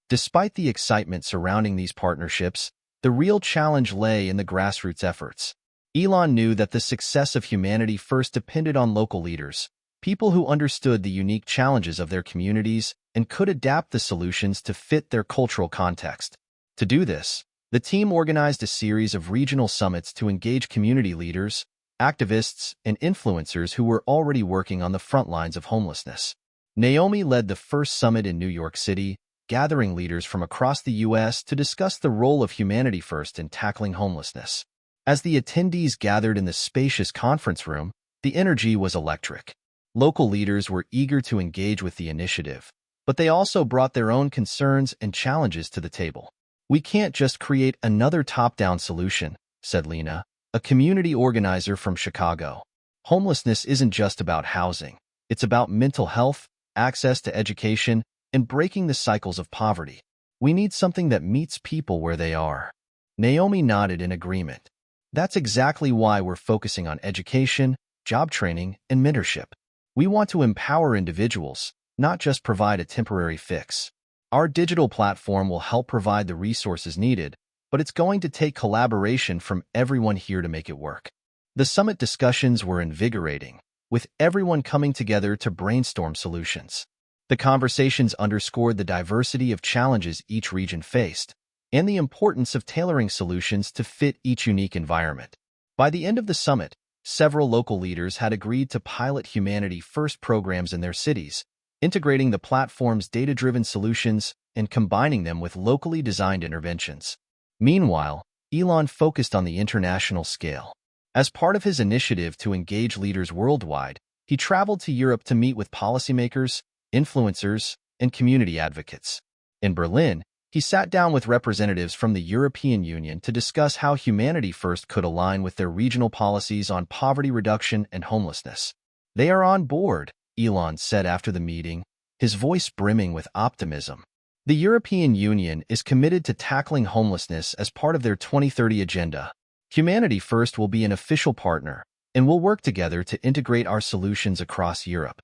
Despite the excitement surrounding these partnerships, the real challenge lay in the grassroots efforts. Elon knew that the success of humanity first depended on local leaders, people who understood the unique challenges of their communities and could adapt the solutions to fit their cultural context. To do this, the team organized a series of regional summits to engage community leaders, activists, and influencers who were already working on the front lines of homelessness. Naomi led the first summit in New York City, gathering leaders from across the U.S. to discuss the role of humanity first in tackling homelessness. As the attendees gathered in the spacious conference room, the energy was electric. Local leaders were eager to engage with the initiative, but they also brought their own concerns and challenges to the table. "We can't just create another top-down solution," said Lena, a community organizer from Chicago. "Homelessness isn't just about housing. It's about mental health, access to education, and breaking the cycles of poverty. We need something that meets people where they are." Naomi nodded in agreement. "That's exactly why we're focusing on education, job training, and mentorship. We want to empower individuals, not just provide a temporary fix. Our digital platform will help provide the resources needed, but it's going to take collaboration from everyone here to make it work." The summit discussions were invigorating, with everyone coming together to brainstorm solutions. The conversations underscored the diversity of challenges each region faced, and the importance of tailoring solutions to fit each unique environment. By the end of the summit, several local leaders had agreed to pilot Humanity First programs in their cities, integrating the platform's data-driven solutions and combining them with locally designed interventions. Meanwhile, Elon focused on the international scale. As part of his initiative to engage leaders worldwide, he traveled to Europe to meet with policymakers, influencers, and community advocates. In Berlin, he sat down with representatives from the European Union to discuss how Humanity First could align with their regional policies on poverty reduction and homelessness. "They are on board," Elon said after the meeting, his voice brimming with optimism. "The European Union is committed to tackling homelessness as part of their 2030 agenda. Humanity First will be an official partner, and we'll work together to integrate our solutions across Europe."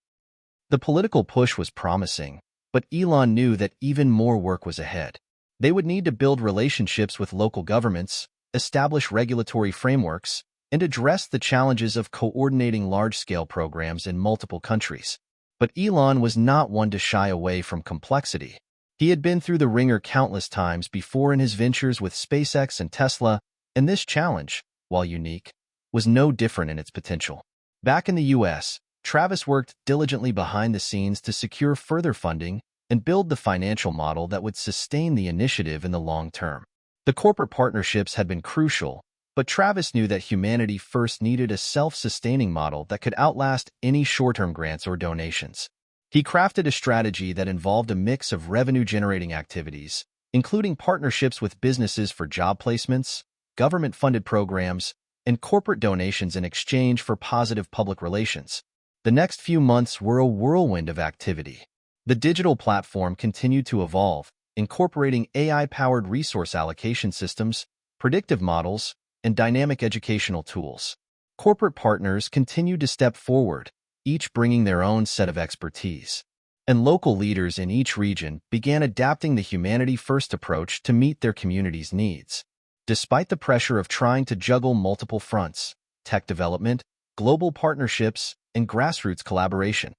The political push was promising, but Elon knew that even more work was ahead. They would need to build relationships with local governments, establish regulatory frameworks, and address the challenges of coordinating large-scale programs in multiple countries. But Elon was not one to shy away from complexity. He had been through the ringer countless times before in his ventures with SpaceX and Tesla, and this challenge, while unique, was no different in its potential. Back in the U.S., Travis worked diligently behind the scenes to secure further funding and build the financial model that would sustain the initiative in the long term. The corporate partnerships had been crucial, but Travis knew that Humanity First needed a self-sustaining model that could outlast any short-term grants or donations. He crafted a strategy that involved a mix of revenue-generating activities, including partnerships with businesses for job placements, government-funded programs, and corporate donations in exchange for positive public relations. The next few months were a whirlwind of activity. The digital platform continued to evolve, incorporating AI-powered resource allocation systems, predictive models, and dynamic educational tools. Corporate partners continued to step forward, each bringing their own set of expertise. And local leaders in each region began adapting the Humanity First approach to meet their community's needs. Despite the pressure of trying to juggle multiple fronts, tech development, global partnerships, and grassroots collaboration,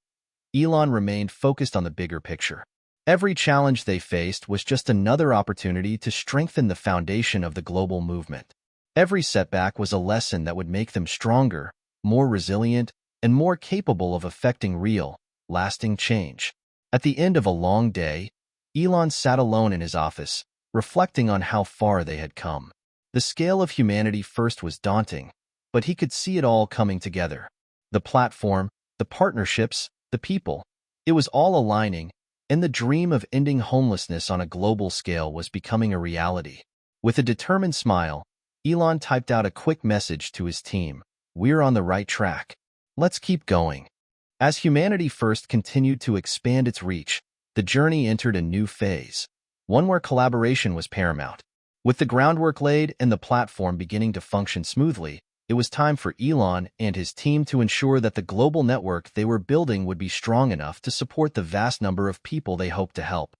Elon remained focused on the bigger picture. Every challenge they faced was just another opportunity to strengthen the foundation of the global movement. Every setback was a lesson that would make them stronger, more resilient, and more capable of effecting real, lasting change. At the end of a long day, Elon sat alone in his office, reflecting on how far they had come. The scale of Humanity First was daunting, but he could see it all coming together. The platform, the partnerships, the people. It was all aligning, and the dream of ending homelessness on a global scale was becoming a reality. With a determined smile, Elon typed out a quick message to his team. "We're on the right track. Let's keep going." As Humanity First continued to expand its reach, the journey entered a new phase, one where collaboration was paramount. With the groundwork laid and the platform beginning to function smoothly, It was time for Elon and his team to ensure that the global network they were building would be strong enough to support the vast number of people they hoped to help.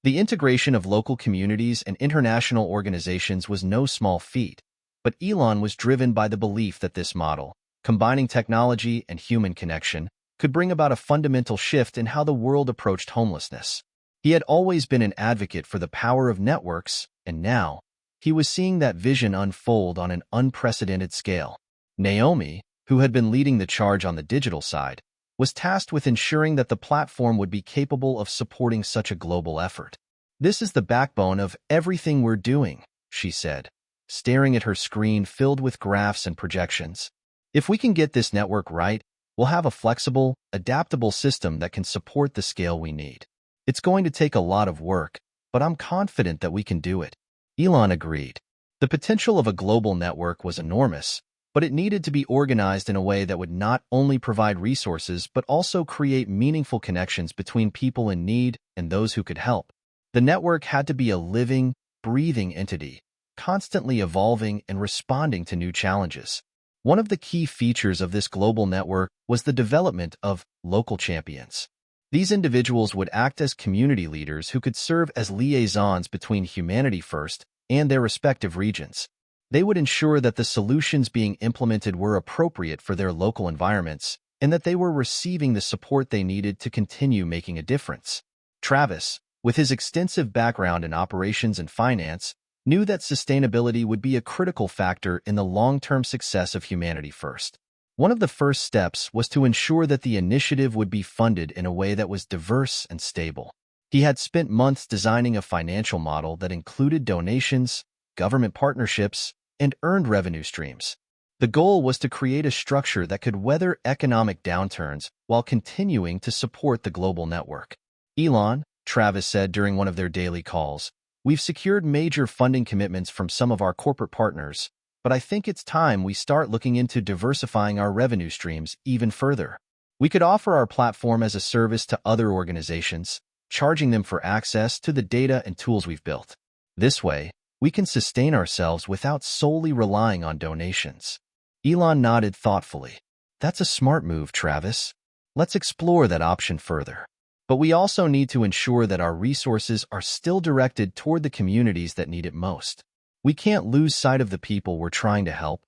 The integration of local communities and international organizations was no small feat, but Elon was driven by the belief that this model, combining technology and human connection, could bring about a fundamental shift in how the world approached homelessness. He had always been an advocate for the power of networks, and now, he was seeing that vision unfold on an unprecedented scale. Naomi, who had been leading the charge on the digital side, was tasked with ensuring that the platform would be capable of supporting such a global effort. "This is the backbone of everything we're doing," she said, staring at her screen filled with graphs and projections. "If we can get this network right, we'll have a flexible, adaptable system that can support the scale we need. It's going to take a lot of work, but I'm confident that we can do it." Elon agreed. The potential of a global network was enormous, but it needed to be organized in a way that would not only provide resources but also create meaningful connections between people in need and those who could help. The network had to be a living, breathing entity, constantly evolving and responding to new challenges. One of the key features of this global network was the development of local champions. These individuals would act as community leaders who could serve as liaisons between humanity first and their respective regions. They would ensure that the solutions being implemented were appropriate for their local environments and that they were receiving the support they needed to continue making a difference. Travis, with his extensive background in operations and finance, knew that sustainability would be a critical factor in the long-term success of Humanity First. One of the first steps was to ensure that the initiative would be funded in a way that was diverse and stable. He had spent months designing a financial model that included donations, government partnerships, and earned revenue streams. The goal was to create a structure that could weather economic downturns while continuing to support the global network. "Elon," Travis said during one of their daily calls, "we've secured major funding commitments from some of our corporate partners, but I think it's time we start looking into diversifying our revenue streams even further. We could offer our platform as a service to other organizations, charging them for access to the data and tools we've built. This way, we can sustain ourselves without solely relying on donations." Elon nodded thoughtfully. "That's a smart move, Travis. Let's explore that option further. But we also need to ensure that our resources are still directed toward the communities that need it most. We can't lose sight of the people we're trying to help."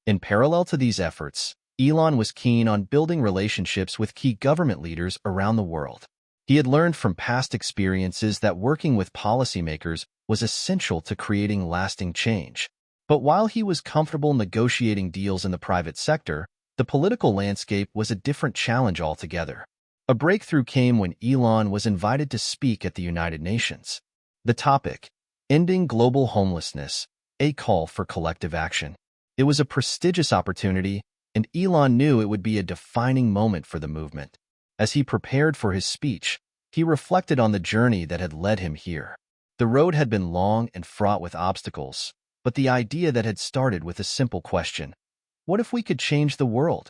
In parallel to these efforts, Elon was keen on building relationships with key government leaders around the world. He had learned from past experiences that working with policymakers was essential to creating lasting change. But while he was comfortable negotiating deals in the private sector, the political landscape was a different challenge altogether. A breakthrough came when Elon was invited to speak at the United Nations. The topic: Ending Global Homelessness, a Call for Collective Action. It was a prestigious opportunity, and Elon knew it would be a defining moment for the movement. As he prepared for his speech, he reflected on the journey that had led him here. The road had been long and fraught with obstacles, but the idea that had started with a simple question, "What if we could change the world?"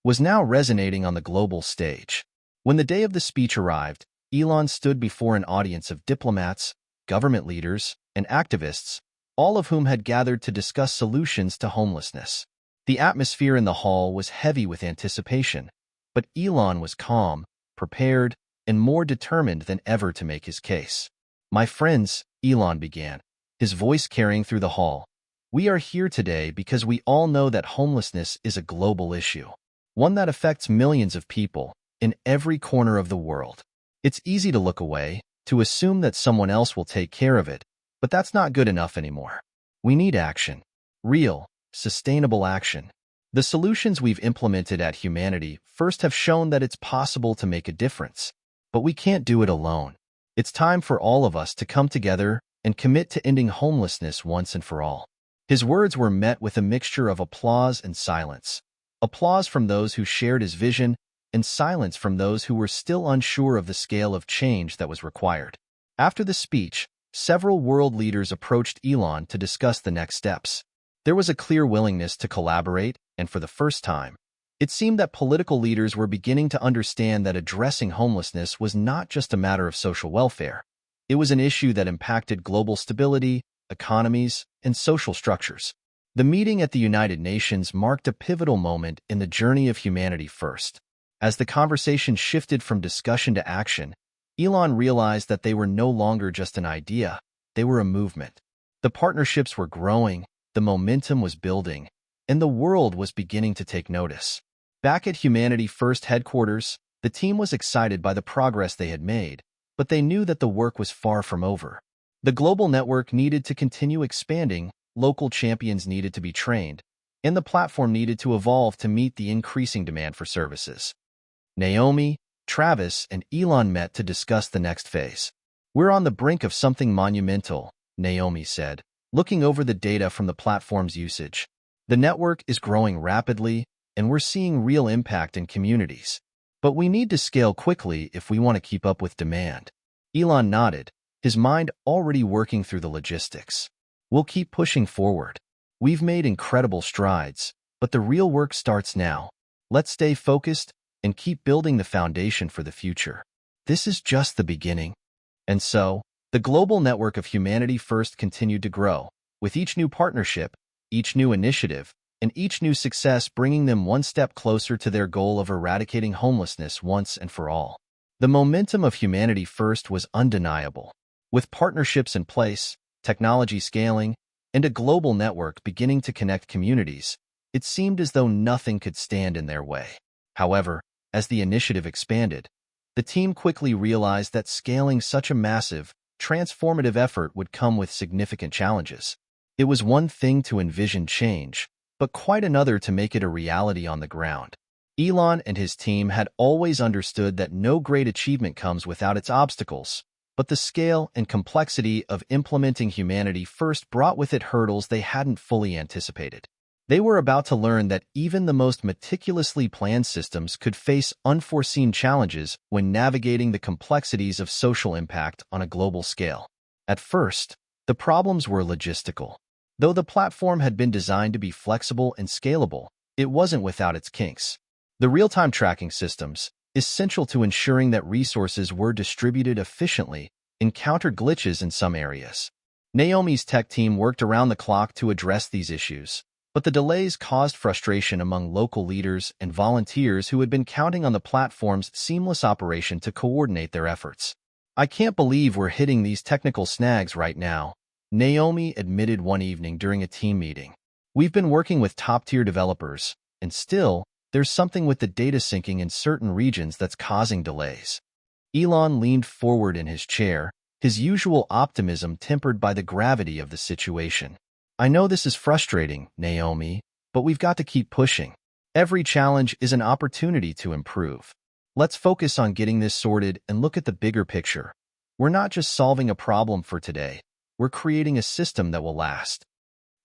was now resonating on the global stage. When the day of the speech arrived, Elon stood before an audience of diplomats, government leaders, and activists, all of whom had gathered to discuss solutions to homelessness. The atmosphere in the hall was heavy with anticipation, but Elon was calm, prepared, and more determined than ever to make his case. "My friends," Elon began, his voice carrying through the hall, "we are here today because we all know that homelessness is a global issue, one that affects millions of people in every corner of the world. It's easy to look away, to assume that someone else will take care of it, but that's not good enough anymore. We need action. Real, sustainable action. The solutions we've implemented at Humanity First have shown that it's possible to make a difference, but we can't do it alone. It's time for all of us to come together and commit to ending homelessness once and for all." His words were met with a mixture of applause and silence. Applause from those who shared his vision, and silence from those who were still unsure of the scale of change that was required. After the speech, several world leaders approached Elon to discuss the next steps. There was a clear willingness to collaborate, and for the first time, it seemed that political leaders were beginning to understand that addressing homelessness was not just a matter of social welfare. It was an issue that impacted global stability, economies, and social structures. The meeting at the United Nations marked a pivotal moment in the journey of humanity first. As the conversation shifted from discussion to action, Elon realized that they were no longer just an idea, they were a movement. The partnerships were growing, the momentum was building, and the world was beginning to take notice. Back at Humanity First headquarters, the team was excited by the progress they had made, but they knew that the work was far from over. The global network needed to continue expanding, local champions needed to be trained, and the platform needed to evolve to meet the increasing demand for services. Naomi, Travis, and Elon met to discuss the next phase. "We're on the brink of something monumental," Naomi said, looking over the data from the platform's usage. "The network is growing rapidly, and we're seeing real impact in communities. But we need to scale quickly if we want to keep up with demand." Elon nodded, his mind already working through the logistics. "We'll keep pushing forward. We've made incredible strides, but the real work starts now. Let's stay focused and keep building the foundation for the future. This is just the beginning." And so, the global network of Humanity First continued to grow, with each new partnership, each new initiative, and each new success bringing them one step closer to their goal of eradicating homelessness once and for all. The momentum of Humanity First was undeniable. With partnerships in place, technology scaling, and a global network beginning to connect communities, it seemed as though nothing could stand in their way. However, as the initiative expanded, the team quickly realized that scaling such a massive, transformative effort would come with significant challenges. It was one thing to envision change, but quite another to make it a reality on the ground. Elon and his team had always understood that no great achievement comes without its obstacles, but the scale and complexity of implementing Humanity First brought with it hurdles they hadn't fully anticipated. They were about to learn that even the most meticulously planned systems could face unforeseen challenges when navigating the complexities of social impact on a global scale. At first, the problems were logistical. Though the platform had been designed to be flexible and scalable, it wasn't without its kinks. The real-time tracking systems, essential to ensuring that resources were distributed efficiently, encountered glitches in some areas. Naomi's tech team worked around the clock to address these issues, but the delays caused frustration among local leaders and volunteers who had been counting on the platform's seamless operation to coordinate their efforts. "I can't believe we're hitting these technical snags right now," Naomi admitted one evening during a team meeting. "We've been working with top-tier developers, and still, there's something with the data syncing in certain regions that's causing delays." Elon leaned forward in his chair, his usual optimism tempered by the gravity of the situation. "I know this is frustrating, Naomi, but we've got to keep pushing. Every challenge is an opportunity to improve. Let's focus on getting this sorted and look at the bigger picture. We're not just solving a problem for today. We're creating a system that will last."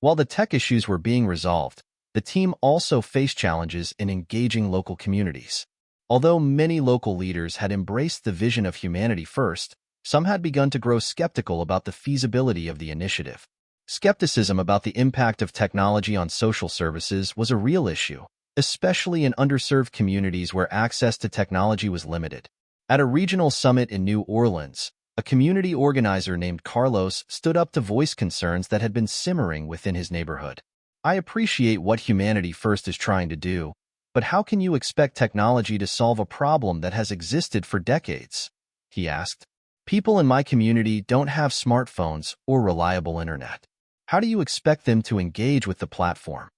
While the tech issues were being resolved, the team also faced challenges in engaging local communities. Although many local leaders had embraced the vision of Humanity First, some had begun to grow skeptical about the feasibility of the initiative. Skepticism about the impact of technology on social services was a real issue, especially in underserved communities where access to technology was limited. At a regional summit in New Orleans, a community organizer named Carlos stood up to voice concerns that had been simmering within his neighborhood. "I appreciate what Humanity First is trying to do, but how can you expect technology to solve a problem that has existed for decades?" he asked. "People in my community don't have smartphones or reliable internet. How do you expect them to engage with the platform?"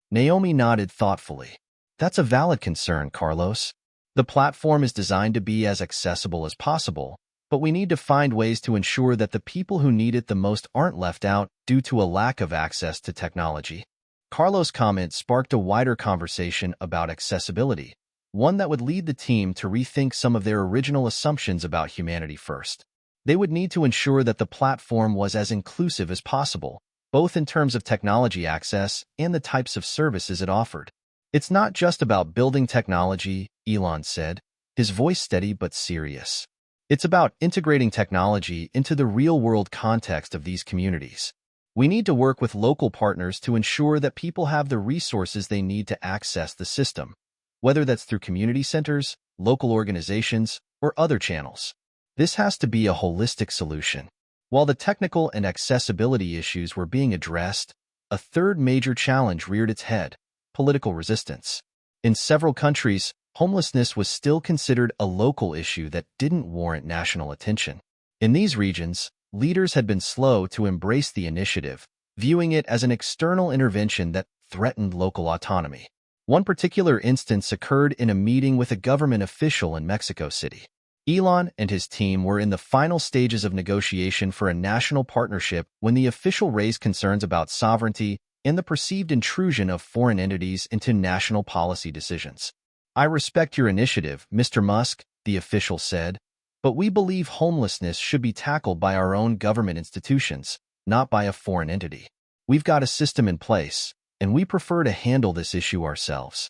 Naomi nodded thoughtfully. "That's a valid concern, Carlos. The platform is designed to be as accessible as possible, but we need to find ways to ensure that the people who need it the most aren't left out due to a lack of access to technology." Carlos' comment sparked a wider conversation about accessibility, one that would lead the team to rethink some of their original assumptions about Humanity First. They would need to ensure that the platform was as inclusive as possible, both in terms of technology access and the types of services it offered. "It's not just about building technology," Elon said, his voice steady but serious. "It's about integrating technology into the real-world context of these communities. We need to work with local partners to ensure that people have the resources they need to access the system, whether that's through community centers, local organizations, or other channels. This has to be a holistic solution." While the technical and accessibility issues were being addressed, a third major challenge reared its head: political resistance. In several countries, homelessness was still considered a local issue that didn't warrant national attention. In these regions, leaders had been slow to embrace the initiative, viewing it as an external intervention that threatened local autonomy. One particular instance occurred in a meeting with a government official in Mexico City. Elon and his team were in the final stages of negotiation for a national partnership when the official raised concerns about sovereignty and the perceived intrusion of foreign entities into national policy decisions. "I respect your initiative, Mr. Musk," the official said, "but we believe homelessness should be tackled by our own government institutions, not by a foreign entity. We've got a system in place, and we prefer to handle this issue ourselves."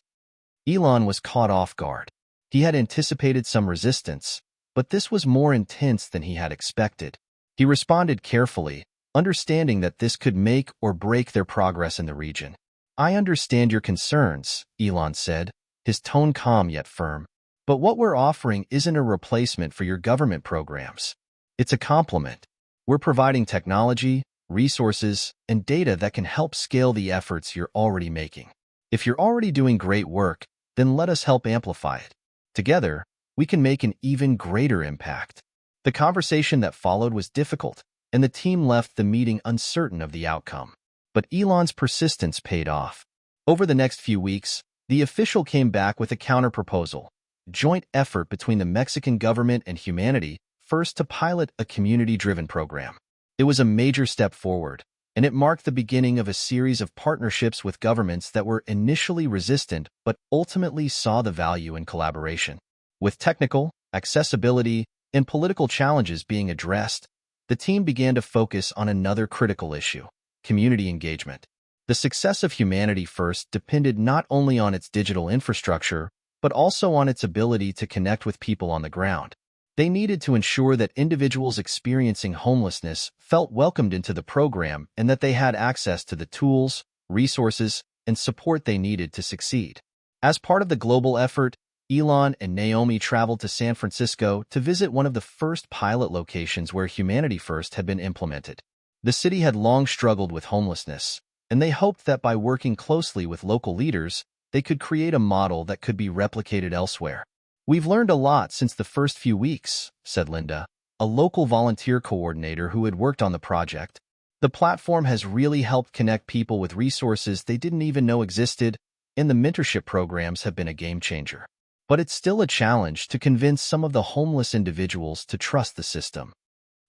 Elon was caught off guard. He had anticipated some resistance, but this was more intense than he had expected. He responded carefully, understanding that this could make or break their progress in the region. "I understand your concerns," Elon said, his tone calm yet firm. "But what we're offering isn't a replacement for your government programs. It's a complement. We're providing technology, resources, and data that can help scale the efforts you're already making. If you're already doing great work, then let us help amplify it. Together, we can make an even greater impact." The conversation that followed was difficult, and the team left the meeting uncertain of the outcome. But Elon's persistence paid off. Over the next few weeks, the official came back with a counterproposal: joint effort between the Mexican government and humanity first to pilot a community-driven program. It was a major step forward, and it marked the beginning of a series of partnerships with governments that were initially resistant but ultimately saw the value in collaboration. With technical, accessibility, and political challenges being addressed, the team began to focus on another critical issue: community engagement. The success of Humanity First depended not only on its digital infrastructure, but also on its ability to connect with people on the ground. They needed to ensure that individuals experiencing homelessness felt welcomed into the program and that they had access to the tools, resources, and support they needed to succeed. As part of the global effort, Elon and Naomi traveled to San Francisco to visit one of the first pilot locations where Humanity First had been implemented. The city had long struggled with homelessness, and they hoped that by working closely with local leaders, they could create a model that could be replicated elsewhere. "We've learned a lot since the first few weeks," said Linda, a local volunteer coordinator who had worked on the project. "The platform has really helped connect people with resources they didn't even know existed, and the mentorship programs have been a game changer. But it's still a challenge to convince some of the homeless individuals to trust the system."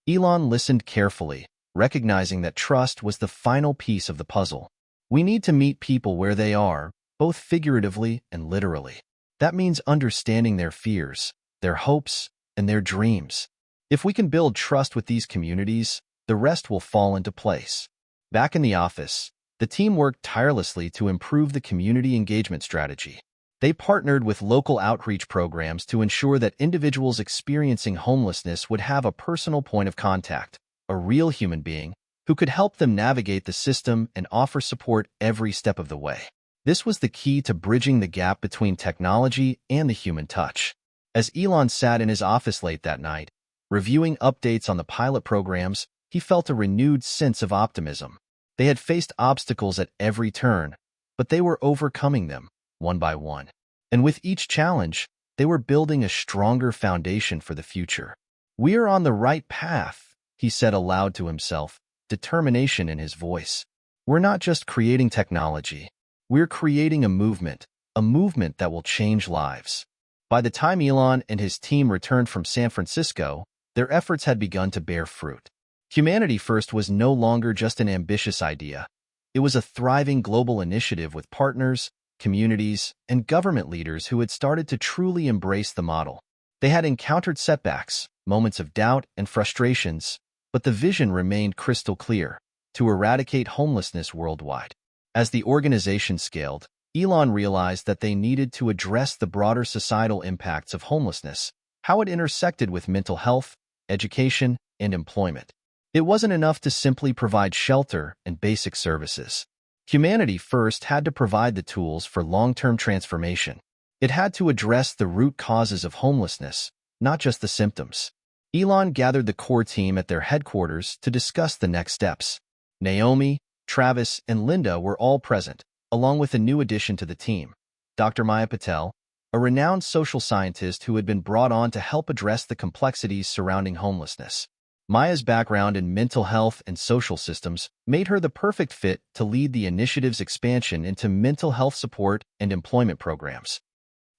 Elon listened carefully, recognizing that trust was the final piece of the puzzle. "We need to meet people where they are, both figuratively and literally. That means understanding their fears, their hopes, and their dreams. If we can build trust with these communities, the rest will fall into place." Back in the office, the team worked tirelessly to improve the community engagement strategy. They partnered with local outreach programs to ensure that individuals experiencing homelessness would have a personal point of contact, a real human being, who could help them navigate the system and offer support every step of the way. This was the key to bridging the gap between technology and the human touch. As Elon sat in his office late that night, reviewing updates on the pilot programs, he felt a renewed sense of optimism. They had faced obstacles at every turn, but they were overcoming them, one by one. And with each challenge, they were building a stronger foundation for the future. "We are on the right path," he said aloud to himself, determination in his voice. "We're not just creating technology. We're creating a movement that will change lives." By the time Elon and his team returned from San Francisco, their efforts had begun to bear fruit. Humanity First was no longer just an ambitious idea. It was a thriving global initiative with partners, communities, and government leaders who had started to truly embrace the model. They had encountered setbacks, moments of doubt, and frustrations, but the vision remained crystal clear: to eradicate homelessness worldwide. As the organization scaled, Elon realized that they needed to address the broader societal impacts of homelessness, how it intersected with mental health, education, and employment. It wasn't enough to simply provide shelter and basic services. Humanity First had to provide the tools for long-term transformation. It had to address the root causes of homelessness, not just the symptoms. Elon gathered the core team at their headquarters to discuss the next steps. Naomi, Travis, and Linda were all present, along with a new addition to the team, Dr. Maya Patel, a renowned social scientist who had been brought on to help address the complexities surrounding homelessness. Maya's background in mental health and social systems made her the perfect fit to lead the initiative's expansion into mental health support and employment programs.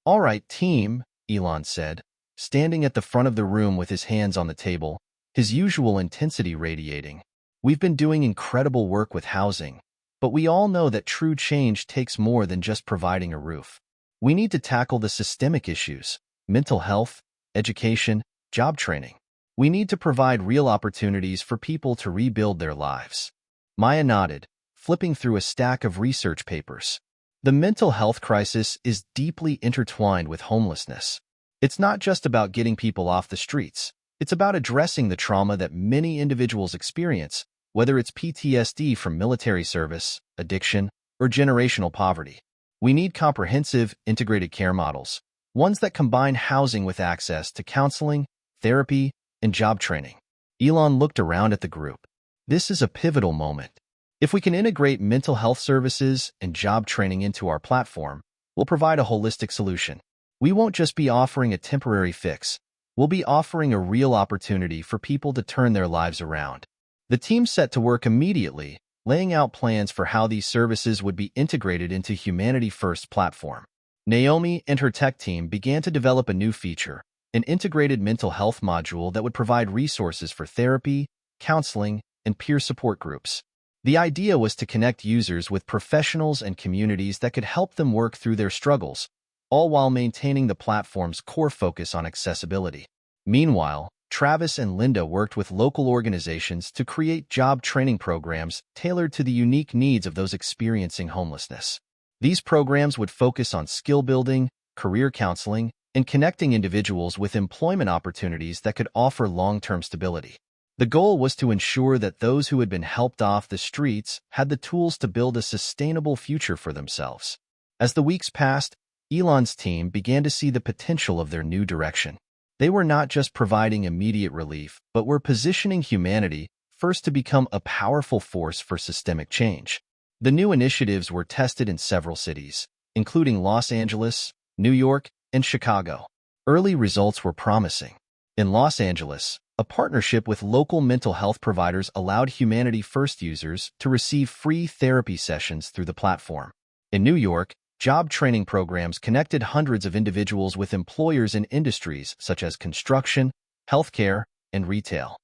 "All right, team," Elon said, standing at the front of the room with his hands on the table, his usual intensity radiating. "We've been doing incredible work with housing, but we all know that true change takes more than just providing a roof. We need to tackle the systemic issues: mental health, education, job training. We need to provide real opportunities for people to rebuild their lives." Maya nodded, flipping through a stack of research papers. The mental health crisis is deeply intertwined with homelessness. It's not just about getting people off the streets. It's about addressing the trauma that many individuals experience, whether it's PTSD from military service, addiction, or generational poverty. We need comprehensive, integrated care models, ones that combine housing with access to counseling, therapy, and job training. Elon looked around at the group. This is a pivotal moment. If we can integrate mental health services and job training into our platform, we'll provide a holistic solution. We won't just be offering a temporary fix. We'll be offering a real opportunity for people to turn their lives around. The team set to work immediately, laying out plans for how these services would be integrated into Humanity First's platform. Naomi and her tech team began to develop a new feature, an integrated mental health module that would provide resources for therapy, counseling, and peer support groups. The idea was to connect users with professionals and communities that could help them work through their struggles, all while maintaining the platform's core focus on accessibility. Meanwhile, Travis and Linda worked with local organizations to create job training programs tailored to the unique needs of those experiencing homelessness. These programs would focus on skill building, career counseling, and connecting individuals with employment opportunities that could offer long-term stability. The goal was to ensure that those who had been helped off the streets had the tools to build a sustainable future for themselves. As the weeks passed, Elon's team began to see the potential of their new direction. They were not just providing immediate relief, but were positioning humanity first to become a powerful force for systemic change. The new initiatives were tested in several cities, including Los Angeles, New York, and Chicago. Early results were promising. In Los Angeles, a partnership with local mental health providers allowed Humanity First users to receive free therapy sessions through the platform. In New York, job training programs connected hundreds of individuals with employers in industries such as construction, healthcare, and retail.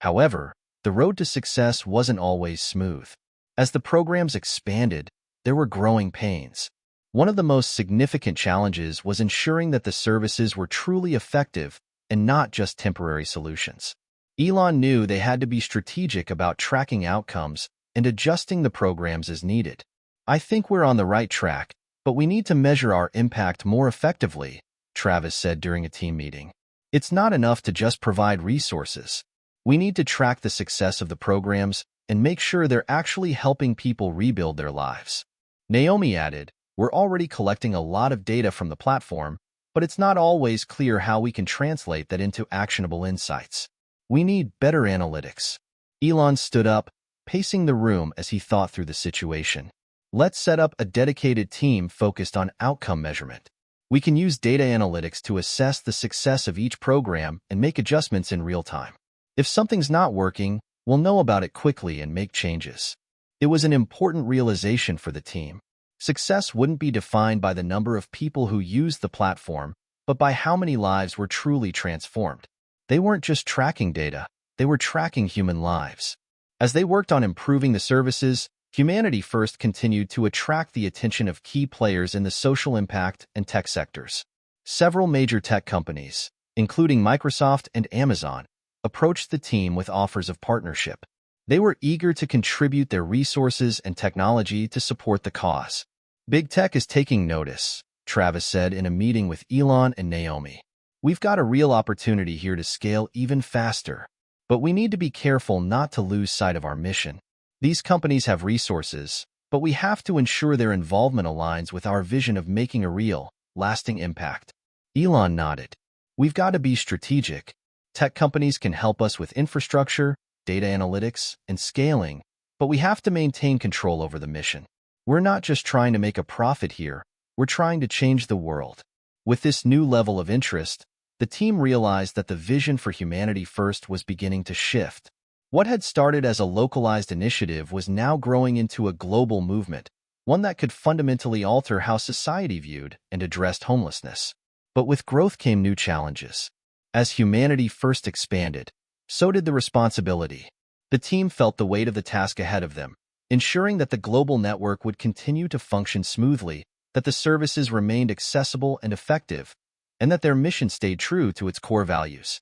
However, the road to success wasn't always smooth. As the programs expanded, there were growing pains. One of the most significant challenges was ensuring that the services were truly effective and not just temporary solutions. Elon knew they had to be strategic about tracking outcomes and adjusting the programs as needed. "I think we're on the right track, but we need to measure our impact more effectively," Travis said during a team meeting. "It's not enough to just provide resources. We need to track the success of the programs and make sure they're actually helping people rebuild their lives." Naomi added, "We're already collecting a lot of data from the platform, but it's not always clear how we can translate that into actionable insights. We need better analytics." Elon stood up, pacing the room as he thought through the situation. "Let's set up a dedicated team focused on outcome measurement. We can use data analytics to assess the success of each program and make adjustments in real time. If something's not working, we'll know about it quickly and make changes." It was an important realization for the team. Success wouldn't be defined by the number of people who used the platform, but by how many lives were truly transformed. They weren't just tracking data, they were tracking human lives. As they worked on improving the services, Humanity First continued to attract the attention of key players in the social impact and tech sectors. Several major tech companies, including Microsoft and Amazon, approached the team with offers of partnership. They were eager to contribute their resources and technology to support the cause. "Big tech is taking notice," Travis said in a meeting with Elon and Naomi. "We've got a real opportunity here to scale even faster, but we need to be careful not to lose sight of our mission. These companies have resources, but we have to ensure their involvement aligns with our vision of making a real, lasting impact." Elon nodded. "We've got to be strategic. Tech companies can help us with infrastructure, data analytics, and scaling, But we have to maintain control over the mission. We're not just trying to make a profit here, we're trying to change the world. With this new level of interest, the team realized that the vision for Humanity First was beginning to shift. What had started as a localized initiative was now growing into a global movement, one that could fundamentally alter how society viewed and addressed homelessness. But with growth came new challenges. As Humanity First expanded, so did the responsibility. The team felt the weight of the task ahead of them, ensuring that the global network would continue to function smoothly, that the services remained accessible and effective, and that their mission stayed true to its core values.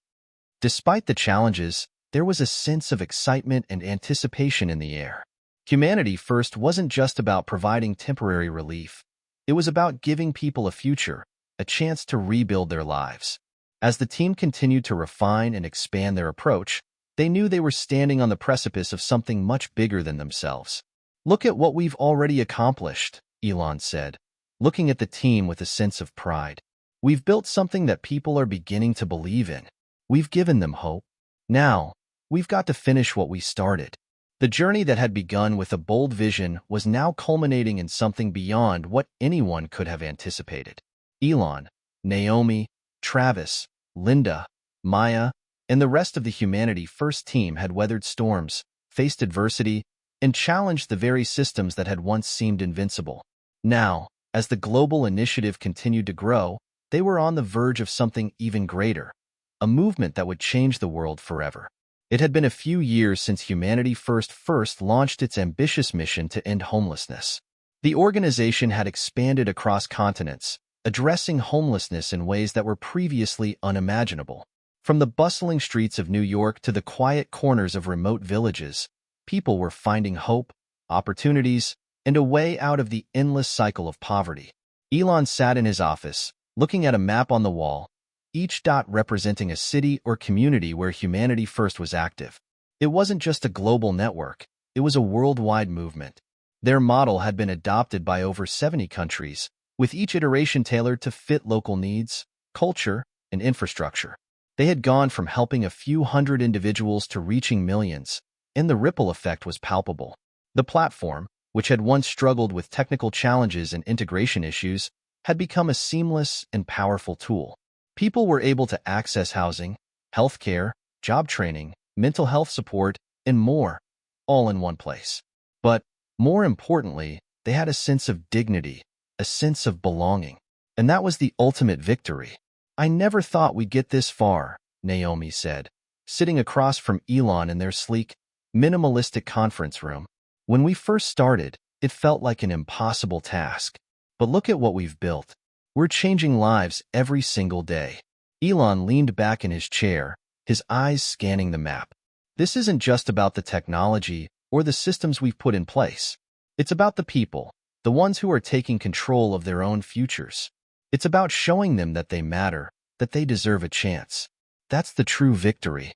Despite the challenges, there was a sense of excitement and anticipation in the air. Humanity First wasn't just about providing temporary relief. It was about giving people a future, a chance to rebuild their lives. As the team continued to refine and expand their approach, they knew they were standing on the precipice of something much bigger than themselves. "Look at what we've already accomplished," Elon said, looking at the team with a sense of pride. "We've built something that people are beginning to believe in. We've given them hope. Now, we've got to finish what we started." The journey that had begun with a bold vision was now culminating in something beyond what anyone could have anticipated. Elon, Naomi, Travis, Linda, Maya, and the rest of the Humanity First team had weathered storms, faced adversity, and challenged the very systems that had once seemed invincible. Now, as the global initiative continued to grow, they were on the verge of something even greater, a movement that would change the world forever. It had been a few years since Humanity First launched its ambitious mission to end homelessness. The organization had expanded across continents, addressing homelessness in ways that were previously unimaginable. From the bustling streets of New York to the quiet corners of remote villages, people were finding hope, opportunities, and a way out of the endless cycle of poverty. Elon sat in his office, looking at a map on the wall, each dot representing a city or community where Humanity First was active. It wasn't just a global network, it was a worldwide movement. Their model had been adopted by over 70 countries, with each iteration tailored to fit local needs, culture, and infrastructure. They had gone from helping a few hundred individuals to reaching millions, and the ripple effect was palpable. The platform, which had once struggled with technical challenges and integration issues, had become a seamless and powerful tool. People were able to access housing, healthcare, job training, mental health support, and more, all in one place. But, more importantly, they had a sense of dignity, a sense of belonging. And that was the ultimate victory. "I never thought we'd get this far," Naomi said, sitting across from Elon in their sleek, minimalistic conference room. "When we first started, it felt like an impossible task. But look at what we've built. We're changing lives every single day." Elon leaned back in his chair, his eyes scanning the map. "This isn't just about the technology or the systems we've put in place. It's about the people, the ones who are taking control of their own futures. It's about showing them that they matter, that they deserve a chance. That's the true victory."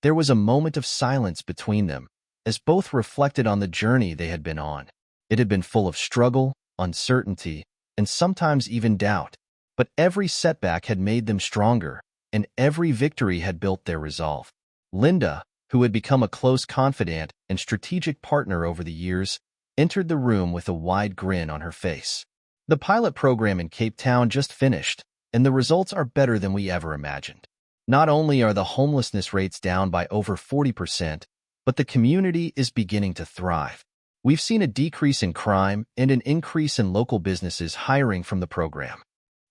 There was a moment of silence between them, as both reflected on the journey they had been on. It had been full of struggle, uncertainty, and sometimes even doubt. But every setback had made them stronger, and every victory had built their resolve. Linda, who had become a close confidant and strategic partner over the years, entered the room with a wide grin on her face. "The pilot program in Cape Town just finished, and the results are better than we ever imagined. Not only are the homelessness rates down by over 40%, but the community is beginning to thrive. We've seen a decrease in crime and an increase in local businesses hiring from the program."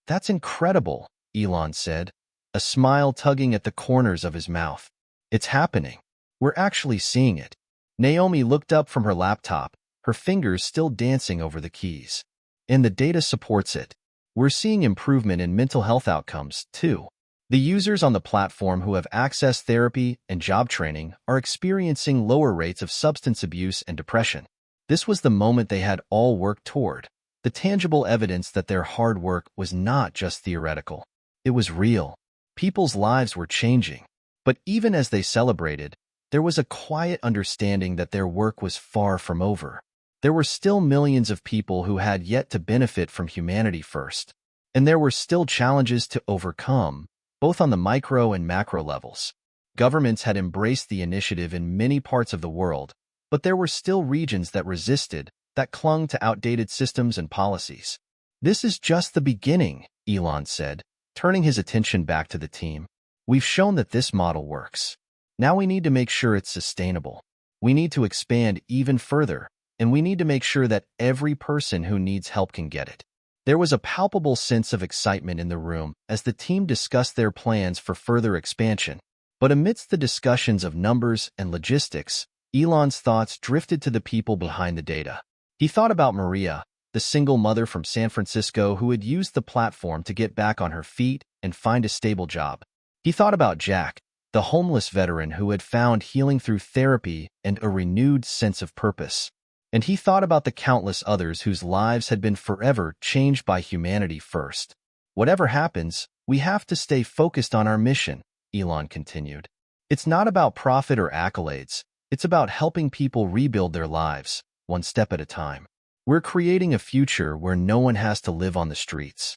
"That's incredible," Elon said, a smile tugging at the corners of his mouth. "It's happening. We're actually seeing it." Naomi looked up from her laptop, her fingers still dancing over the keys. "And the data supports it. We're seeing improvement in mental health outcomes, too. The users on the platform who have accessed therapy and job training are experiencing lower rates of substance abuse and depression." This was the moment they had all worked toward, the tangible evidence that their hard work was not just theoretical. It was real. People's lives were changing. But even as they celebrated, there was a quiet understanding that their work was far from over. There were still millions of people who had yet to benefit from Humanity First. And there were still challenges to overcome, both on the micro and macro levels. Governments had embraced the initiative in many parts of the world, But there were still regions that resisted, that clung to outdated systems and policies. This is just the beginning, Elon said, turning his attention back to the team. We've shown that this model works. Now we need to make sure it's sustainable. We need to expand even further, and we need to make sure that every person who needs help can get it. There was a palpable sense of excitement in the room as the team discussed their plans for further expansion. But amidst the discussions of numbers and logistics, Elon's thoughts drifted to the people behind the data. He thought about Maria, the single mother from San Francisco who had used the platform to get back on her feet and find a stable job. He thought about Jack, the homeless veteran who had found healing through therapy and a renewed sense of purpose. And he thought about the countless others whose lives had been forever changed by humanity first. Whatever happens, we have to stay focused on our mission, Elon continued. It's not about profit or accolades. It's about helping people rebuild their lives, one step at a time. We're creating a future where no one has to live on the streets.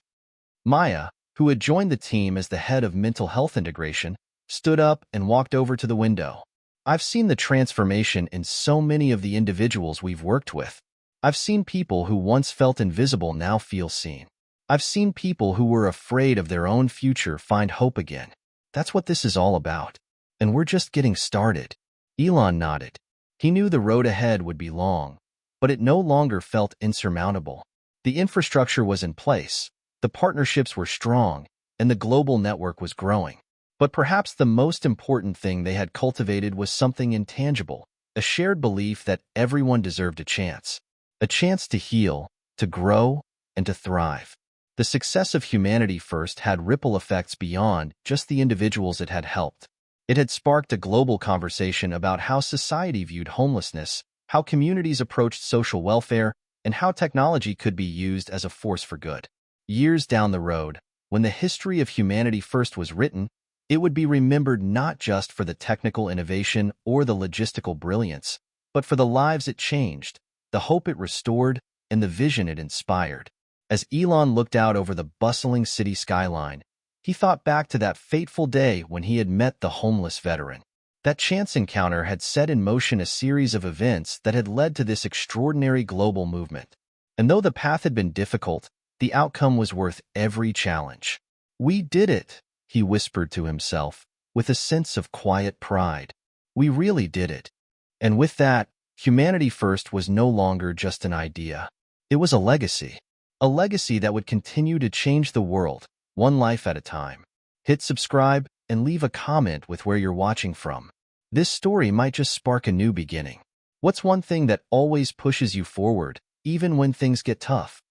Maya, who had joined the team as the head of mental health integration, stood up and walked over to the window. I've seen the transformation in so many of the individuals we've worked with. I've seen people who once felt invisible now feel seen. I've seen people who were afraid of their own future find hope again. That's what this is all about. And we're just getting started. Elon nodded. He knew the road ahead would be long, but it no longer felt insurmountable. The infrastructure was in place, the partnerships were strong, and the global network was growing. But perhaps the most important thing they had cultivated was something intangible, a shared belief that everyone deserved a chance to heal, to grow, and to thrive. The success of Humanity First had ripple effects beyond just the individuals it had helped. It had sparked a global conversation about how society viewed homelessness, how communities approached social welfare, and how technology could be used as a force for good. Years down the road, when the history of Humanity First was written, it would be remembered not just for the technical innovation or the logistical brilliance, but for the lives it changed, the hope it restored, and the vision it inspired. As Elon looked out over the bustling city skyline, he thought back to that fateful day when he had met the homeless veteran. That chance encounter had set in motion a series of events that had led to this extraordinary global movement. And though the path had been difficult, the outcome was worth every challenge. "We did it," he whispered to himself, with a sense of quiet pride. "We really did it." And with that, Humanity First was no longer just an idea. It was a legacy that would continue to change the world, one life at a time. Hit subscribe and leave a comment with where you're watching from. This story might just spark a new beginning. What's one thing that always pushes you forward, even when things get tough?